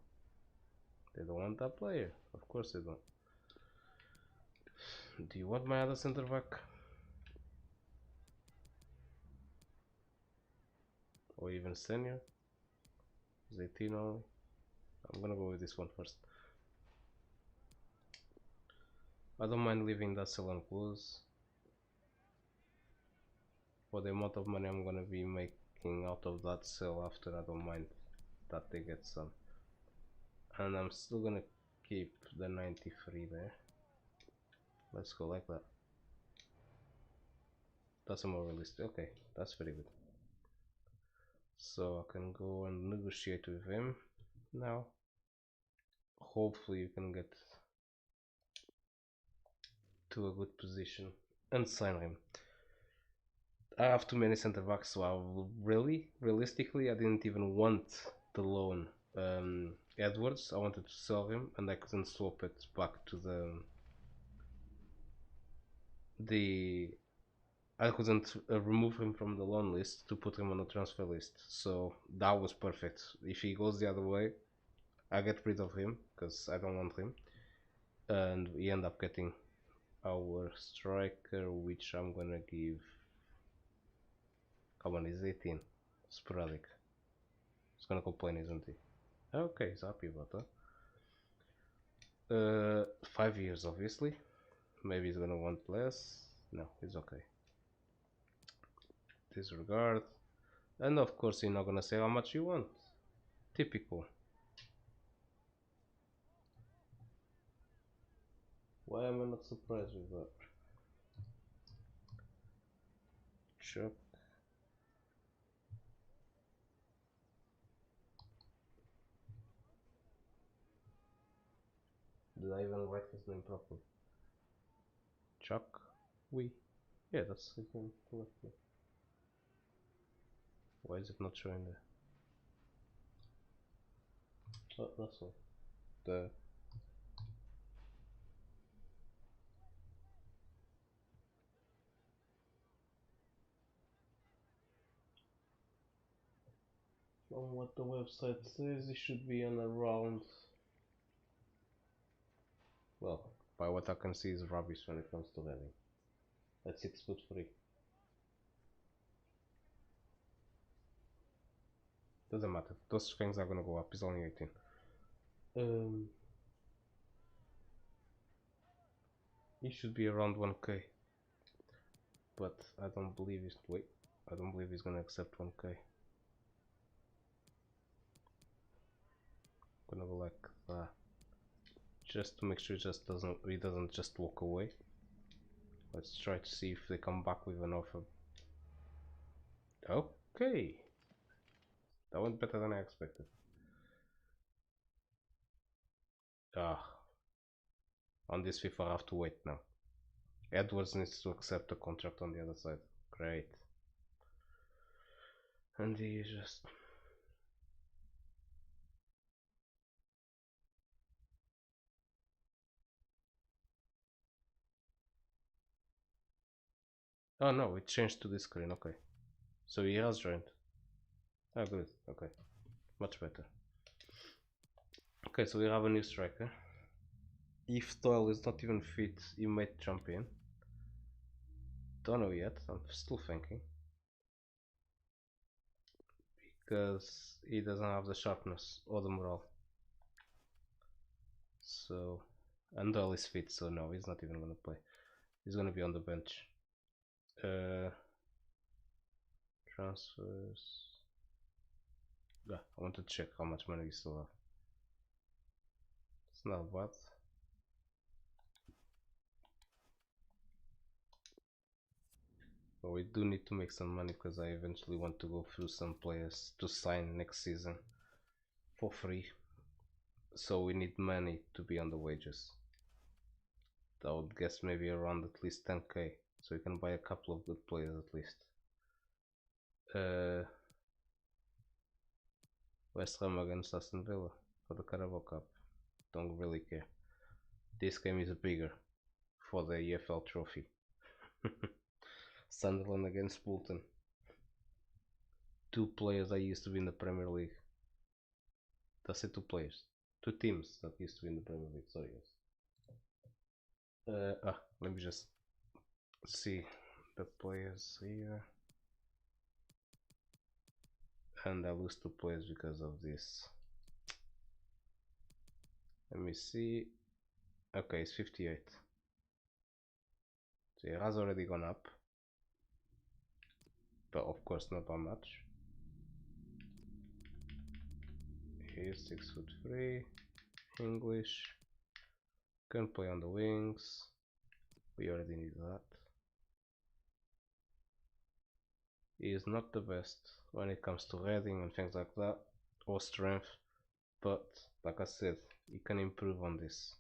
They don't want that player. Of course they don't. Do you want my other center back? Or even senior? Is 18 only? I'm gonna go with this one first. I don't mind leaving that salon close. For the amount of money I'm gonna be making out of that sale after, I don't mind that they get some. And I'm still gonna keep the 93 there. Let's go like that. That's more realistic. Okay, that's very good. So I can go and negotiate with him now. Hopefully you can get to a good position and sign him. I have too many center backs, so realistically, I didn't even want the loan Edwards. I wanted to sell him, and I couldn't swap it back to the. I couldn't remove him from the loan list to put him on the transfer list, so that was perfect. If he goes the other way, I get rid of him because I don't want him, and we end up getting our striker, which I'm gonna give. Come on, he's 18. Sporadic. He's gonna complain, isn't he? Okay, he's happy about that. 5 years, obviously. Maybe he's gonna want less. No, he's okay. Disregard. And of course, you're not gonna say how much you want. Typical. Why am I not surprised with that? Chuck. Did I even write his name properly? Chuck? We. Yeah, that's his name correctly. Why is it not showing there? Oh, that's all. The on what the website says, it should be on around. Well, by what I can see, is rubbish when it comes to heading. At 6'3". Doesn't matter. Those things are gonna go up. He's only 18. He should be around 1k. But I don't believe he's. Wait. I don't believe he's gonna accept 1k. Gonna go like that. Just to make sure he doesn't just walk away. Let's try to see if they come back with an offer. Okay. That went better than I expected. Ah. On this FIFA I have to wait now. Edwards needs to accept the contract on the other side. Great. And he just... Oh no, it changed to this screen, okay. So he has joined. Oh good, okay. Much better. Okay, so we have a new striker. If Doyle is not even fit, he might jump in. Don't know yet, I'm still thinking. Because he doesn't have the sharpness or the morale. So, and Doyle is fit, so no, he's not even gonna play. He's gonna be on the bench. Transfers. Yeah, I want to check how much money we still have. It's not bad. But we do need to make some money because I eventually want to go through some players to sign next season for free. So we need money to be on the wages. I would guess maybe around at least 10k, so you can buy a couple of good players at least. West Ham against Aston Villa for the Carabao Cup. Don't really care. This game is bigger for the EFL trophy. Sunderland against Bolton. Two players that used to be in the Premier League. That's it, two players. Two teams that used to be in the Premier League. Sorry guys. Let me just see the players here. And I lose two players because of this. Let me see. Okay, it's 58. So it has already gone up, but of course not that much. He's 6'3", English, can play on the wings. We already need that. He is not the best when it comes to heading and things like that, or strength, but like I said, he can improve on this.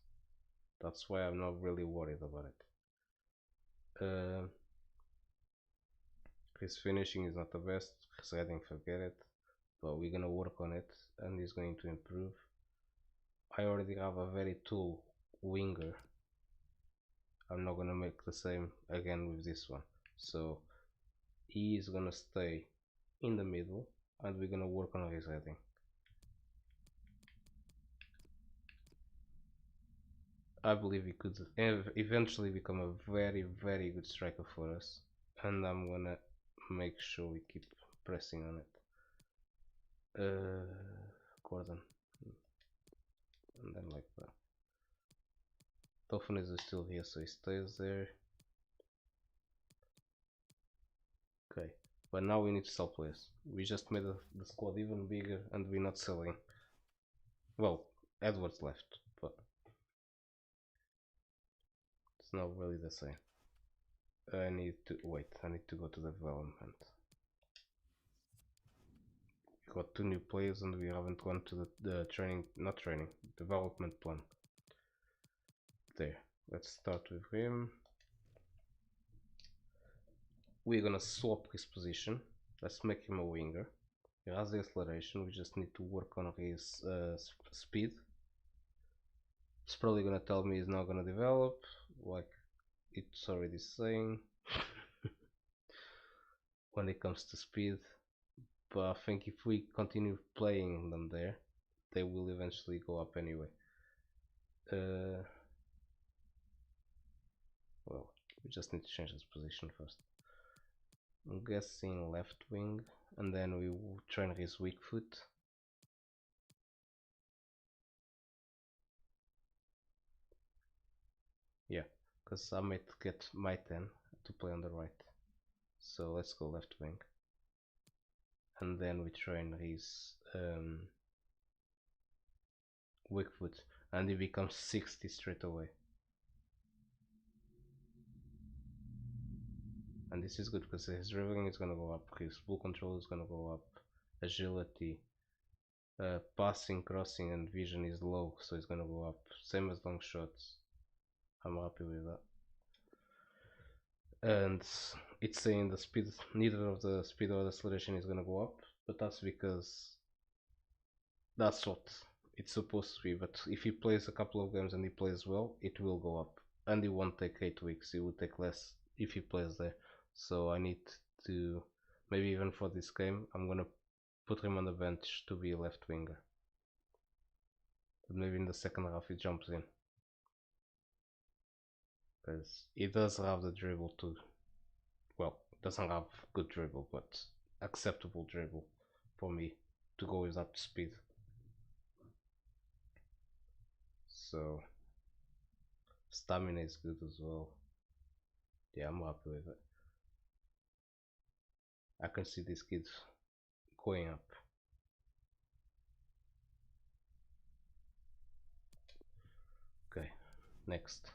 That's why I'm not really worried about it. His finishing is not the best, his heading, forget it, but we're gonna work on it and he's going to improve. I already have a very tall winger. I'm not gonna make the same again with this one, so he is gonna stay in the middle and we're gonna work on his heading. I believe he could eventually become a very good striker for us, and I'm gonna make sure we keep pressing on it. Gordon, and then like that. Dolphin is still here, so he stays there. Okay, but now we need to sell players. We just made the squad even bigger and we're not selling. Well, Edwards left, but it's not really the same. I need to wait, I need to go to development. We got two new players and we haven't gone to the development plan. There, let's start with him. We're gonna swap his position. Let's make him a winger. He has the acceleration, we just need to work on his speed. It's probably gonna tell me he's not gonna develop, like it's already saying when it comes to speed, but I think if we continue playing them there, they will eventually go up anyway. Well, we just need to change his position first. I'm guessing left wing, and then we will train his weak foot. Yeah, because I might get my 10 to play on the right. So let's go left wing. And then we train his weak foot, and he becomes 60 straight away. And this is good because his dribbling is gonna go up, his ball control is gonna go up, agility, passing, crossing and vision is low, so it's gonna go up, same as long shots. I'm happy with that. And it's saying the speed, neither of the speed or the acceleration is gonna go up, but that's because that's what it's supposed to be. But if he plays a couple of games and he plays well, it will go up, and it won't take 8 weeks, it will take less if he plays there. So I need to, maybe even for this game, I'm gonna put him on the bench to be a left winger. But maybe in the second half he jumps in, because he does have the dribble too. Well, doesn't have good dribble, but acceptable dribble for me to go with that speed. So stamina is good as well. Yeah, I'm happy with it. I can see these kids going up. Okay, next.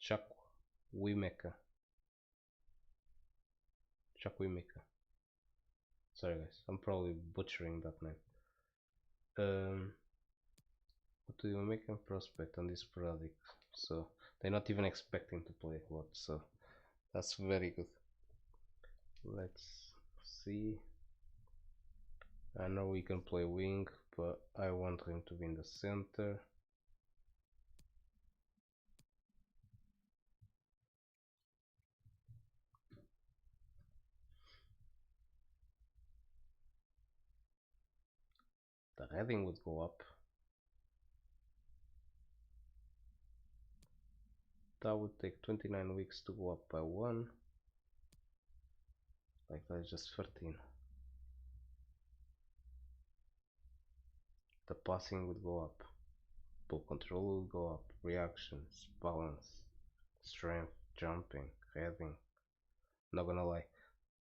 Chukwuemeka. Sorry guys, I'm probably butchering that name. But we make a prospect on this sporadic, so they're not even expecting to play a lot, so that's very good. Let's see. I know we can play wing, but I want him to be in the center. The heading would go up. That would take 29 weeks to go up by 1. Like that's just 13. The passing would go up. Ball control would go up. Reactions, balance, strength, jumping, heading. Not gonna lie,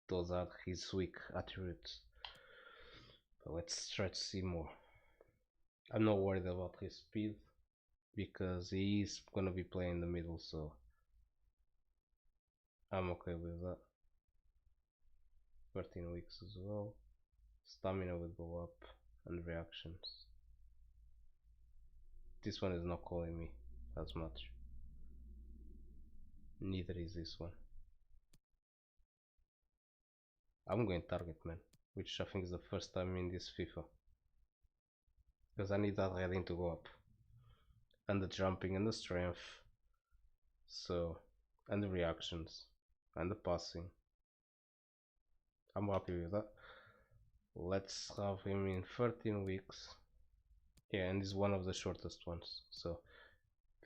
those are his weak attributes. But let's try to see more. I'm not worried about his speed because he is gonna be playing in the middle, so I'm okay with that. 13 weeks as well. Stamina would go up and reactions. This one is not calling me as much. Neither is this one. I'm going target man, which I think is the first time in this FIFA. Because I need that heading to go up. And the jumping and the strength. So, and the reactions. And the passing. I'm happy with that. Let's have him in 13 weeks. Yeah, and it's one of the shortest ones. So,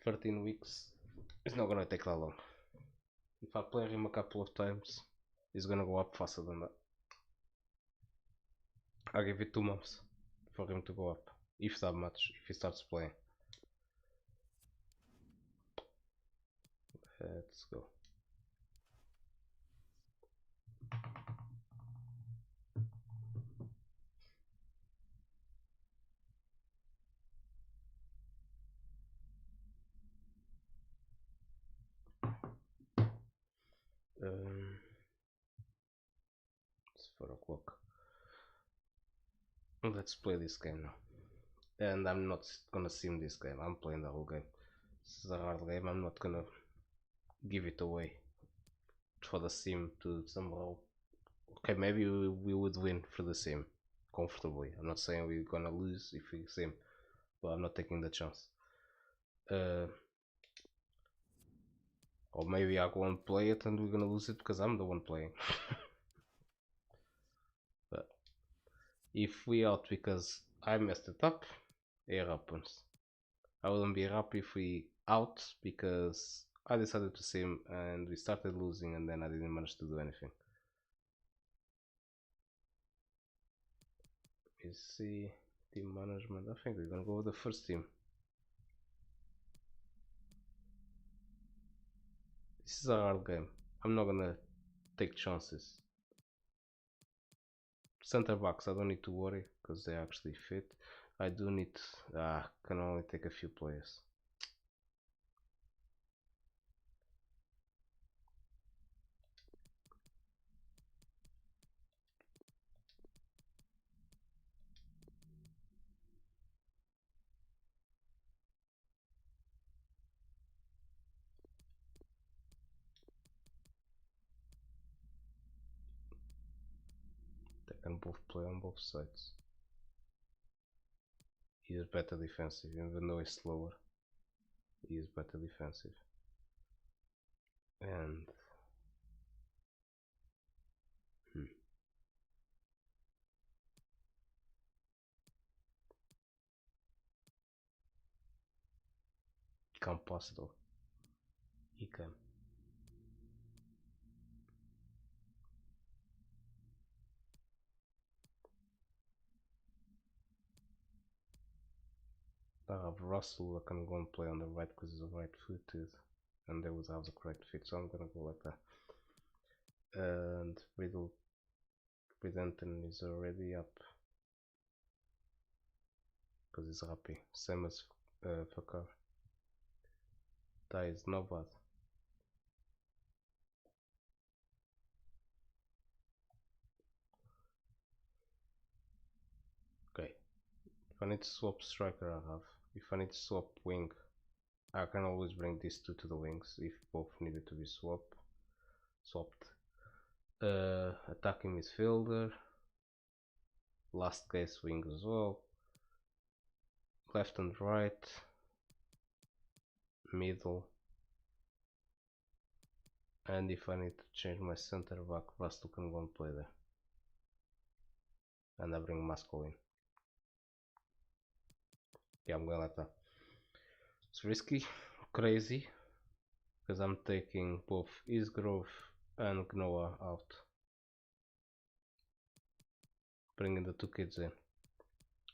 13 weeks is not gonna take that long. If I play him a couple of times, he's gonna go up faster than that. I'll give it 2 months for him to go up, if that much, if he starts playing. Let's go. It's 4 o'clock. Let's play this game now. And I'm not gonna sim this game, I'm playing the whole game. This is a hard game, I'm not gonna give it away for the sim to somehow. Okay, maybe we would win for the sim comfortably. I'm not saying we're gonna lose if we sim, but I'm not taking the chance. Or maybe I go and play it and we're gonna lose it because I'm the one playing. But if we out because I messed it up, it happens. I wouldn't be happy if we out because I decided to sim and we started losing and then I didn't manage to do anything. Let's see, team management. I think we're gonna go with the first team. This is a hard game. I'm not gonna take chances. Center backs, I don't need to worry because they actually fit. I do need, can only take a few players. They can both play on both sides. He is better defensive, even though he's slower. He is better defensive. And he can't pass though. He can. I have Russell that can go and play on the right because he's right footed and they would have the correct fit, so I'm gonna go like that. And Briddenton is already up because he's happy, same as Fakar. That is not bad. Okay, if I need to swap striker I have if I need to swap wing, I can always bring these two to the wings if both needed to be swapped. Attacking midfielder, last case wing as well, left and right, middle, and if I need to change my center back, Russell can go and play there. And I bring Masco in. Yeah, I'm going like that. It's risky, crazy, because I'm taking both Isgrove and Gnoa out. Bringing the two kids in.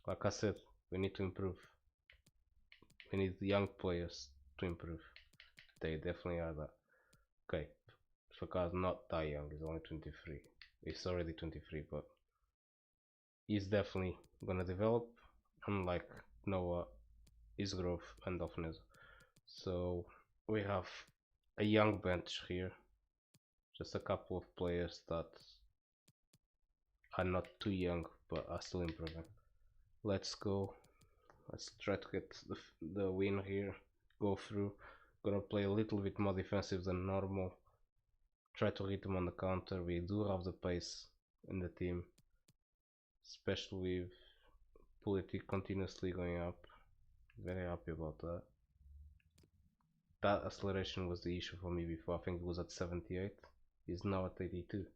Like I said, we need to improve. We need young players to improve. They definitely are that. Okay, Faka's not that young, he's only 23. He's already 23, but he's definitely gonna develop, unlike Noah, Isgrove and Offnez. So we have a young bench here, just a couple of players that are not too young but are still improving. Let's go. Let's try to get the win here, go through. Gonna play a little bit more defensive than normal, try to hit them on the counter. We do have the pace in the team, especially with Politic continuously going up. Very happy about that. That acceleration was the issue for me before. I think it was at 78, it's now at 82.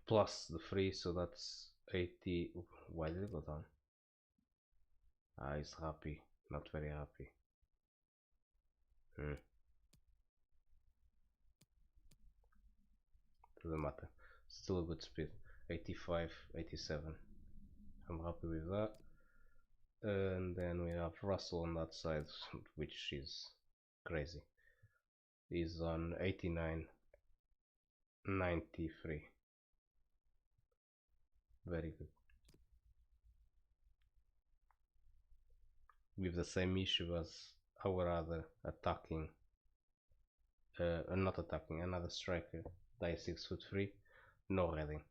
Plus the free, so that's 80. Why did it go down? Ah, he's happy, not very happy. Doesn't matter, still a good speed. 85, 87. I'm happy with that. And then we have Russell on that side, which is crazy. He's on 89, 93. Very good. With the same issue as our other attacking, not attacking, another striker that is 6'3", no heading.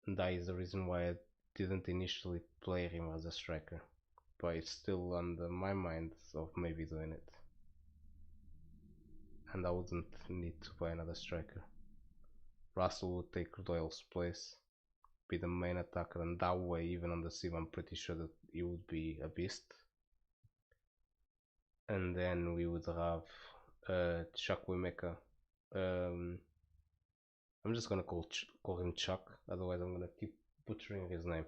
That is the reason why I didn't initially play him as a striker, but it's still under my mind of maybe doing it. And I wouldn't need to buy another striker. Russell would take Doyle's place, be the main attacker, and that way, even on the sim, I'm pretty sure that he would be a beast. And then we would have Chuck Wimeka. I'm just gonna call him Chuck, otherwise I'm gonna keep butchering his name.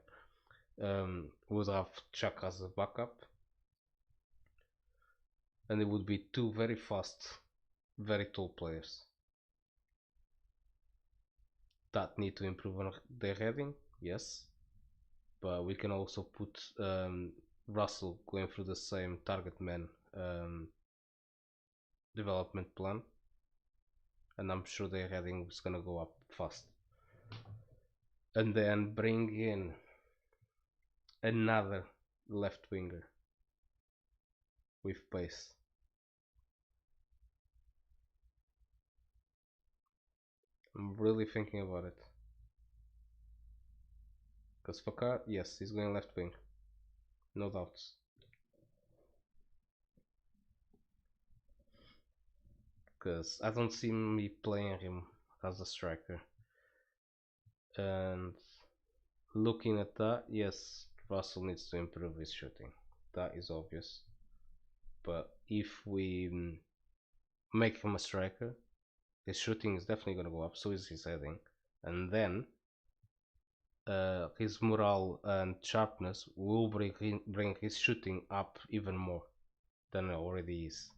We would have Chuck as a backup, and it would be two very fast, very tall players that need to improve on their heading, yes, but we can also put Russell going through the same target man development plan, and I'm sure their heading is gonna go up fast. And then bring in another left winger with pace. I'm really thinking about it. Because Fakar, yes, he's going left wing. No doubts. Because I don't see me playing him as a striker. And looking at that, yes, Russell needs to improve his shooting. That is obvious. But if we make him a striker, his shooting is definitely going to go up, so is his heading. And then his morale and sharpness will bring his shooting up even more than it already is.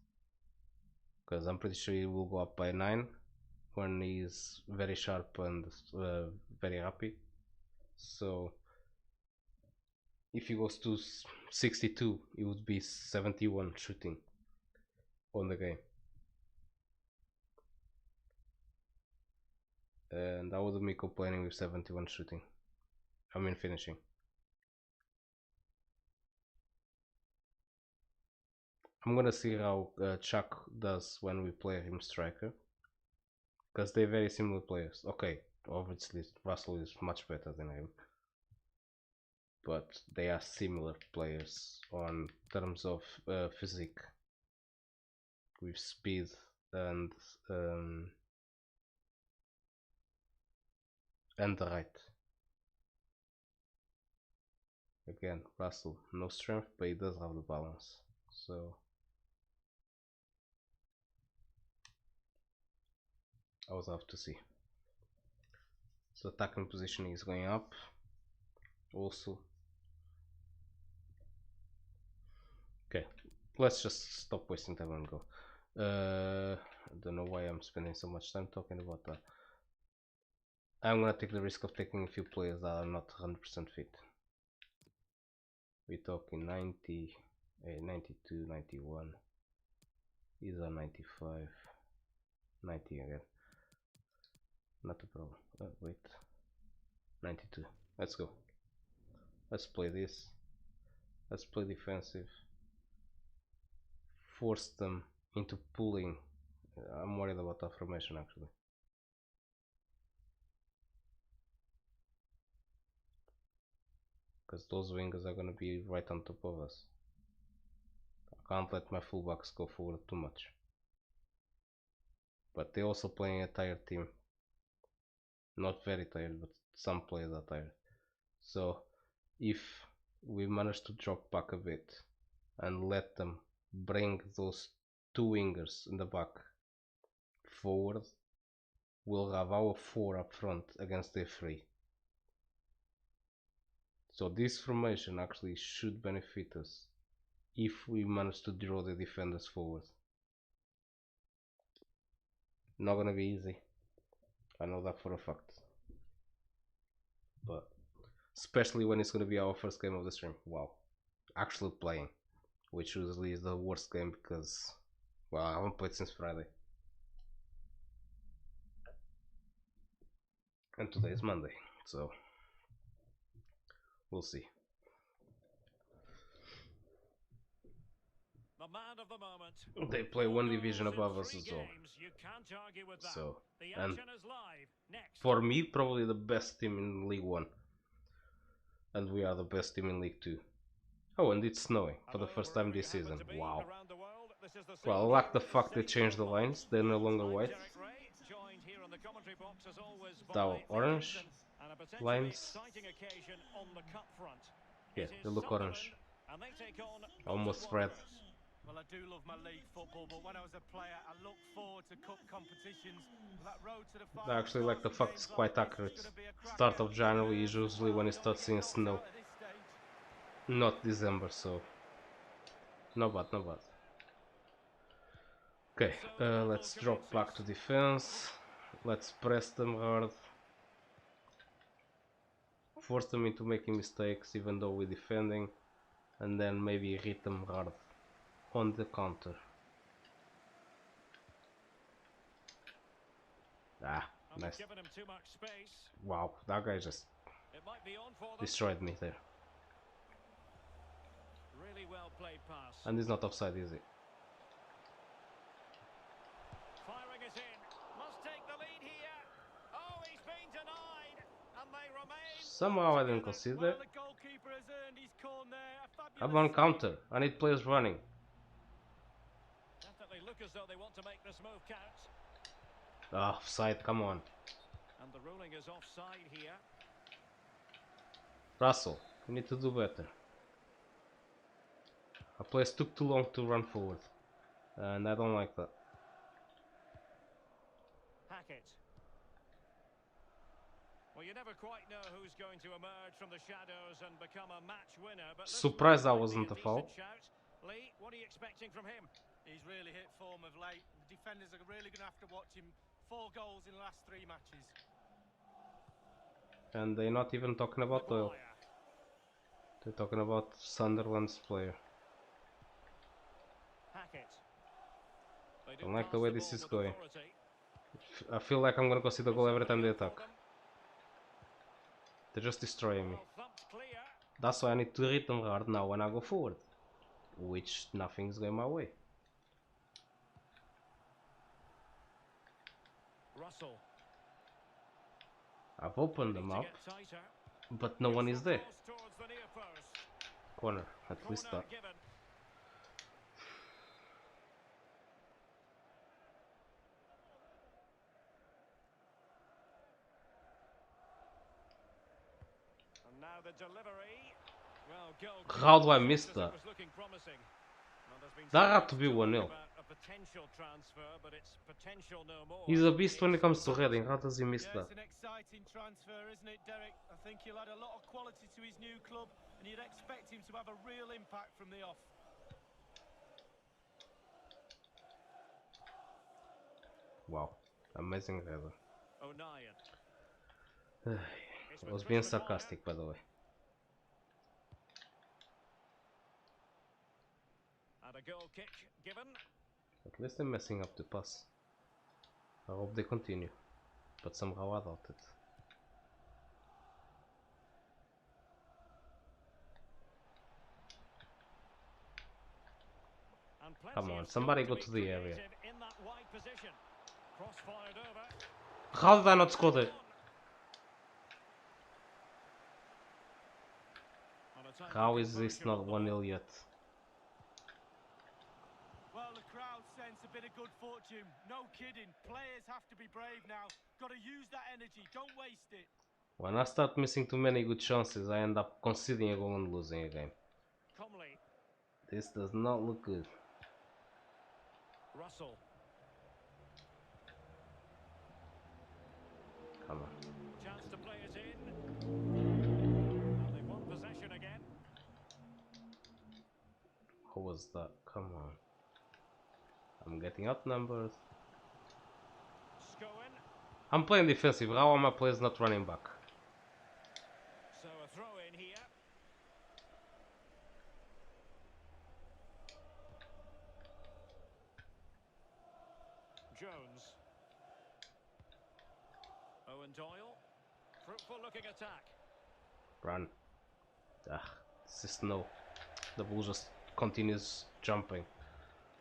Because I'm pretty sure he will go up by 9 when he's very sharp and very happy. So if he goes to 62, it would be 71 shooting on the game. And I wouldn't be complaining with 71 shooting. I mean finishing. I'm gonna see how Chuck does when we play him striker, because they're very similar players. Okay, obviously Russell is much better than him, but they are similar players on terms of physique, with speed and the height. Again, Russell, no strength, but he does have the balance. So I will have to see. So attacking positioning is going up also. Okay, let's just stop wasting time and go. I don't know why I'm spending so much time talking about that. I'm gonna take the risk of taking a few players that are not 100% fit. We're talking 90, 92, 91. These are 95, 90 again. Not a problem. Wait, 92. Let's go. Let's play this. Let's play defensive. Force them into pulling. I'm worried about affirmation actually. Because those wingers are gonna be right on top of us. I can't let my fullbacks go forward too much. But they're also playing a tired team. Not very tired, but some players are tired. So if we manage to drop back a bit and let them bring those two wingers in the back forward, we'll have our 4 up front against their 3. So this formation actually should benefit us if we manage to draw the defenders forward. Not gonna be easy, I know that for a fact, but especially when it's gonna be our first game of the stream. Wow, actually playing, which usually is the worst game because, well, I haven't played since Friday, and today is Monday, so we'll see. The man of the moment. They play one division above us as well. You can't argue with that. So, the and action is live. Next. For me, probably the best team in League 1. And we are the best team in League 2. Oh, and it's snowing for the first time this season. Wow. Well, I like the fact they changed the lines. They're no longer white. Now orange lines. Yeah, they look orange. Almost red. Well, I do love my league football, but when I was a player, I looked forward to cup competitions. That road to the final. I actually like the fact it's quite accurate. Start of January is usually when it starts seeing snow. Not December, so not bad, not bad. Okay, let's drop back to defense. Let's press them hard. Force them into making mistakes even though we're defending. And then maybe hit them hard on the counter. Ah, nice. Wow, that guy just destroyed me there. Really well played pass. And he's not offside, is he? Firing it in. Must take the lead here. Oh, he's been denied. And they remain. Somehow I didn't consider. Well, the goalkeeper has earned his corner. I'm on counter. I need players running. Definitely look as though they want to make this move count. Ah, offside, come on. And the ruling is offside here. Russell, you need to do better. Our players took too long to run forward. And I don't like that. Hackett. Well, you never quite know who's going to emerge from the shadows and become a match winner. But surprised that wasn't a foul. Lee, what are you expecting from him? He's really hit form of late. The defenders are really going to have to watch him. 4 goals in the last 3 matches. And they're not even talking about Doyle. They're talking about Sunderland's player. Hackett. I don't like the way this is going. I feel like I'm gonna go see the goal every time they attack. They're just destroying me. That's why I need to hit them hard now when I go forward. Which nothing's going my way. Russell. I've opened them up, but no one is there. corner, at least Corner that. given. And now the delivery. Well, goal How do I kick, miss just as that? it was looking promising. Well, there's been That so had much to be talk 1-0. about a potential transfer, but it's potential no more. He's a beast when it It's comes to not. heading. How does he miss Yeah, that? it's an exciting transfer, isn't it, Derek? I think he'll add a lot of quality to his new club, and you'd expect him to have a real impact from the off. Wow, amazing header. O'Nien. It's I with was Chris being Maguire. sarcastic, by the way. And a goal kick given. At least they're messing up the pass. I hope they continue, but somehow I doubt it. And Come plenty on, of somebody scope go be to the area. creative in that wide position. Cross fired over. How did I not score there? On a time How for is this composure on not the 1-0 ball. yet? Well, the crowd sense a bit of good fortune. No kidding. Players have to be brave now. Got to use that energy. Don't waste it. When I start missing too many good chances, I end up conceding a goal and losing a game. Comley. This does not look good. Russell. Come on. Chance to play it in. Well, they've won possession again. Who was that? Come on. I'm getting outnumbered. Scowen. I'm playing defensive. How are my players not running back? So a throw in here. Jones. Owen Doyle. Fruitful looking attack. Run. Ah, this is no. The ball just continues jumping.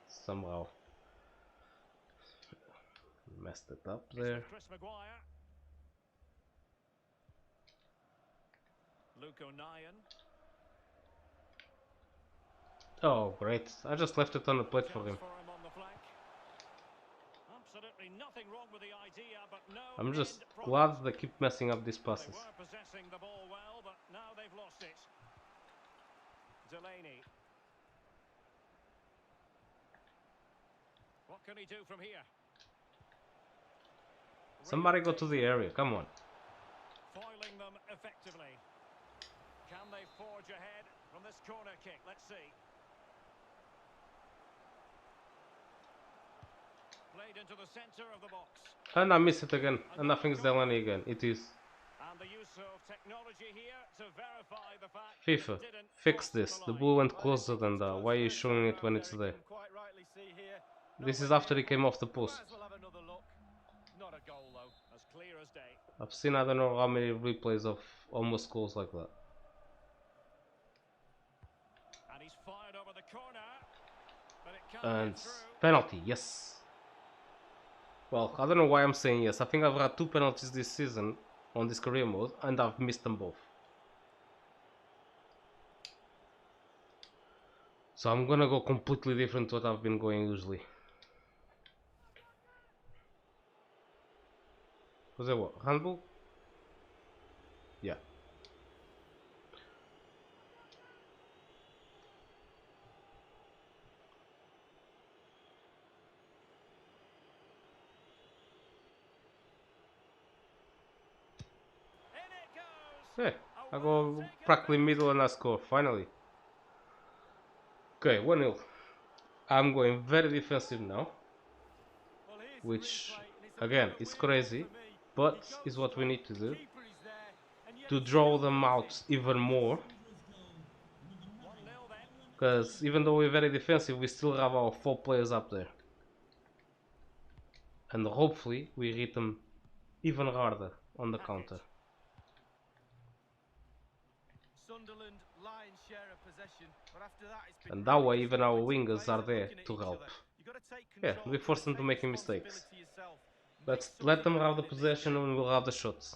Somehow. Messed it up It's there. with Chris Maguire. Luke O'Nien. Oh, great. I just left it on the plate for him. Chance for him on the flank. Absolutely nothing wrong with the idea, but no. I'm just end product. glad they keep messing up these Well, passes. they were possessing the ball well, but now they've lost it. Delaney. What can he do from here? Somebody go to the area, come on. Foiling them effectively. Can they forge ahead from this corner kick? Let's see. Played into the centre of the box. And I miss it again. And I think it's Delaney again. It is. And the use of technology here to verify the fact FIFA, it didn't fix cross this. the The line. ball went closer than that. Why are you showing it when it's there? Quite rightly see here. This is after he came off the post. Might as well have another look. Not a goal though. As clear as day. I've seen I don't know how many replays of almost goals like that. And he's fired over the corner. But it can't And get through. penalty, yes. Well, I don't know why I'm saying yes. I think I've had 2 penalties this season on this career mode and I've missed them both. So I'm gonna go completely different to what I've been going usually. Was that what? Handball? Yeah. In it goes. Yeah. A I well go taken practically penalty. middle and I score, finally. Okay, 1-0. I'm going very defensive now. Well, here's the Which, replay, and it's a again, bit of a is weird one crazy, for me. but He goes is what we straight, need to do keeper is there, and yet to he draw still them goes out in. even more. 1-0 then. Because even though we're very defensive, we still have our 4 players up there. And hopefully we hit them even harder on the counter. Sunderland lion's share of possession, but after that it's been And that way really even our disappointing. wingers Players are there looking at to each help. other. You gotta take Yeah, control, we you force gotta them to take making mistakes. responsibility yourself. Make Let something them have happen the in this possession game. and we'll have the shots.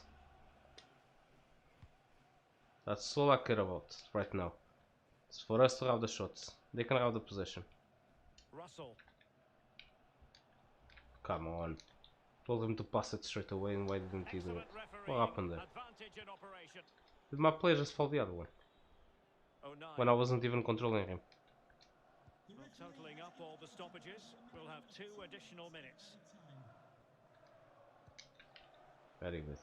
That's all I care about right now. It's for us to have the shots. They can have the possession. Russell. Come on. Told him to pass it straight away, and why didn't he do it? What happened there? Advantage in operation. Did my player just fall the other one? When I wasn't even controlling him. Well, totaling up all the stoppages, we'll have 2 additional minutes. Very good.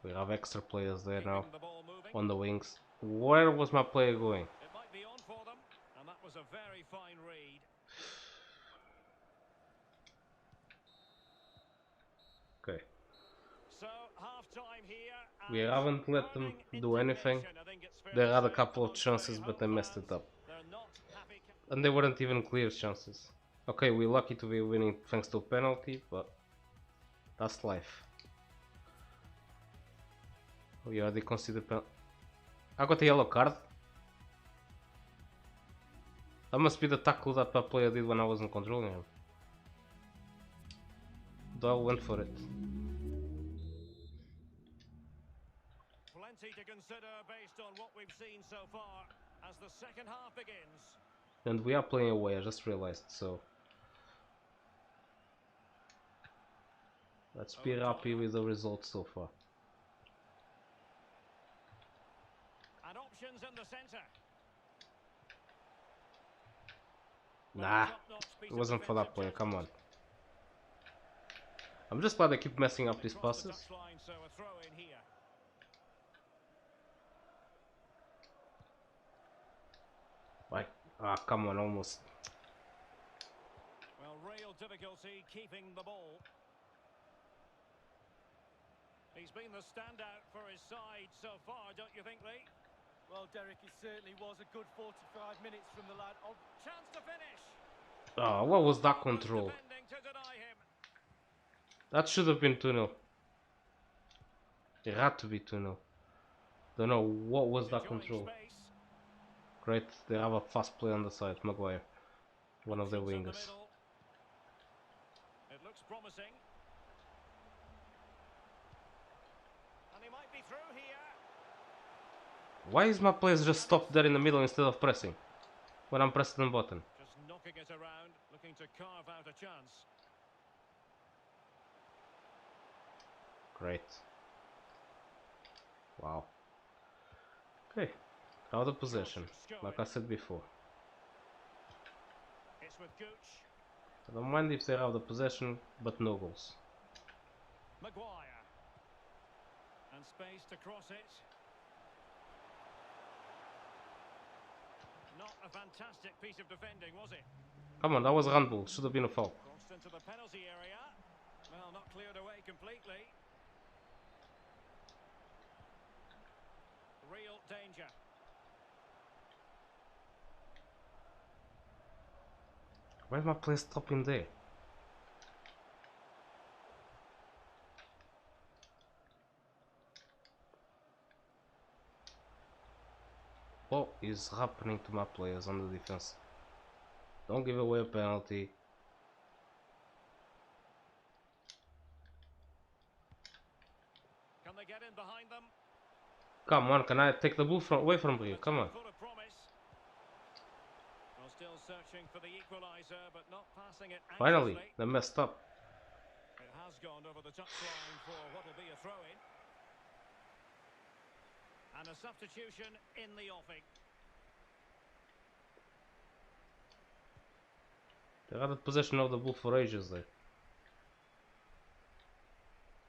We have extra players there Keeping now the ball moving. on the wings. Where was my player going? It might be on for them, and that was a very fine read. Okay. So half-time here. We and haven't let them burning do anything. indignation, I think it's fair They to had a say, couple of amongst chances, the but they home messed it fans. up. They're not happy. And they weren't even clear chances. Okay, we're lucky to be winning thanks to a penalty, but that's life. Oh yeah, they considered penalty. I got a yellow card. That must be the tackle that my player did when I wasn't controlling him. Doyle went for it. Plenty to consider based on what we've seen so far as the second half begins. And we are playing away, I just realized, so let's be happy with the results so far. And options in the centre. Nah, it wasn't for that player, come on. I'm just glad I keep messing up these passes. So a throw in here. Like, come on, almost. Well, real difficulty keeping the ball. He's been the standout for his side so far, don't you think, Lee? Well, Derek, it certainly was a good 45 minutes from the lad. Oh, Chance to finish. Oh, what was that control? Defending to deny him. That should have been 2-0. It had to be 2-0. Don't know what was that Enjoying control. space. Great, they have a fast play on the side, Maguire. One of their Options in the wingers. middle. It looks promising. And he might be through here. Why is my players just stopped there in the middle instead of pressing? When I'm pressing the button. Just knocking it around, looking to carve out a chance. Great. Wow. Okay. Out of possession, like I said before. It's with Gooch. I don't mind if they have the possession, but no goals. Maguire. And space to cross it. Not a fantastic piece of defending, was it? Come on, that was a handball. Should have been a foul. Crossed into the penalty area. Well, not cleared away completely. Real danger. Why is my player stopping there? What is happening to my players on the defense? Don't give away a penalty. Can they get in behind them? Come on, can I take the ball away from here? Come on. Full of promise. Well, still searching for the equaliser, but not passing it Finally, anxiously. they messed up. It has gone over the touchline for what will be a throw-in. And a substitution in the offing. They had possession of the ball for ages there.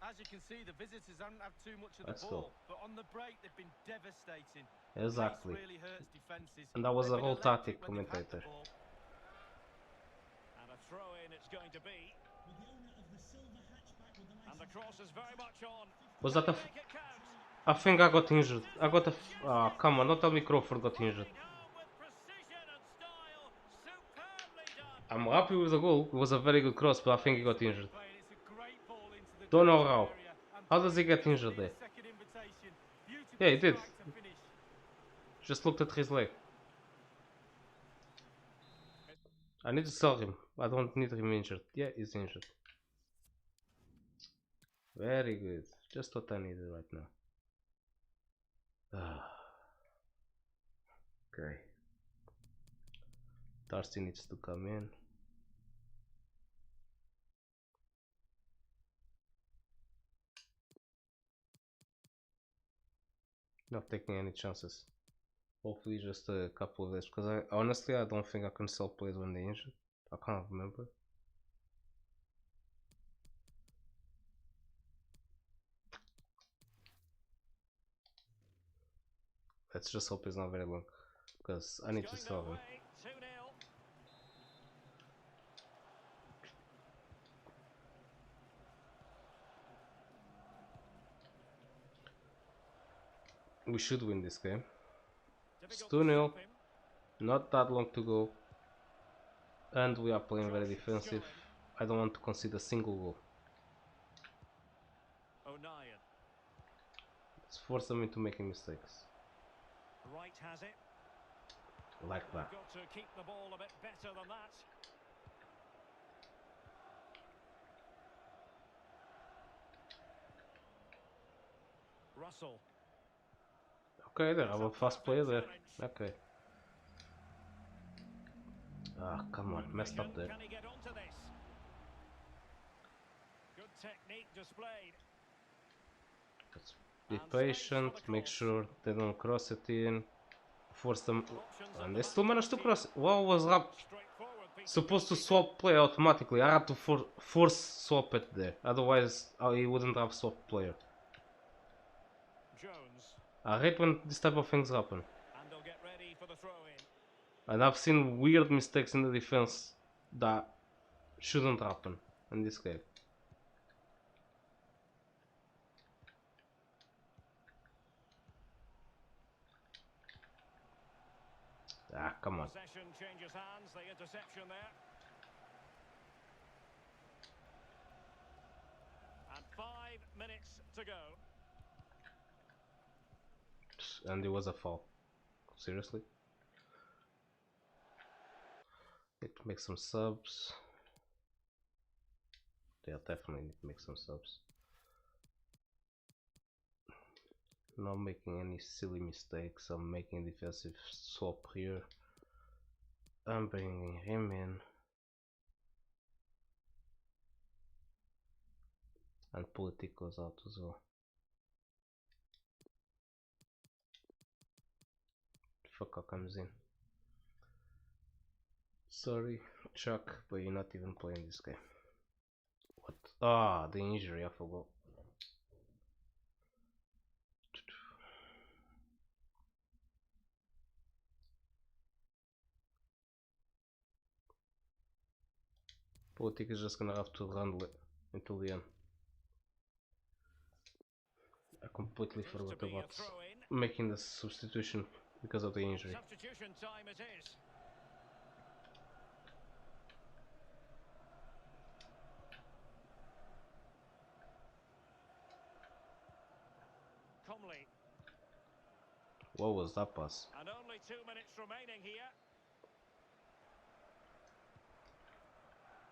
As you can see, the visitors haven't had too much of the Let's ball, go. but on the break they've been devastating. Exactly. Pace really hurts defences. And that was They've the been whole electric tactic, when they've had the commentator. ball. And a throw-in it's going to be. And the cross is very much on. Was that a... Make it count. I think I got injured. I got a... Ah, come on, don't tell me Crawford got injured. Home with precision and style. Superbly done. I'm happy with the goal. It was a very good cross, but I think he got injured. Play, and it's a great ball into the Don't know danger how. area, and How does he get Bolton injured needs there? a second invitation. Beautiful Yeah, he did. strike to finish. Just looked at his leg. I need to sell him. I don't need him injured. Yeah, he's injured. Very good. Just what I needed right now. Okay. Darcy needs to come in. Not taking any chances. Hopefully just a couple of days, because I honestly I don't think I can sell players when they're injured. I can't remember. Let's just hope it's not very long, because I need to sell him. We should win this game. It's 2-0, not that long to go, and we are playing very defensive. I don't want to concede a single goal. Let's force them into making mistakes. Right has it. Like that. Got to keep the ball a bit better than that. Russell. Okay, there, I'm a fast player there. Okay. Ah, come on, messed up there. Can he get onto this? Good technique displayed. Let's be patient, make sure they don't cross it in. Force them, and they still managed to cross it. What was up? Supposed to swap play automatically. I had to force swap it there, otherwise he wouldn't have swap player. I hate when this type of things happen. And they'll get ready for the throw in. And I've seen weird mistakes in the defense that shouldn't happen in this game. Ah, come on. Possession changes hands, the interception there. And 5 minutes to go. And it was a foul. Seriously? Need to make some subs. Yeah, definitely need to make some subs. Not making any silly mistakes. I'm making defensive swap here. I'm bringing him in. And Politico's out as well. Fucker comes in. Sorry, Chuck, but you're not even playing this game. What? Ah, the injury, I forgot. Politic is just gonna have to handle it until the end. I completely forgot about making the substitution because of the injury. Substitution time it is. Comley. What was that pass? And only 2 minutes remaining here.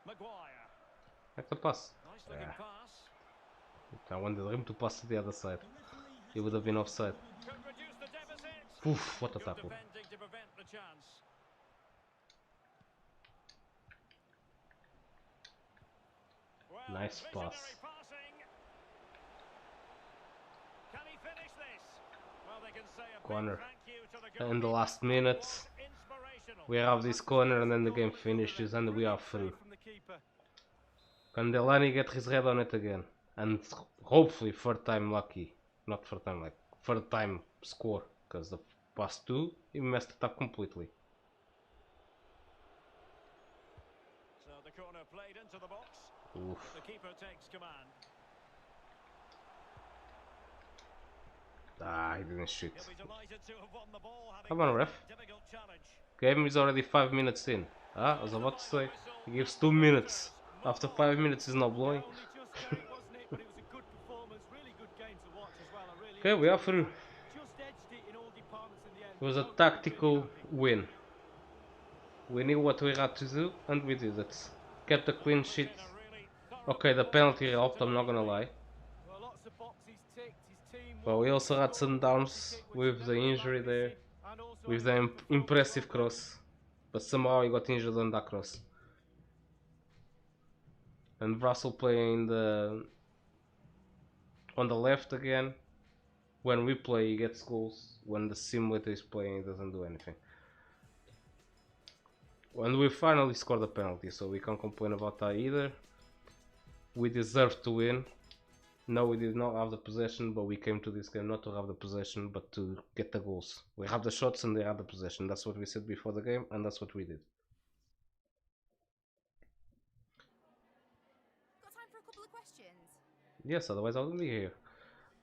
Maguire. Like the pass. Nice looking pass. I wanted him to pass to the other side. He would have been offside. Could reduce the deficit. Oof, what a tackle. Defending to prevent the chance. Well, Nice pass. passing. Can he finish this? Well, they can say a Corner. big thank you to the In the last minute, we have this corner and then the game finishes and we are through. Can Delany get his head on it again? And hopefully third time lucky. Not third time, like third time score. Because the past two, he messed it up completely. So the corner played into the box. Oof. The keeper takes command. Ah, he didn't shoot. He'll be delighted to have won the ball, having Come on, ref. difficult challenge. Game is already 5 minutes in. Ah, I was about to say, he gives 2 minutes. After 5 minutes he's not blowing. Okay, we are through. It was a tactical win. We knew what we had to do and we did it. Kept a clean sheet. Okay, the penalty helped, I'm not gonna lie. But we also had some downs with the injury there, with the impressive cross. but somehow he got injured on that cross. And Russell playing on the left again. When we play, he gets goals. When the simulator is playing, he doesn't do anything. And we finally scored a penalty, so we can't complain about that either. We deserved to win. No, we did not have the possession, but we came to this game not to have the possession, but to get the goals. We have the shots and they have the possession. That's what we said before the game, and that's what we did. Got time for a couple of questions? Yes, otherwise I wouldn't be here.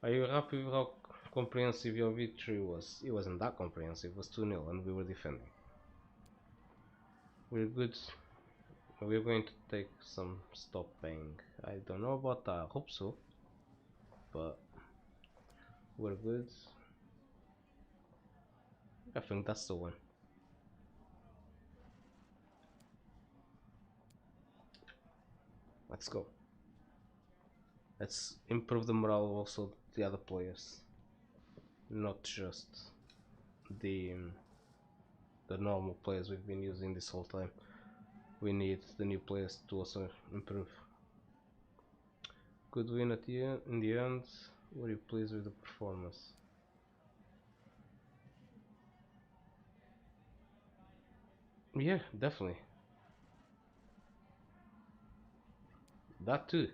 Are you happy with how comprehensive your victory was? It wasn't that comprehensive, it was 2-0 and we were defending. We're good. We're going to take some stopping. I don't know about that, I hope so. But we're good. I think that's the one. Let's go. Let's improve the morale of also the other players, not just the normal players we've been using this whole time. We need the new players to also improve. Good win at the end. In the end, were you pleased with the performance? Yeah, definitely. That too.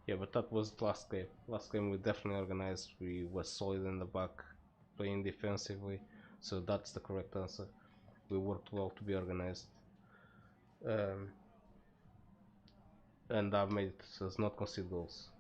Yeah, but that was last game. Last game we definitely organized. We were solid in the back, playing defensively. So that's the correct answer. We worked well to be organized. And that made us not concede goals.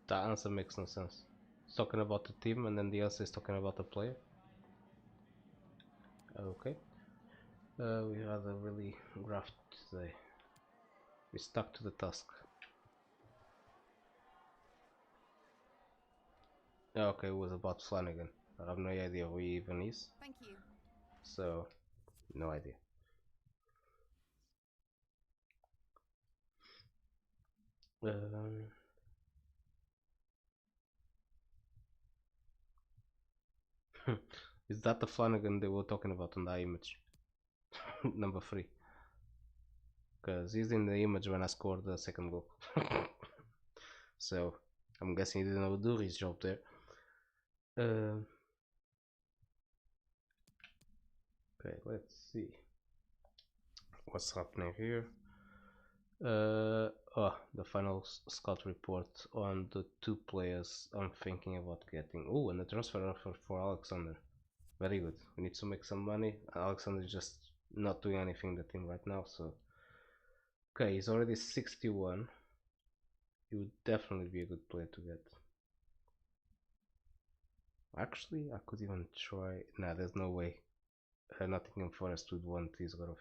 That answer makes no sense. It's talking about the team and then the answer is talking about the player. Okay. We had a really graft today. We stuck to the task. Okay, it was about Flanagan. I have no idea who he even is. Thank you. So, no idea. Is that the Flanagan they were talking about in that image? Number 3. Because he's in the image when I scored the second goal. So, I'm guessing he didn't do his job there. Okay, let's see what's happening here. The final scout report on the 2 players I'm thinking about getting. Oh, and the transfer offer for Alexander. Very good. We need to make some money. Alexander is just not doing anything in the team right now, so okay, he's already 61. He would definitely be a good player to get. Actually, I could even try. Nah, there's no way. Nottingham Forest would want Izgorov.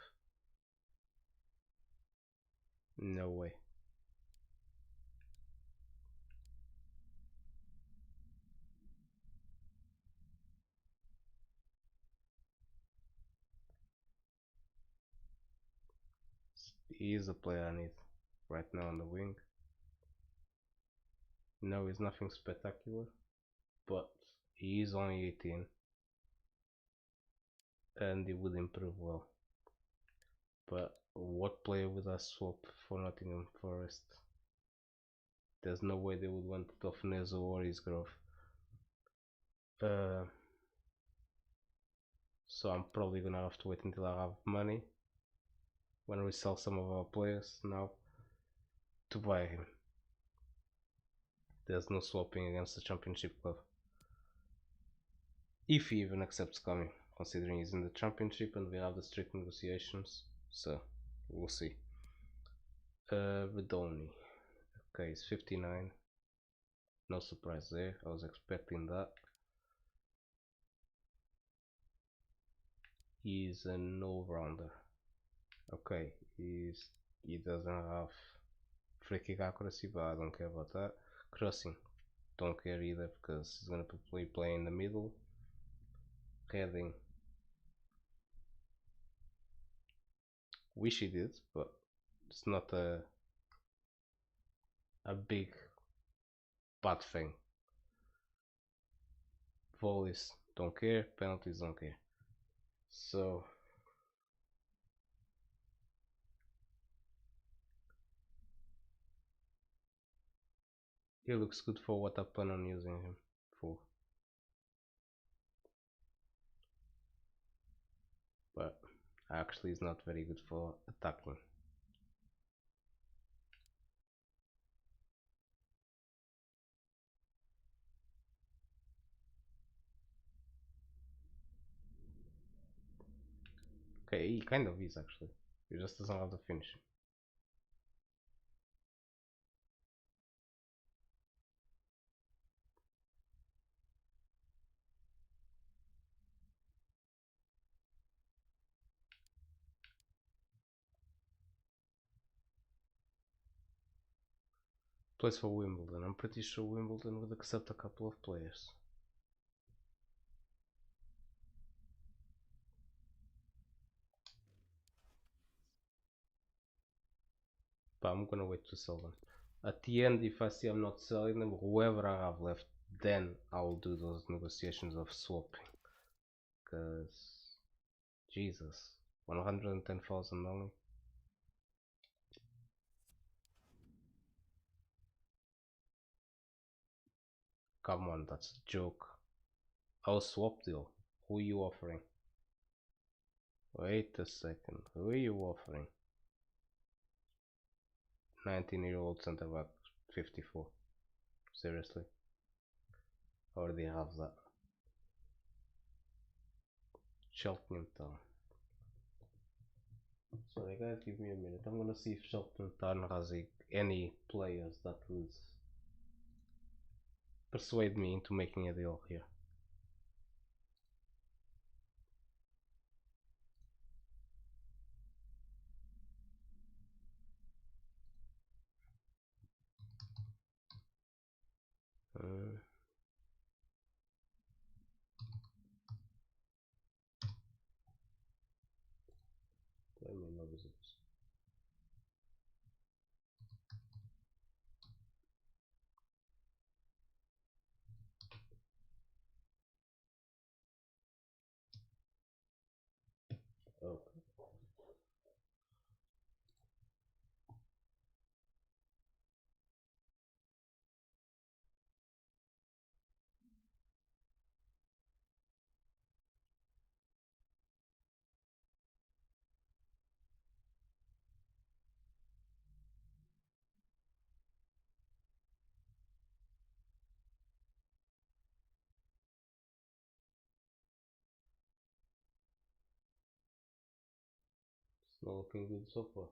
No way. He is a player I need right now on the wing. No, he's nothing spectacular, but he is only 18 and he would improve well. But what player would I swap for Nottingham Forest? There's no way they would want Toffnezo or Isgrove. So I'm probably gonna have to wait until I have money when we sell some of our players now to buy him. There's no swapping against the Championship club. If he even accepts coming, considering he's in the Championship and we have the strict negotiations. So we'll see. Vidoni. Okay, it's 59. No surprise there. I was expecting that. He's an all-rounder. Okay, he doesn't have free kick accuracy, but I don't care about that. Crossing, don't care either because he's gonna play in the middle. Heading, wish he did, but it's not a big bad thing. Volleys, don't care. Penalties, don't care. So he looks good for what I plan on using him for, but actually he's not very good for attacking. Okay, he kind of is actually. He just doesn't have the finishing. Plays for Wimbledon. I'm pretty sure Wimbledon would accept a couple of players. But I'm gonna wait to sell them. At the end, if I see I'm not selling them, whoever I have left, then I'll do those negotiations of swapping. Cause Jesus, 110,000 only. Come on, that's a joke. I'll swap deal. Who are you offering? Wait a second. Who are you offering? 19-year-old center back, 54. Seriously? I already have that. Cheltenham Town. Sorry guys, give me a minute. I'm gonna see if Cheltenham Town has any players that would persuade me into making a deal here. Let me know results. Okay. It's not looking good so far.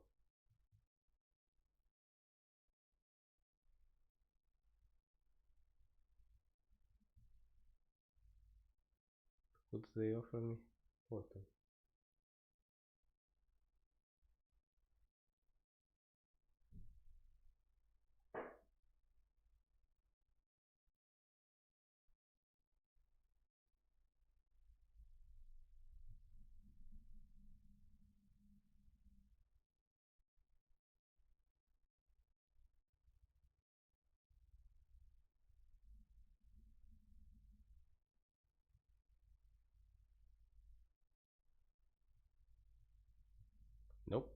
What do they offer me? Bolton. Nope.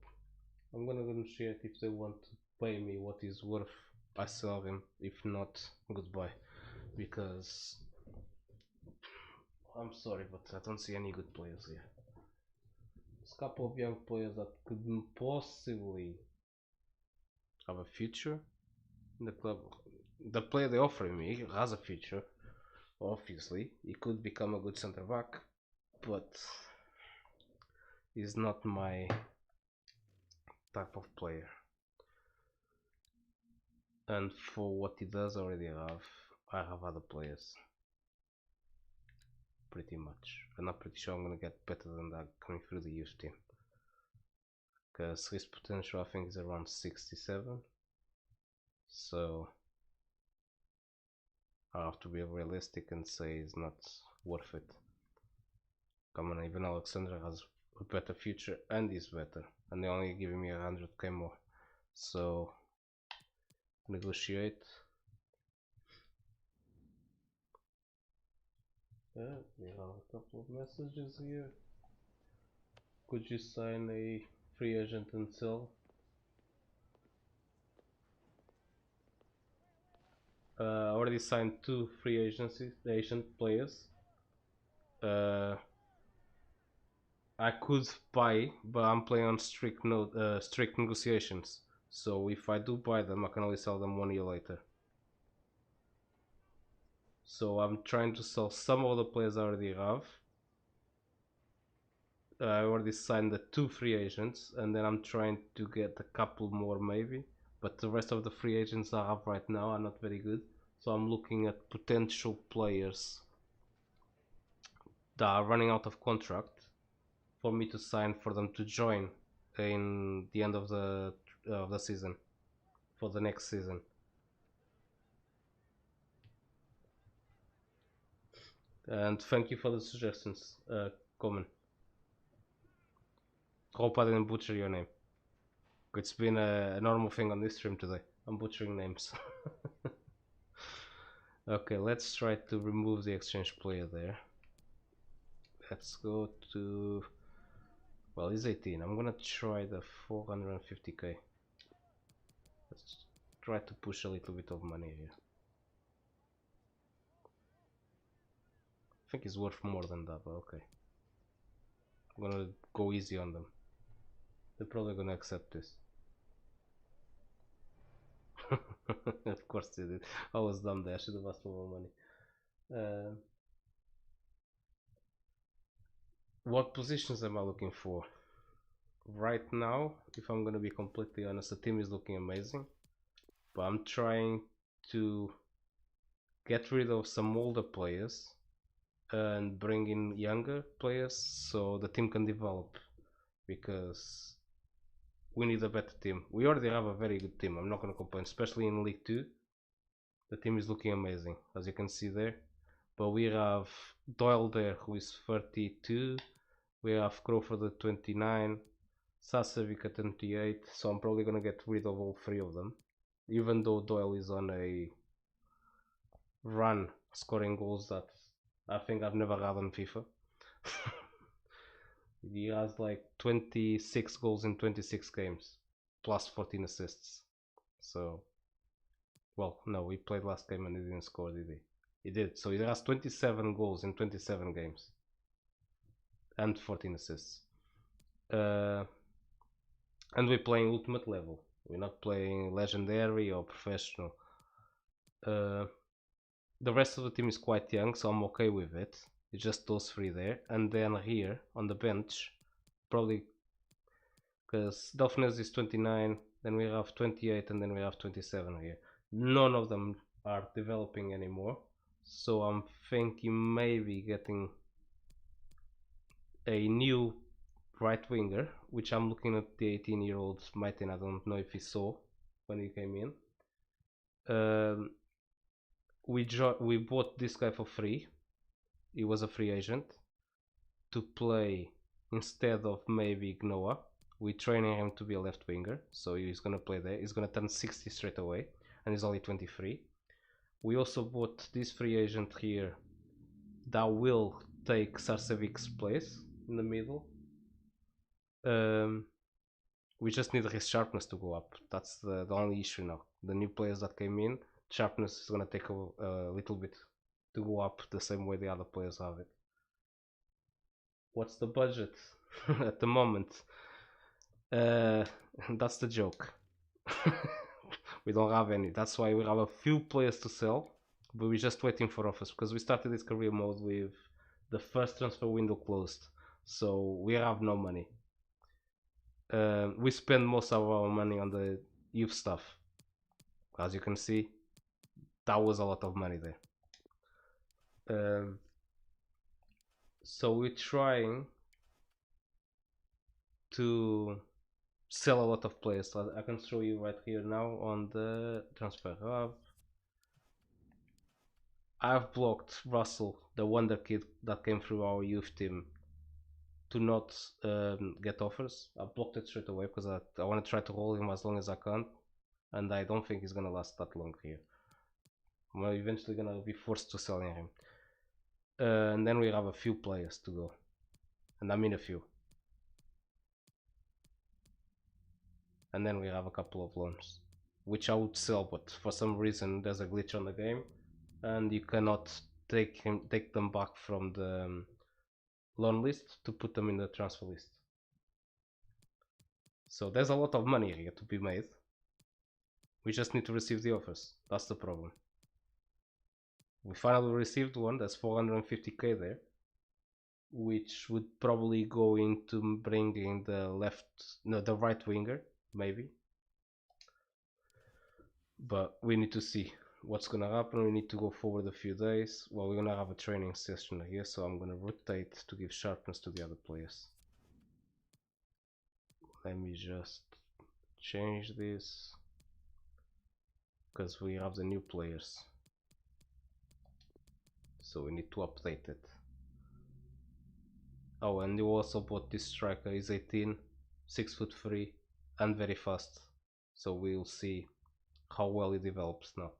I'm gonna negotiate if they want to pay me what is worth. I sell him. If not, goodbye. Because I'm sorry, but I don't see any good players here. There's a couple of young players that could possibly have a future in the club. The player they offer me has a future. Obviously, he could become a good center back, but he's not my type of player. And for what he does already I have other players. Pretty much. And I'm pretty sure I'm gonna get better than that coming through the youth team. Because his potential I think is around 67. So I have to be realistic and say it's not worth it. Come on, even Alexander has a better future and is better, and they're only giving me 100k more. So negotiate. We have a couple of messages here. Could you sign a free agent and sell? Already signed 2 free agent players. I could buy, but I'm playing on strict negotiations. So if I do buy them, I can only sell them 1 year later. So I'm trying to sell some of the players I already have. I already signed the 2 free agents, and then I'm trying to get a couple more maybe. But the rest of the free agents I have right now are not very good. So I'm looking at potential players that are running out of contract for me to sign for them to join in the end of the season, for the next season. And thank you for the suggestions, Coleman. Hope I didn't butcher your name. It's been a normal thing on this stream today. I'm butchering names. Okay, let's try to remove the exchange player there. Let's go to, well, he's 18. I'm gonna try the 450k. Let's try to push a little bit of money here. I think he's worth more than that, but okay. I'm gonna go easy on them. They're probably gonna accept this. Of course they did. I was dumb there. I should have asked for more money. What positions am I looking for? Right now, if I'm gonna be completely honest, the team is looking amazing, but I'm trying to get rid of some older players and bring in younger players so the team can develop, because we need a better team. We already have a very good team, I'm not going to complain, especially in League 2. The team is looking amazing, as you can see there. But we have Doyle there, who is 32. We have Crawford at 29, Sasevic at 28. So I'm probably going to get rid of all 3 of them, even though Doyle is on a run scoring goals that I think I've never had on FIFA. He has like 26 goals in 26 games, plus 14 assists. So, well, no, we played last game and he didn't score, did he? He did. So he has 27 goals in 27 games and 14 assists. And we're playing ultimate level. We're not playing legendary or professional. The rest of the team is quite young, so I'm okay with it. It's just those 3 there. And then here on the bench, probably because Dolphinus is 29, then we have 28, and then we have 27 here. None of them are developing anymore, so I'm thinking maybe getting a new right winger, which I'm looking at the 18-year-old Martin. I don't know if he saw when he came in. We bought this guy for free. He was a free agent to play instead of maybe Gnoa. We're training him to be a left winger, so he's gonna play there. He's gonna turn 60 straight away, and he's only 23. We also bought this free agent here that will take Sarsevic's place in the middle. We just need his sharpness to go up. That's the only issue now. The new players that came in, sharpness is gonna take a little bit to go up the same way the other players have it. What's the budget at the moment? That's the joke. We don't have any. That's why we have a few players to sell, but we're just waiting for offers, because we started this career mode with the first transfer window closed, so we have no money. We spend most of our money on the youth stuff. As you can see, that was a lot of money there. So we're trying to sell a lot of players. So I can show you right here now on the transfer hub. I've blocked Russell, the wonder kid that came through our youth team, to not get offers. I blocked it straight away because I want to try to hold him as long as I can, and I don't think he's gonna last that long here. I'm eventually gonna be forced to sell him. And then we have a few players to go, and I mean a few. And then we have a couple of loans, which I would sell, but for some reason there's a glitch on the game, and you cannot take them back from the loan list to put them in the transfer list. So there's a lot of money here to be made. We just need to receive the offers. That's the problem. We finally received one. That's 450k there, which would probably go into bringing the right winger, maybe. But we need to see what's gonna happen. We need to go forward a few days. Well, we're gonna have a training session here, so I'm gonna rotate to give sharpness to the other players. Let me just change this because we have the new players, so we need to update it. Oh, and you also bought this striker. He's 18, 6'3", and very fast, so we'll see how well he develops now.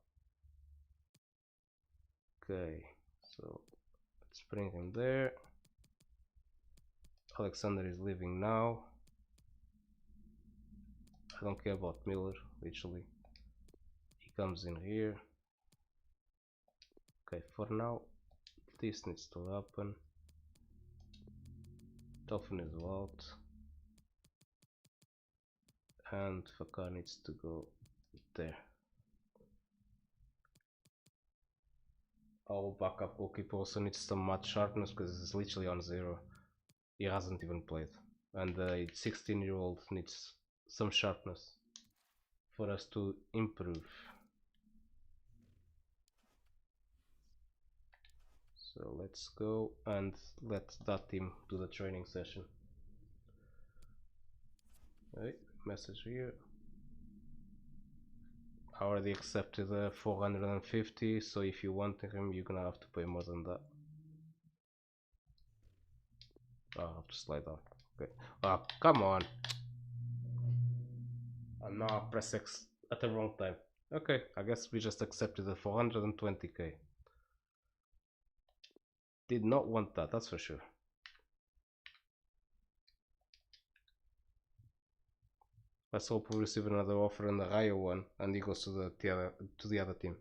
Okay, so let's bring him there. Alexander is leaving now. I don't care about Miller, literally. He comes in here. Okay, for now, this needs to happen. Toffen is out. And Fakar needs to go there. Our backup goalkeeper also needs some match sharpness because he's literally on 0. He hasn't even played. And the 16-year-old needs some sharpness for us to improve. So let's go and let that team do the training session. Okay, message here. I already accepted 450, so if you want him, you're gonna have to pay more than that. Oh, I have to slide down. Okay. Oh, come on. And now I press X at the wrong time. Okay, I guess we just accepted the 420k. Did not want that, that's for sure. Let's hope we receive another offer and a higher one, and he goes to the other team.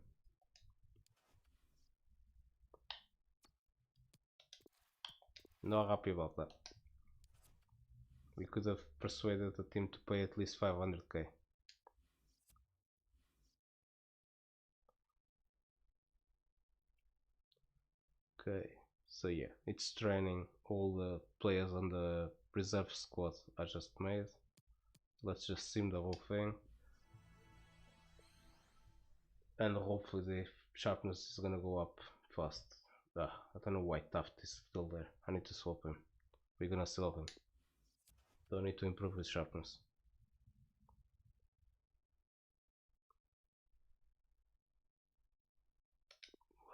Not happy about that. We could have persuaded the team to pay at least 500k. Okay, so yeah, it's training all the players on the reserve squad I just made. Let's just sim the whole thing. And hopefully the sharpness is gonna go up fast. I don't know why Taft is still there. I need to swap him. We're gonna sell him. Don't need to improve his sharpness.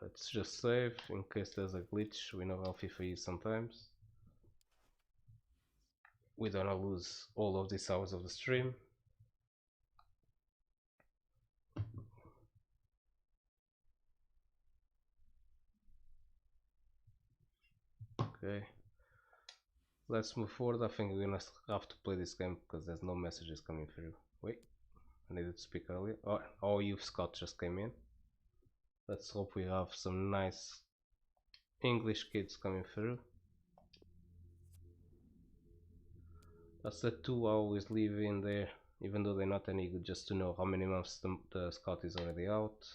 Let's just save in case there's a glitch. We know how FIFA is sometimes. We don't want to lose all of these hours of the stream. Okay, let's move forward. I think we're gonna have to play this game because there's no messages coming through. Wait, I needed to speak earlier. Oh, our youth scout just came in. Let's hope we have some nice English kids coming through. That's the 2 I always leave in there, even though they're not any good, just to know how many months the scout is already out.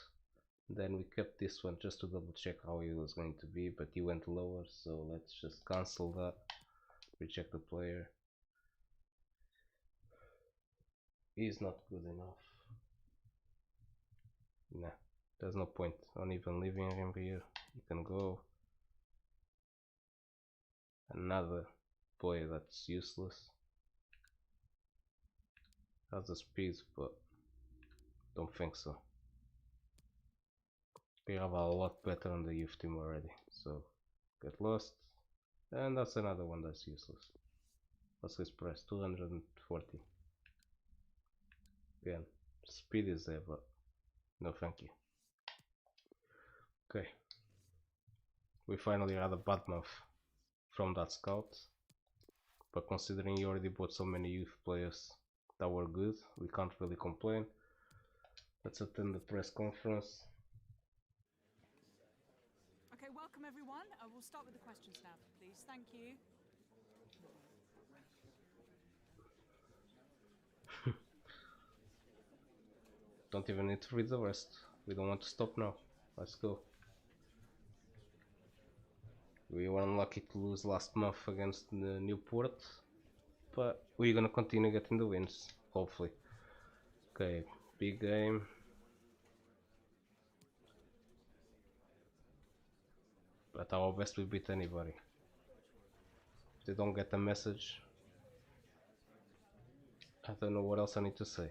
Then we kept this one just to double check how he was going to be, but he went lower, so let's just cancel that. Reject the player. He's not good enough. Nah, there's no point on even leaving him here. He can go. Another player that's useless. Has the speed, but don't think so. We have a lot better on the youth team already, so get lost. And that's another one that's useless. What's his price? 240. Again, speed is there, but no thank you. Okay. We finally had a bad month from that scout. But considering you already bought so many youth players that were good, we can't really complain. Let's attend the press conference. Okay, welcome everyone. We'll start with the questions now, please. Thank you. Don't even need to read the rest. We don't want to stop now. Let's go. We were unlucky to lose last month against the Newport, but we're gonna continue getting the wins, hopefully. Okay, big game. At our best we beat anybody. If they don't get the message, I don't know what else I need to say.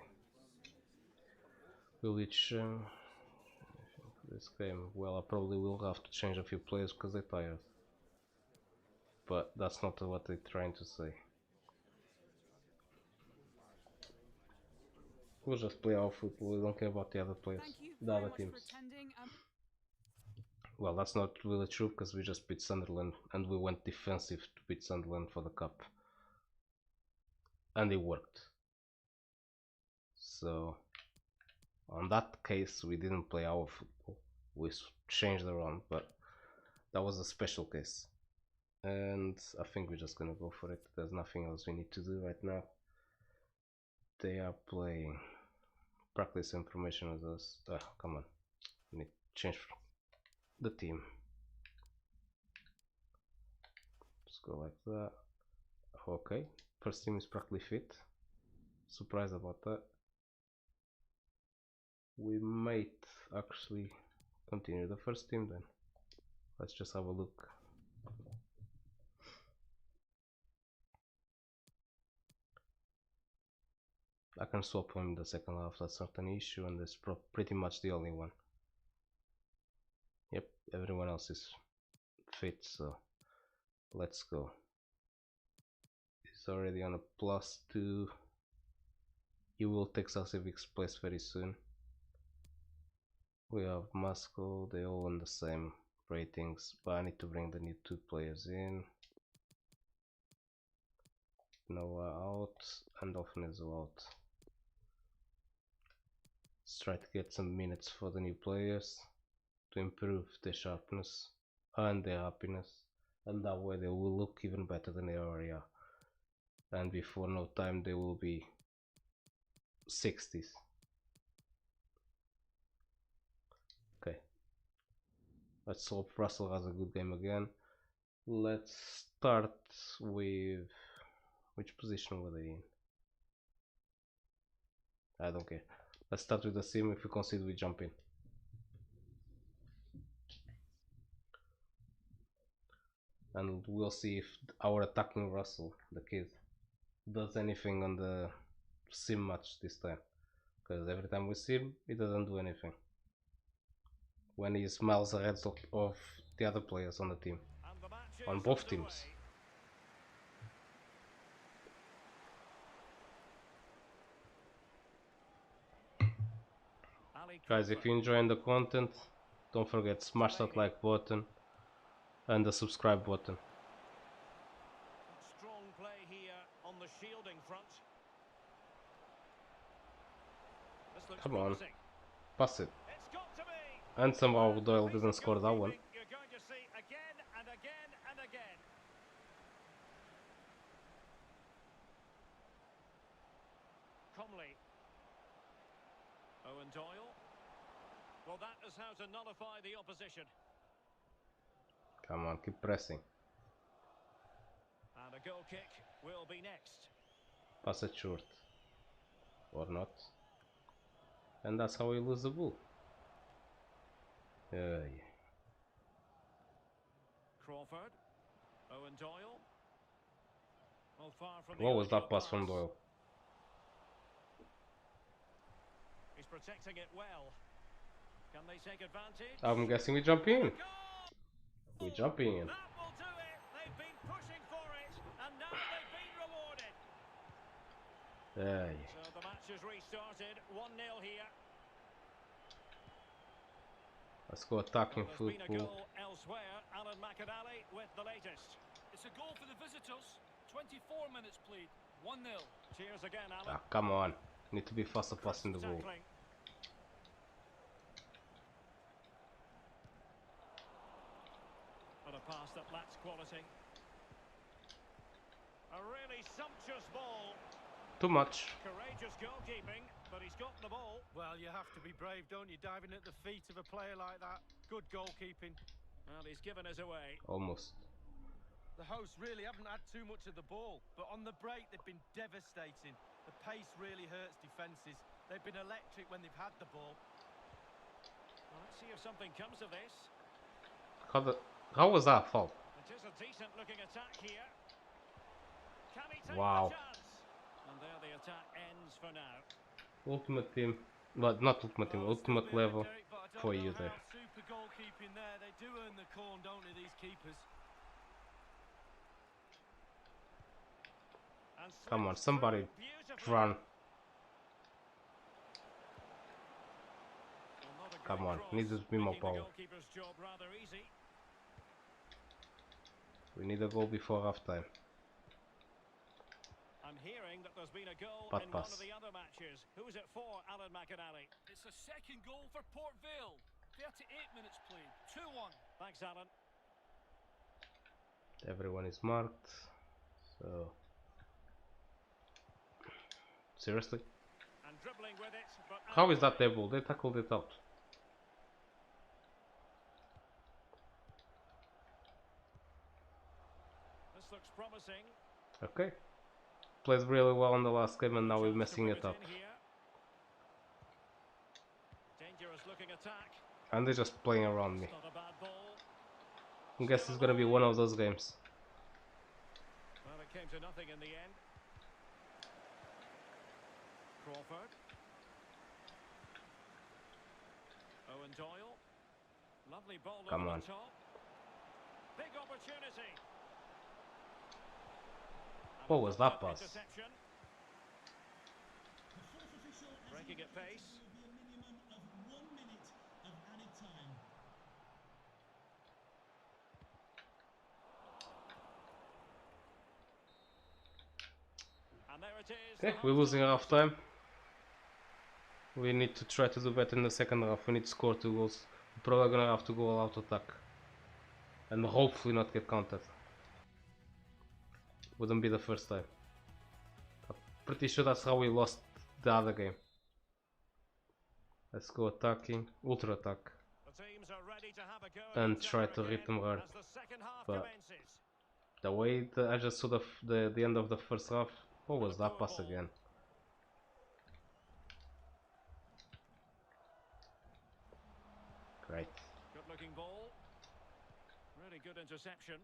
Will each this game? Well, I probably will have to change a few players because they're tired. But that's not what they're trying to say. We'll just play our football, we don't care about the other players, the other teams. Well, that's not really true because we just beat Sunderland and we went defensive to beat Sunderland for the cup. And it worked. So, on that case, we didn't play our football. We changed around, but that was a special case. And I think we're just gonna go for it. There's nothing else we need to do right now. They are playing practice information as us. Come on, I need to change the team. Just go like that. Okay, first team is practically fit. Surprised about that. We might actually continue the first team then. Let's just have a look. I can swap him in the second half, that's not an issue, and that's pretty much the only one. Yep, everyone else is fit, so let's go. He's already on a +2. He will take Sasevic's place very soon. We have Moscow, they all on the same ratings, but I need to bring the new 2 players in. Noah out and Offenez out. Let's try to get some minutes for the new players to improve their sharpness and their happiness, and that way they will look even better than they already are, and before no time they will be 60s. Okay, let's hope Russell has a good game again. Let's start with which position were they in? I don't care. Let's start with the sim. If we concede, we jump in. And we'll see if our attacking Russell, the kid, does anything on the sim match this time. Because every time we sim, he doesn't do anything. When he smiles ahead of the other players on the team. On both teams. Guys, if you're enjoying the content, don't forget smash that like button and the subscribe button. Strong play here on the shielding front. This looks Come on, promising. pass it. It's got to be. And somehow Doyle didn't score that one. You're going to see again and again and again. Comley. Owen Doyle. Well, that is how to nullify the opposition. Come on, keep pressing. And a goal kick will be next. Pass it short. Or not. And that's how we lose the ball. Yeah. Crawford. Owen Doyle. Well, far from What was that pass from Doyle? protecting it well. Can they take advantage? I'm guessing we jump in. Goal! We jumping in. That will do it. They've been pushing for it, and now they've been rewarded. Hey. So the match has restarted. 1-0 here. Let's go attacking Well, there's been a football. goal elsewhere. Alan McAnally with the latest. It's a goal for the visitors. 24 minutes played. 1-0. Cheers again, Alan. Ah, come on. Need to be faster passing the ball. Tackling. And a pass that lacks quality. A really sumptuous ball. Too much. Courageous goalkeeping, but he's got the ball. Well, you have to be brave, don't you? Diving at the feet of a player like that. Good goalkeeping. Well, he's given us away. Almost. The hosts really haven't had too much of the ball, but on the break they've been devastating. The pace really hurts defences. They've been electric when they've had the ball. Well, let's see if something comes of this. How was that foul? It is a decent looking attack here. Can he take Wow. the chance? And there the attack ends for now. Ultimate team. Well, not ultimate team, Oh, still ultimate a bit of a level gate, but I don't for know you how. there. Super goalkeeping there. They do earn the corn, don't they, these keepers? And Come on, slips somebody through beautifully. run. Well, not a great Come on, cross, needs to be more making the power. goalkeeper's job rather easy. We need a goal before half time. I'm hearing that there's been a goal Bad in one pass. of the other matches. Who's it for, Alan McAnally? It's a second goal for Port Vale. 38 minutes played. 2-1. Thanks, Alan. Everyone is marked. So seriously? And dribbling with it, but How is out. that their ball? They tackled it out. This looks promising. Okay. Played really well in the last game and now we're Chance to messing whip it up. in here. Dangerous looking attack. And they're just playing around me. Not a bad ball. I guess it's gonna be one of those games. Well, it came to nothing in the end. Crawford. Owen Doyle. Lovely ball Come over on. the top. Big opportunity. And What a was that good pass? interception. Breaking at pace. And there it is. Okay, the we're losing half-time half time. We need to try to do better in the second half. We need to score 2 goals. We're probably gonna have to go all out attack. And hopefully not get counted. Wouldn't be the first time. I'm pretty sure that's how we lost the other game. Let's go attacking, ultra attack, The teams are ready to have a go and at each try other to rip again them hard. as the second half But commences. the way I just saw the end of the first half, what was that pass again? Great. Good looking ball. Really good interception.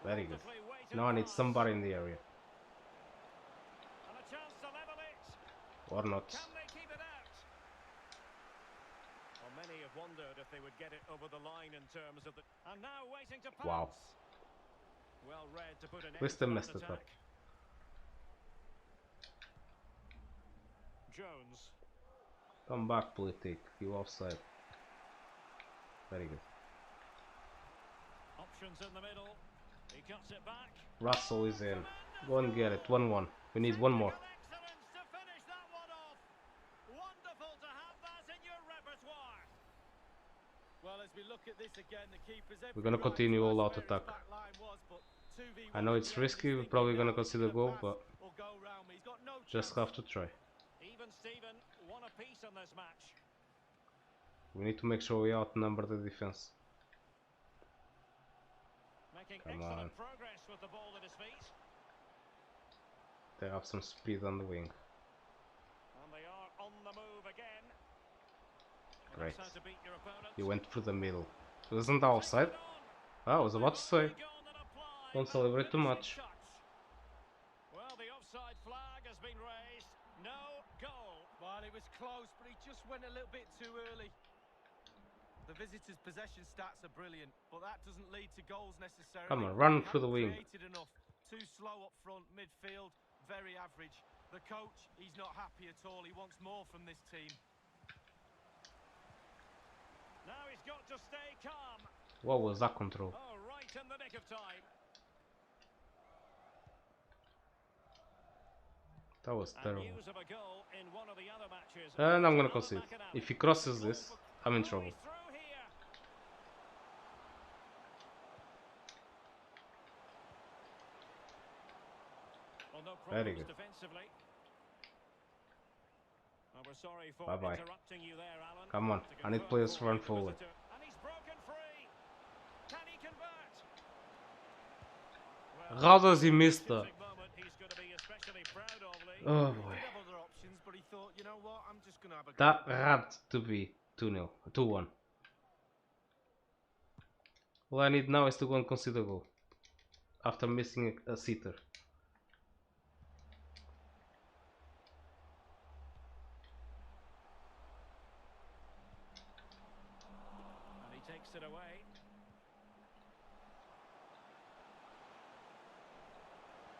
Very good. Wonderfully weighted Now I need pass. somebody in the area. And a chance to level it. Or not. Can they keep it out? Well, many have wondered if they would get it over the line in terms of the... And now waiting to pass. Wow. Well read to put an At least they end to messed that it up. attack. Jones. Come back, politic. You offside. Very good. Options in the middle. He cuts it back. Russell is in. Go and get it. 1-1. We need one more. Technical excellence to finish that one off. Wonderful to have that in your repertoire. Well, as we look at this again, the keeper's We're gonna continue all out attack. I know it's risky. We're probably gonna concede a goal, but just have to try. Even Steven, one apiece in this match. We need to make sure we outnumber the defense. Making Come excellent on. progress with the ball at his feet. They have some speed on the wing. And they are on the move again. Well, Great. that's how to beat your opponent. He went through the middle. Wasn't that offside? Takes it on. Ah, I was about to say. Gone and applied, Don't but celebrate too finishing much. touch. was close, but he just went a little bit too early. The visitors' possession stats are brilliant, but that doesn't lead to goals necessarily. Come on, run They through the haven't wing. created enough. Too slow up front, midfield, very average. The coach, he's not happy at all. He wants more from this team. Now he's got to stay calm. What was that control? Oh, right in the nick of time. That was And terrible. news of a goal in one of the other matches. And I'm gonna Alan concede. McAnally. If he crosses this, I'm in Oh, trouble. he's through here. Well, no Very problems good. defensively. Well, we're sorry for Bye-bye. interrupting you there, Alan. Come on, To I need confirm players to for run you, the forward. visitor. And he's broken free. Can he convert? Well, How does he miss that? choosing moment he's going to be especially proud of, Lee. Oh He boy. did have other options, but he thought, you know what, I'm just going to have a go. That had to be 2-0. 2-1. All I need now is to go and concede a goal. After missing a sitter. And he takes it away.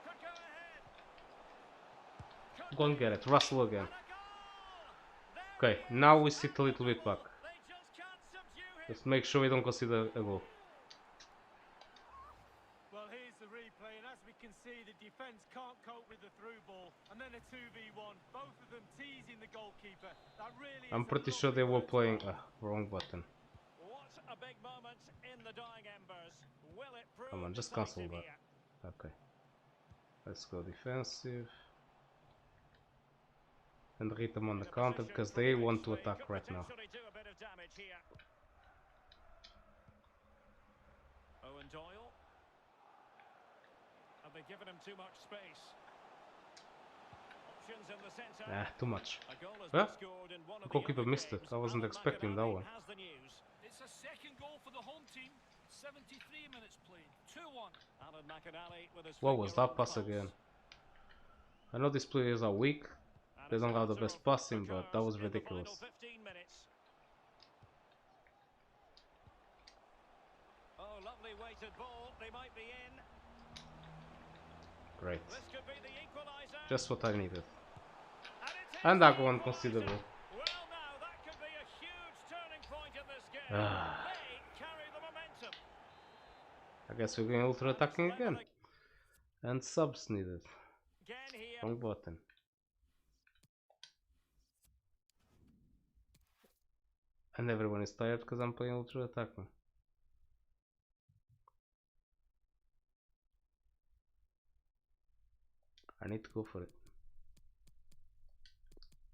Could go ahead. Could Go and get it. Russell again. and a goal! There Okay, he now is. we sit a little bit back. They just can't subdue him. Let's make sure we don't concede a goal. Well, here's the replay, and as we can see, the defence can't cope with the through ball. And then a 2v1, both of them teasing the goalkeeper. That really I'm is a pretty sure lovely they were word to playing... watch. wrong button. What a big moment in the dying embers. Will it prove Come on, just cancel decisive that. here? Okay. Let's go defensive. And hit them on the In a counter position because from they which want to they attack could right now. potentially do a bit of damage here. Owen Doyle. Have they given him too much space? Options in the centre. Ah, too much. A goal has Huh? been scored in one of the Goalkeeper early missed it. games. I wasn't Alan expecting that McAnally one. has the news. It's a second goal for the home team. 73 minutes played. 2-1. Alan McAnally with his What was finger on that the pass pulse. again? I know these players are weak. And They his don't have the counter best of what passing, but that occurs was in the ridiculous. final 15 minutes. Oh, lovely weighted ball. They might be in. Great. This could be the equaliser. Just what I needed. And it is And the that one equaliser. considerable. Well, now that could be a huge turning point in this game. Ah. They carry the momentum. I guess we're going ultra attacking again. And subs needed. Again here. Wrong button. And everyone is tired because I'm playing ultra attacking. I need to go for it.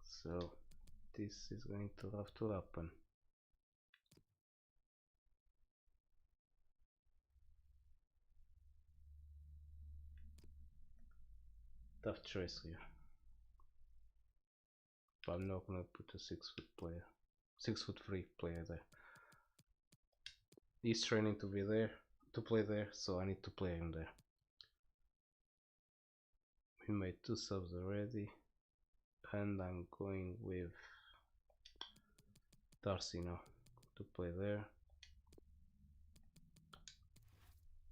So this is going to have to happen. Tough choice here. But I'm not gonna put a 6-foot player. 6'3" player there. He's training to be there, to play there, so I need to play him there. We made 2 subs already, and I'm going with Darcy now to play there.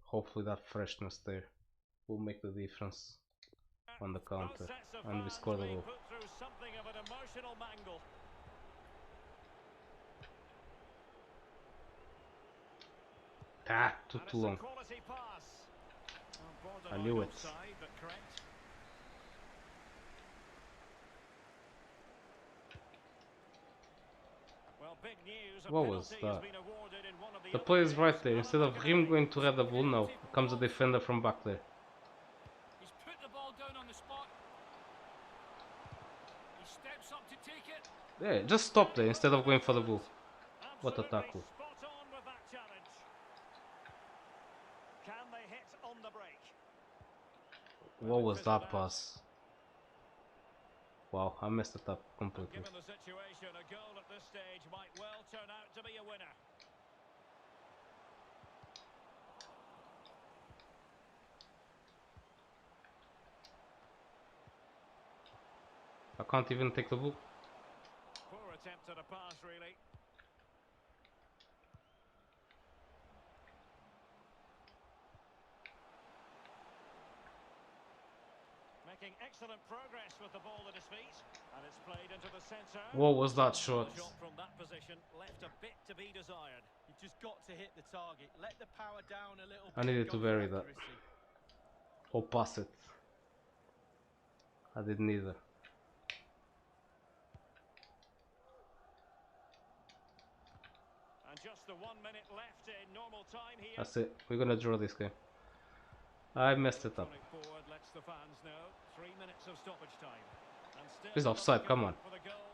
Hopefully that freshness there will make the difference on the counter, and we score the goal. Put through something of an emotional mangle. Ah, took And too it's a long. quality pass. Oh, I knew it. offside, but correct. Well, big news. A What was penalty has that? been awarded in one of The other play is games. right there. Alan Instead of him McAnally. going to Red Bull, no, comes a defender from back there. He's put the ball down on the spot. He steps up to take it. Yeah, just stop there instead of going for the ball. What a Absolutely tackle. spot on with that challenge. Can they hit on the break? What was that pass? Wow, I messed it up completely. Given the situation, a goal at this stage might well turn out to be a winner. I can't even take the ball. attempt at a pass, really. Making excellent progress with the ball at his feet, and it's played into the centre. What was that shot? The shot from that position left a bit to be desired. You've just got to hit the target. Let the power down a little bit. I needed to go for vary that. accuracy. Or pass it. I didn't either. And just the 1 minute left in normal time here. That's it. We're gonna draw this game. I messed it up. Forward lets the fans know 3 minutes of stoppage time. And still He's offside, come on. for the goal.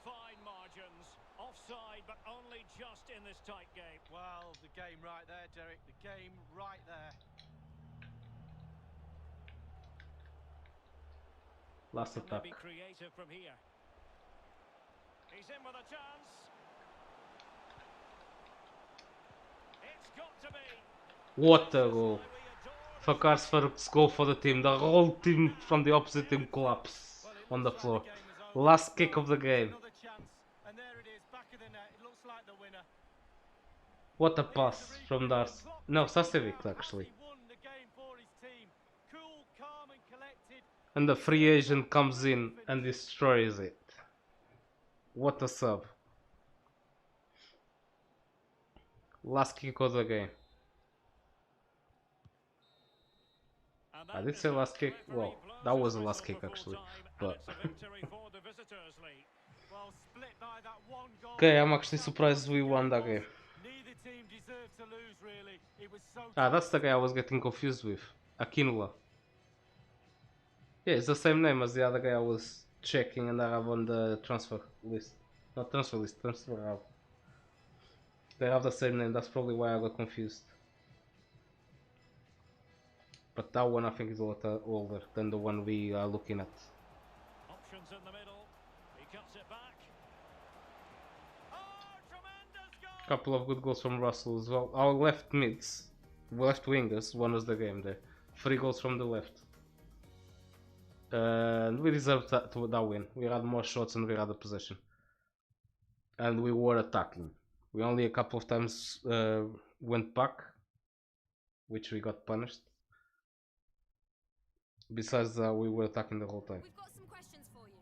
Fine margins. Offside, but only just in this tight game. Well, the game right there, Derek. The game right there. Last Can attack. they be creative from here? He's in with a chance. It's got to be. What a goal. Fakar's first goal for the team. The whole team from the opposite team collapsed on the floor. Last kick of the game. Another chance, and there it is, back of the net. It looks like the winner. What a pass from Dars. No, Sasevic actually. He won the game for his team. Cool, calm, and collected. And the free agent comes in and destroys it. What a sub. Last kick of the game. And I that did is say how last the kick. referee Well, blows that his was the last whistle kick for actually. full-time, and But it's a victory for the visitors' league. Well, split by that one goal. okay, I'm actually surprised we won that game. Neither team deserved to lose, really. It was so Ah, that's the guy I was getting confused with. Akinula. Yeah, it's the same name as the other guy I was checking and I have on the transfer list. Not transfer list, transfer hub. They have the same name, that's probably why I got confused. But that one I think is a lot older than the one we are looking at. Options in the middle. He cuts it back. Oh, tremendous goal! Couple of good goals from Russell as well. Our left mids, left wingers, won us the game there. 3 goals from the left. And we deserved that win. We had more shots and we had the possession. And we were attacking. We only a couple of times went back, which we got punished. Besides that, we were attacking the whole time. We've got some questions for you.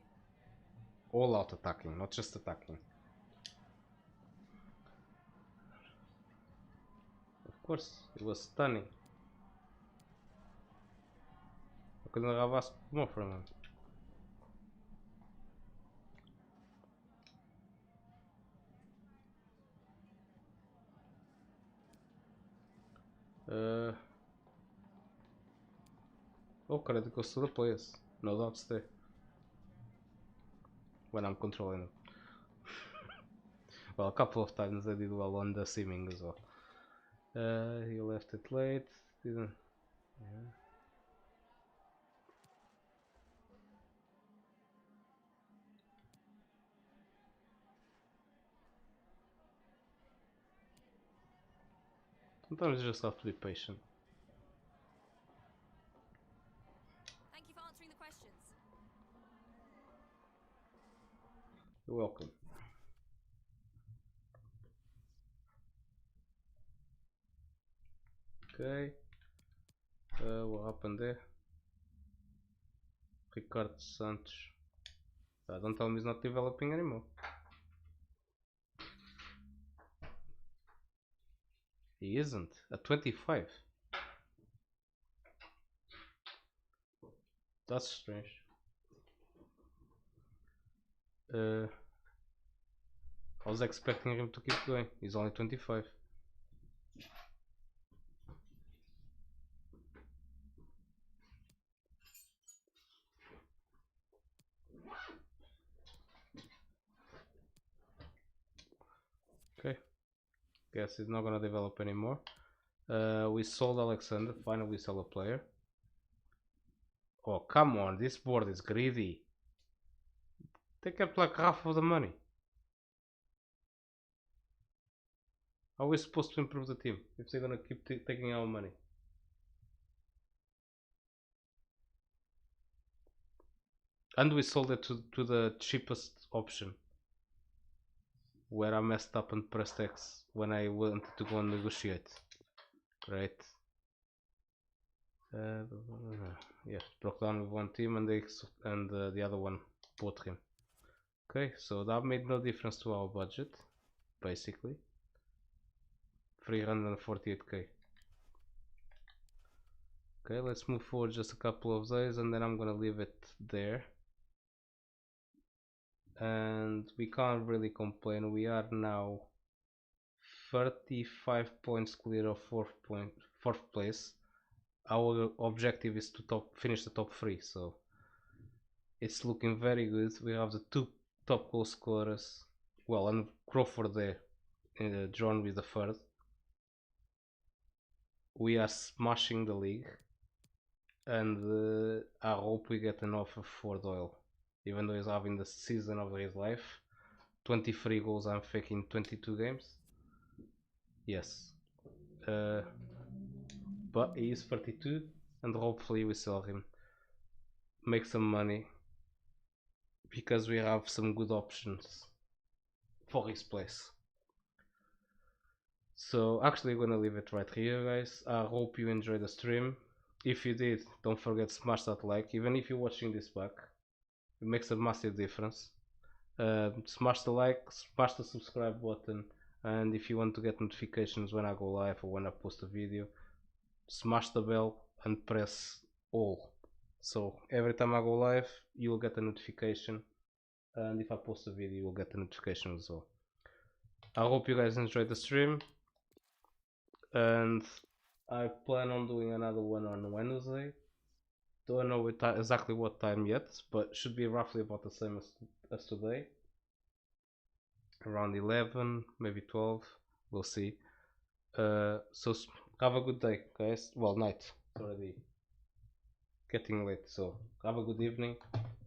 All out attacking, not just attacking. Of course, it was stunning. I couldn't have asked more from him. Oh, credit goes to the players. No doubts there. When I'm controlling them. Well, a couple of times I did well on the seaming as well. He left it late. Didn't. Yeah. Sometimes you just have to be patient. Thank you for answering the questions. You're welcome. Okay. What happened there? Ricardo Santos. Don't tell me he's not developing anymore. He isn't. At 25. That's strange. I was expecting him to keep going. He's only 25. Okay. Guess he's not gonna develop anymore. We sold Alexander. Finally, we sell a player. Oh, come on. This board is greedy. They kept like half of the money. How are we supposed to improve the team if they're gonna keep taking our money? And we sold it to the cheapest option. where I messed up and pressed X when I wanted to go and negotiate. Right? Yeah, broke down with one team and the other one bought him. Okay, so that made no difference to our budget, basically. 348k. Okay, let's move forward just a couple of days and then I'm gonna leave it there. And we can't really complain. We are now 35 points clear of fourth place. Our objective is to finish the top 3, so it's looking very good. We have the 2 top goal scorers, well, and Crawford there, John with the 3rd. We are smashing the league, and I hope we get an offer for Doyle, even though he's having the season of his life. 23 goals, I'm faking 22 games. Yes. But he is 32, and hopefully we sell him. Make some money, because we have some good options for his place. So actually I'm gonna leave it right here, guys. I hope you enjoyed the stream. If you did, don't forget to smash that like. Even if you're watching this back, it makes a massive difference. Smash the like, smash the subscribe button, and if you want to get notifications when I go live or when I post a video, smash the bell and press all. So every time I go live, you'll get a notification, and if I post a video, you'll get a notification as well. I hope you guys enjoyed the stream, and I plan on doing another one on Wednesday. Don't know exactly what time yet, but should be roughly about the same as today. Around 11, maybe 12, we'll see. So have a good day, guys. Well, night. It's already getting late, so have a good evening.